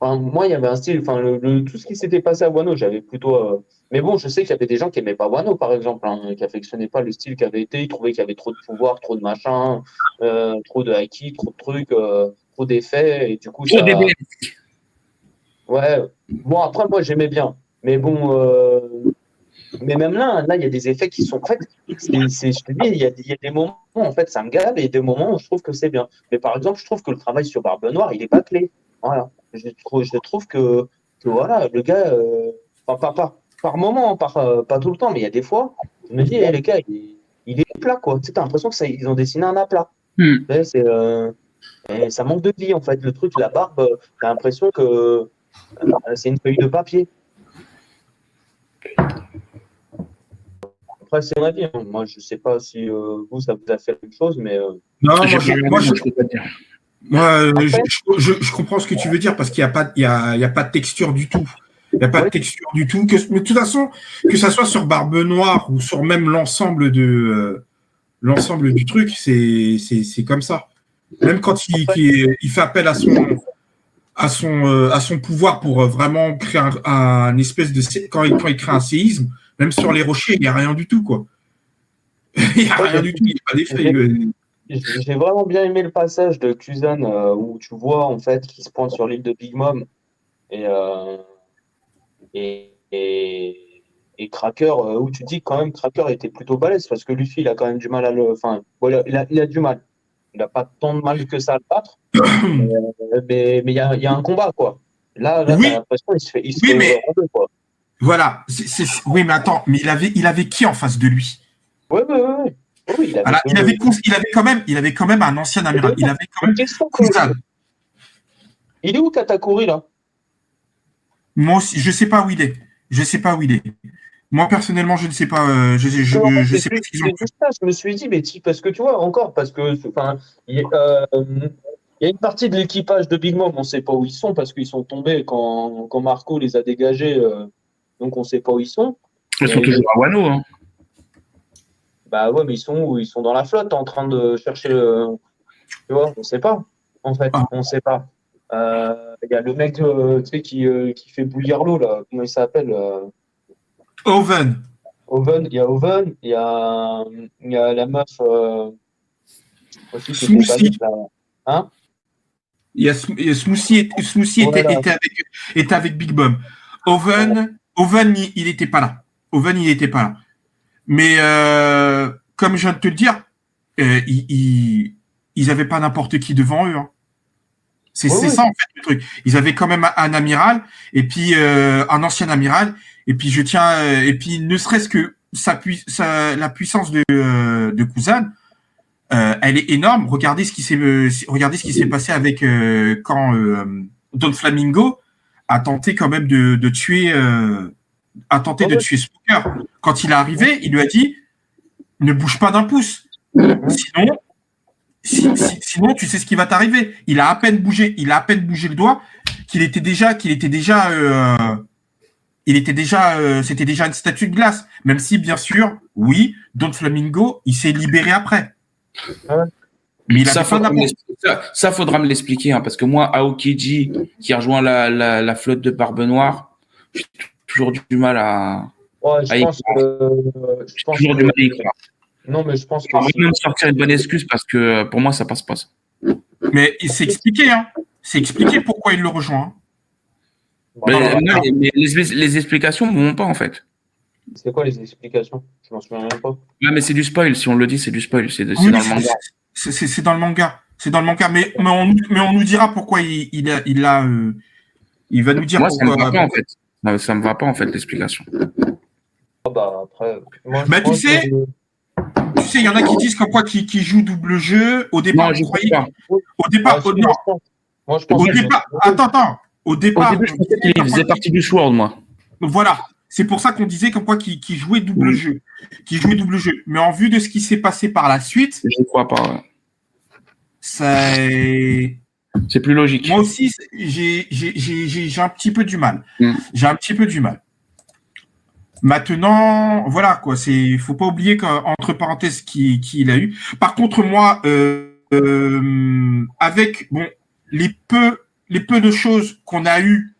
Enfin, moi, il y avait un style, enfin, tout ce qui s'était passé à Wano, j'avais plutôt. Mais bon, je sais qu'il y avait des gens qui n'aimaient pas Wano, par exemple, hein, qui affectionnaient pas le style qui avait été. Ils trouvaient qu'il y avait trop de pouvoir, trop de machin, trop de haki, trop de trucs, trop d'effets. Et du coup, Trop ça. DBS. Ouais. Bon, après, moi, j'aimais bien. Mais bon, Mais même là, il y a des effets qui sont. En fait, je te dis, il y a des moments où en fait, ça me gave et des moments où je trouve que c'est bien. Mais par exemple, je trouve que le travail sur Barbe Noire, il est bâclé. Voilà. Je trouve que voilà, le gars, enfin, par moment, pas tout le temps, mais il y a des fois, je me dis, les gars, il est plat, quoi. Tu sais, t'as l'impression qu'ils ont dessiné un aplat. Hmm. Tu sais, et ça manque de vie, en fait. Le truc, la barbe, t'as l'impression que c'est une feuille de papier. Après, c'est mon avis, hein. Moi, je sais pas si vous, ça vous a fait la même chose, mais Non, J'ai pas vu la même, je peux pas te dire. après, je comprends ce que tu veux dire parce qu'il n'y a pas, il y a pas de texture du tout. Il n'y a pas de oui, texture du tout. Mais de toute façon, que ça soit sur Barbe Noire ou sur même l'ensemble du truc, c'est comme ça. Même quand il fait appel à son pouvoir pour vraiment créer un espèce de quand il crée un séisme, même sur les rochers, il n'y a rien du tout, quoi. Il n'y a moi, rien du tout, il n'y a pas d'effet. j'ai vraiment bien aimé le passage de Kuzan où tu vois, en fait, qu'il se pointe sur l'île de Big Mom et, et, et, et Cracker, où tu dis que quand même Cracker était plutôt balèze parce que Luffy, il a quand même du mal à le. Enfin, voilà, il a du mal. Il n'a pas tant de mal que ça à le battre, mais il y a un combat, quoi. Là, t'as Oui, l'impression qu'il se oui, fait ouvrir mais en deux, quoi. voilà. Oui, mais attends, mais il avait qui en face de lui? Ouais, ouais, ouais, ouais. Oui, il avait Voilà, que. il avait quand même un ancien Et amiral. Il d'ailleurs, avait quand une même question que. Kuzan. Il est où Katakuri, là? Moi aussi, je sais pas où il est. Je sais pas où il est. Moi personnellement, je ne sais pas. En fait, Je sais pas ce qu'ils ont c'est fait. juste ça, je me suis dit, mais parce que tu vois, encore, parce que, enfin, il y a une partie de l'équipage de Big Mom, on ne sait pas où ils sont, parce qu'ils sont tombés quand Marco les a dégagés, donc on ne sait pas où ils sont. Ils sont Mais toujours à Wano. Hein. bah ouais, mais ils sont où? Ils sont dans la flotte en train de chercher, tu vois, on ne sait pas, en fait, Ah, on ne sait pas. Il y a le mec, tu sais, qui fait bouillir l'eau, là, comment il s'appelle? Oven. Oven, il y a Oven, il y a la meuf aussi qui était balèze Smoothie. là. Hein? Il y a Smoothie Voilà. était avec Big Bomb. Voilà. Oven, il était pas là. Oven, il était pas là. Mais comme je viens de te le dire, ils avaient pas n'importe qui devant eux. Hein. C'est Oui, ça oui. en fait le truc. Ils avaient quand même un amiral et puis un ancien amiral et puis et puis ne serait-ce que la puissance de Kuzan, elle est énorme. Regardez ce qui s'est passé avec quand Don Flamingo a tenté quand même de tuer Oui, oui. Spooker. Quand il est arrivé, il lui a dit ne bouge pas d'un pouce. Mhm. Sinon, sinon, tu sais ce qui va t'arriver. Il a à peine bougé le doigt c'était déjà une statue de glace. Même si, bien sûr, oui, Don Flamingo, il s'est libéré après. Ouais. Mais il Ça, avait pas faudra me n'importe. ça, faudra me l'expliquer, hein, parce que moi, Aokiji, qui a rejoint la flotte de Barbe Noire, j'ai toujours du mal Ouais, à y croire. je J'ai pense toujours que, du mal à y croire. non, mais je pense que On va si. même sortir une bonne excuse parce que pour moi, ça passe pas. Ça. Mais c'est expliqué, hein. C'est expliqué pourquoi il le rejoint. Hein. Bon, Mais, alors, non, mais les explications ne vont pas, en fait. c'est quoi les explications? Je m'en souviens même pas. Non, mais c'est du spoil. Si on le dit, c'est du spoil. C'est Oui, dans le manga. c'est dans le manga. C'est dans le manga. Mais on nous dira pourquoi il va nous dire Moi, ça me pourquoi. va pas, en fait. Ça me va pas, en fait, l'explication. Ah bah après, moi je Bah, crois que. il y en a qui disent comme quoi qui joue double jeu. Au départ, Non, on je crois croyait. pas. Au Ah, départ, si, non. moi je pense Au qu'il joue. départ, attends. Au Au départ, début, je pensais qu'il faisait partie du Sword, moi. voilà. C'est pour ça qu'on disait comme quoi qu'il jouait double jeu. Qu'il jouait double jeu. Mais en vue de ce qui s'est passé par la suite, Je crois pas. Ouais. ça. C'est plus logique. Moi aussi, j'ai un petit peu du mal. J'ai un petit peu du mal. Maintenant, voilà quoi. Faut pas oublier qu'entre parenthèses qu'il a eu. Par contre, moi, avec les peu de choses qu'on a eues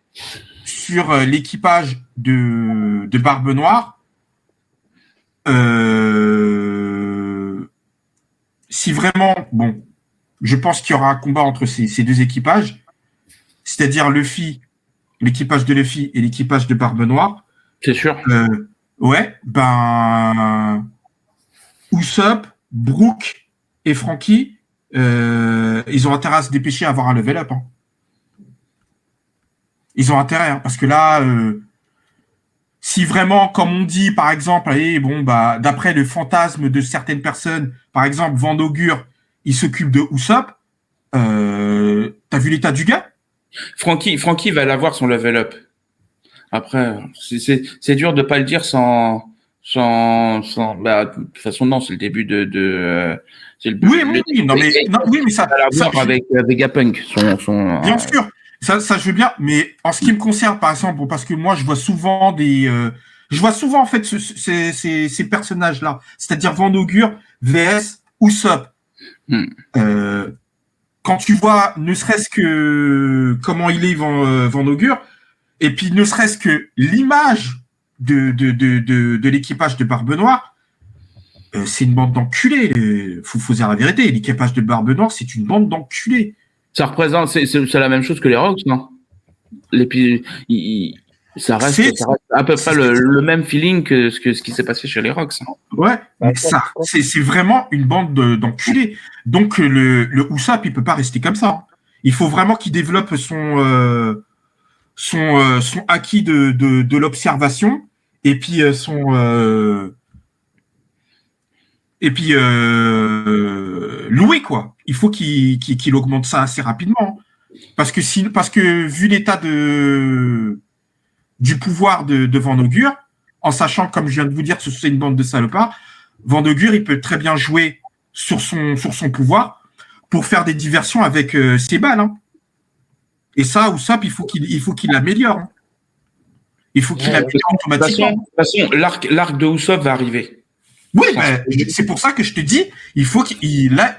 sur l'équipage de Barbe Noire, si vraiment, je pense qu'il y aura un combat entre ces deux équipages, c'est-à-dire l'équipage de Luffy et l'équipage de Barbe Noire. C'est sûr. Ouais, Usopp, Brook et Frankie, ils ont intérêt à se dépêcher à avoir un level up. Hein. Ils ont intérêt, hein, parce que là, si vraiment, comme on dit, par exemple, allez, d'après le fantasme de certaines personnes, par exemple, Vendogur, il s'occupe de Usopp, t'as vu l'état du gars? Frankie va l'avoir son level up. Après, c'est dur de pas le dire sans de toute façon, non, c'est le début c'est le Oui, oui, mais ça, va l'avoir avec Vegapunk, bien sûr, ça, je veux bien, mais en ce qui me concerne, par exemple, parce que moi, je vois souvent en fait ces personnages-là, c'est-à-dire Vendogur, VS, Usopp. Quand tu vois, ne serait-ce que comment il est Vendogur, et puis ne serait-ce que l'image de l'équipage de Barbe Noire, c'est une bande d'enculés. Faut dire la vérité. L'équipage de Barbe Noire, c'est une bande d'enculés. Ça représente, c'est la même chose que les Rocks, non? Ça reste à peu près le même feeling que ce qui s'est passé chez les Rocks. Ouais, mais ça, c'est vraiment une bande d'enculés. Donc le Usopp, il peut pas rester comme ça. Il faut vraiment qu'il développe son acquis de l'observation et puis louer quoi. Il faut qu'il augmente ça assez rapidement parce que vu l'état du pouvoir de Vendogur, en sachant comme je viens de vous dire que c'est une bande de salopards, Vendogur il peut très bien jouer sur son pouvoir pour faire des diversions avec ses balles. Hein. Et ça, Usopp, il faut qu'il l'améliore. Hein. Il faut qu'il l'améliore automatiquement. De toute façon, l'arc de Usopp va arriver. Oui, mais c'est pour ça que je te dis, il faut qu'il là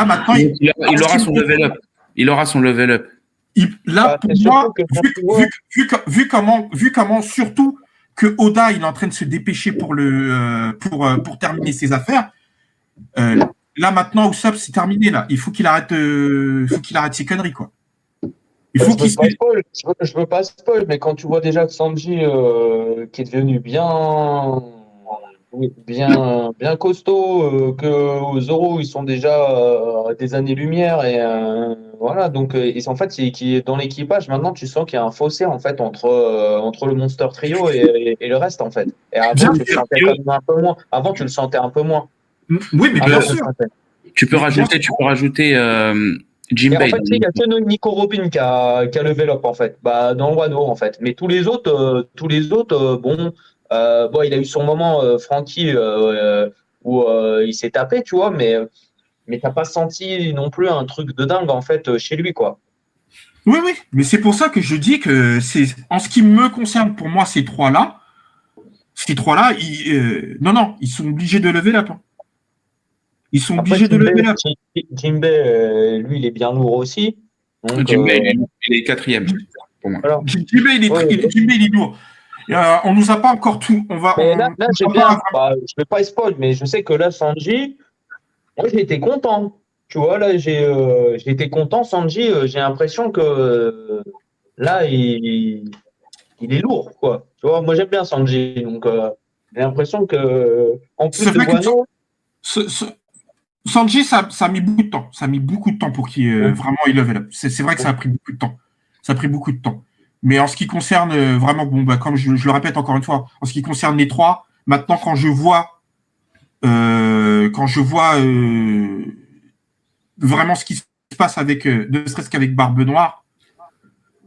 maintenant il aura son level up. Il aura son level up. Là, pour moi, vu comment surtout que Oda il est en train de se dépêcher pour terminer ses affaires. Là maintenant, Usopp c'est terminé là. Il faut qu'il arrête ses conneries quoi. Je veux pas spoil, mais quand tu vois déjà que Sanji qui est devenu bien costaud, que Zoro ils sont déjà des années-lumière et voilà donc en fait qui est dans l'équipage maintenant tu sens qu'il y a un fossé en fait entre le Monster Trio et le reste en fait. Et avant tu le sentais quand même un peu moins. Avant tu le sentais un peu moins. Oui, mais bien sûr. Tu peux rajouter Jinbei. En fait, il n'y a que Nico Robin qui a level up en fait, dans le Wano en fait. Mais tous les autres, bon, il a eu son moment, Frankie, où il s'est tapé, tu vois, mais t'as pas senti non plus un truc de dingue en fait chez lui, quoi. Oui, mais c'est pour ça que je dis que en ce qui me concerne, pour moi, ces trois-là, ils sont obligés de lever up. Hein. Ils sont obligés de lever up. Jinbei, lui, il est bien lourd aussi. Donc, Jinbei, il est quatrième pour moi. Alors, Jinbei, il est lourd. On nous a pas encore tout. Là, j'ai bien. Je vais pas spoil, mais je sais que là, Sanji, moi, j'ai été content. Tu vois, là, j'ai été content. Sanji, j'ai l'impression que là, il est lourd, quoi. Tu vois, moi, j'aime bien Sanji. Donc, j'ai l'impression que, en plus de Wano. Sanji, ça a mis beaucoup de temps. Ça a mis beaucoup de temps pour qu'il vraiment il level up. C'est vrai que ça a pris beaucoup de temps. Ça a pris beaucoup de temps. Mais en ce qui concerne vraiment, comme je le répète encore une fois, en ce qui concerne les trois, maintenant quand je vois vraiment ce qui se passe avec, ne serait-ce qu'avec Barbe Noire,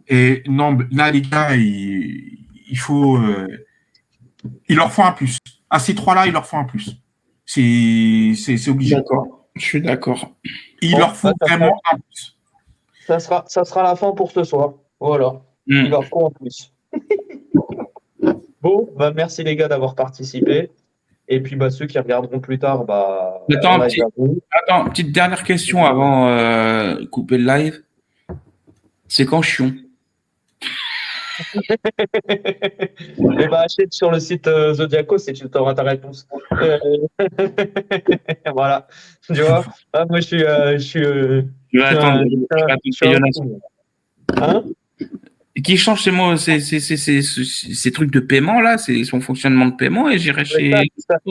et non, là les gars, il faut, il leur faut un plus. À ces trois-là, il leur faut un plus. C'est obligé. D'accord. Je suis d'accord. Il leur faut vraiment un plus. Ça sera la fin pour ce soir. Voilà. Il leur faut un plus. Bon, merci les gars d'avoir participé. Et puis ceux qui regarderont plus tard, Attends, petite dernière question avant couper le live. C'est quand Chion? Achète sur le site Zodiacos et tu auras ta réponse. Voilà. Tu vois, moi je suis. Tu vas attendre. Hein? qui change ces trucs de paiement là, c'est son fonctionnement de paiement, et j'irai chez.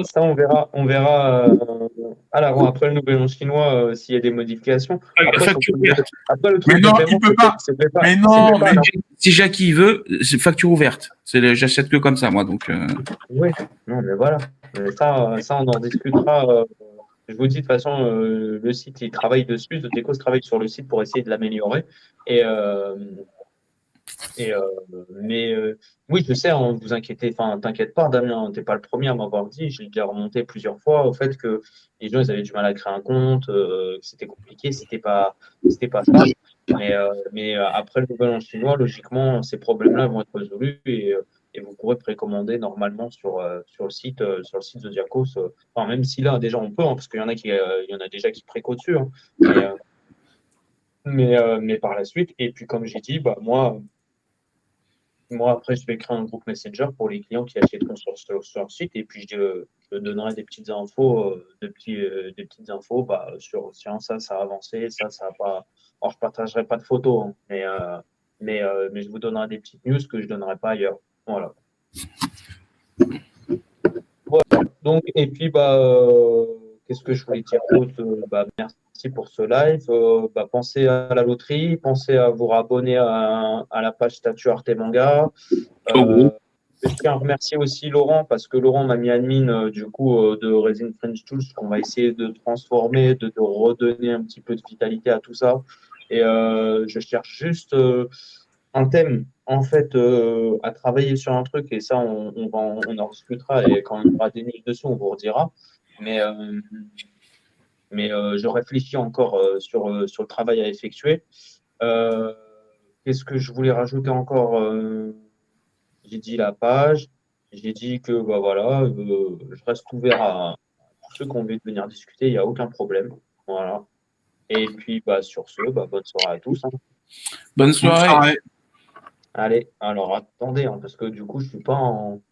Ça, on verra après le nouvel an chinois s'il y a des modifications. Après, Facture ouverte. Après, le truc Mais non, de paiement, il peut pas. Mais non, mais Si Jackie veut, c'est facture ouverte. J'achète que comme ça, moi. Donc. Oui, non, mais voilà. Mais ça, on en discutera. Je vous dis, de toute façon, le site, il travaille dessus. Zoteco travaille sur le site pour essayer de l'améliorer. Et, mais oui, je sais, hein, vous inquiétez, enfin, t'inquiète pas, Damien, t'es pas le premier à m'avoir dit. J'ai déjà remonté plusieurs fois au fait que les gens, ils avaient du mal à créer un compte, que c'était compliqué, c'était pas ça. Mais après le nouvel an chinois, logiquement, ces problèmes-là vont être résolus et vous pourrez précommander normalement sur le site de Diakos. Enfin, même si là, déjà, on peut, hein, parce qu'il y en a il y en a déjà qui préco dessus. Hein, mais par la suite, et puis comme j'ai dit, bah, moi, après, je vais créer un groupe Messenger pour les clients qui achèteront sur le site et puis je donnerai des petites infos, des petites infos sur tiens, ça a avancé, ça a pas. Alors, je partagerai pas de photos, hein, mais je vous donnerai des petites news que je donnerai pas ailleurs. Voilà. Donc, et puis, qu'est-ce que je voulais dire d'autre? Merci pour ce live. Pensez à la loterie, pensez à vous abonner à la page Statut Arte Manga. Je tiens à remercier aussi Laurent parce que Laurent m'a mis admin de Resin French Tools qu'on va essayer de transformer, de redonner un petit peu de vitalité à tout ça. Et je cherche juste un thème en fait à travailler sur un truc et ça on en discutera et quand on aura des news dessus on vous redira. Mais je réfléchis encore sur le travail à effectuer. Qu'est-ce que je voulais rajouter encore? J'ai dit la page, j'ai dit que voilà, je reste ouvert à tous ceux qui ont envie de venir discuter, il n'y a aucun problème. Voilà. Et puis sur ce, bonne soirée à tous. Hein. Bonne soirée. Allez, alors attendez, hein, parce que du coup, je suis pas en.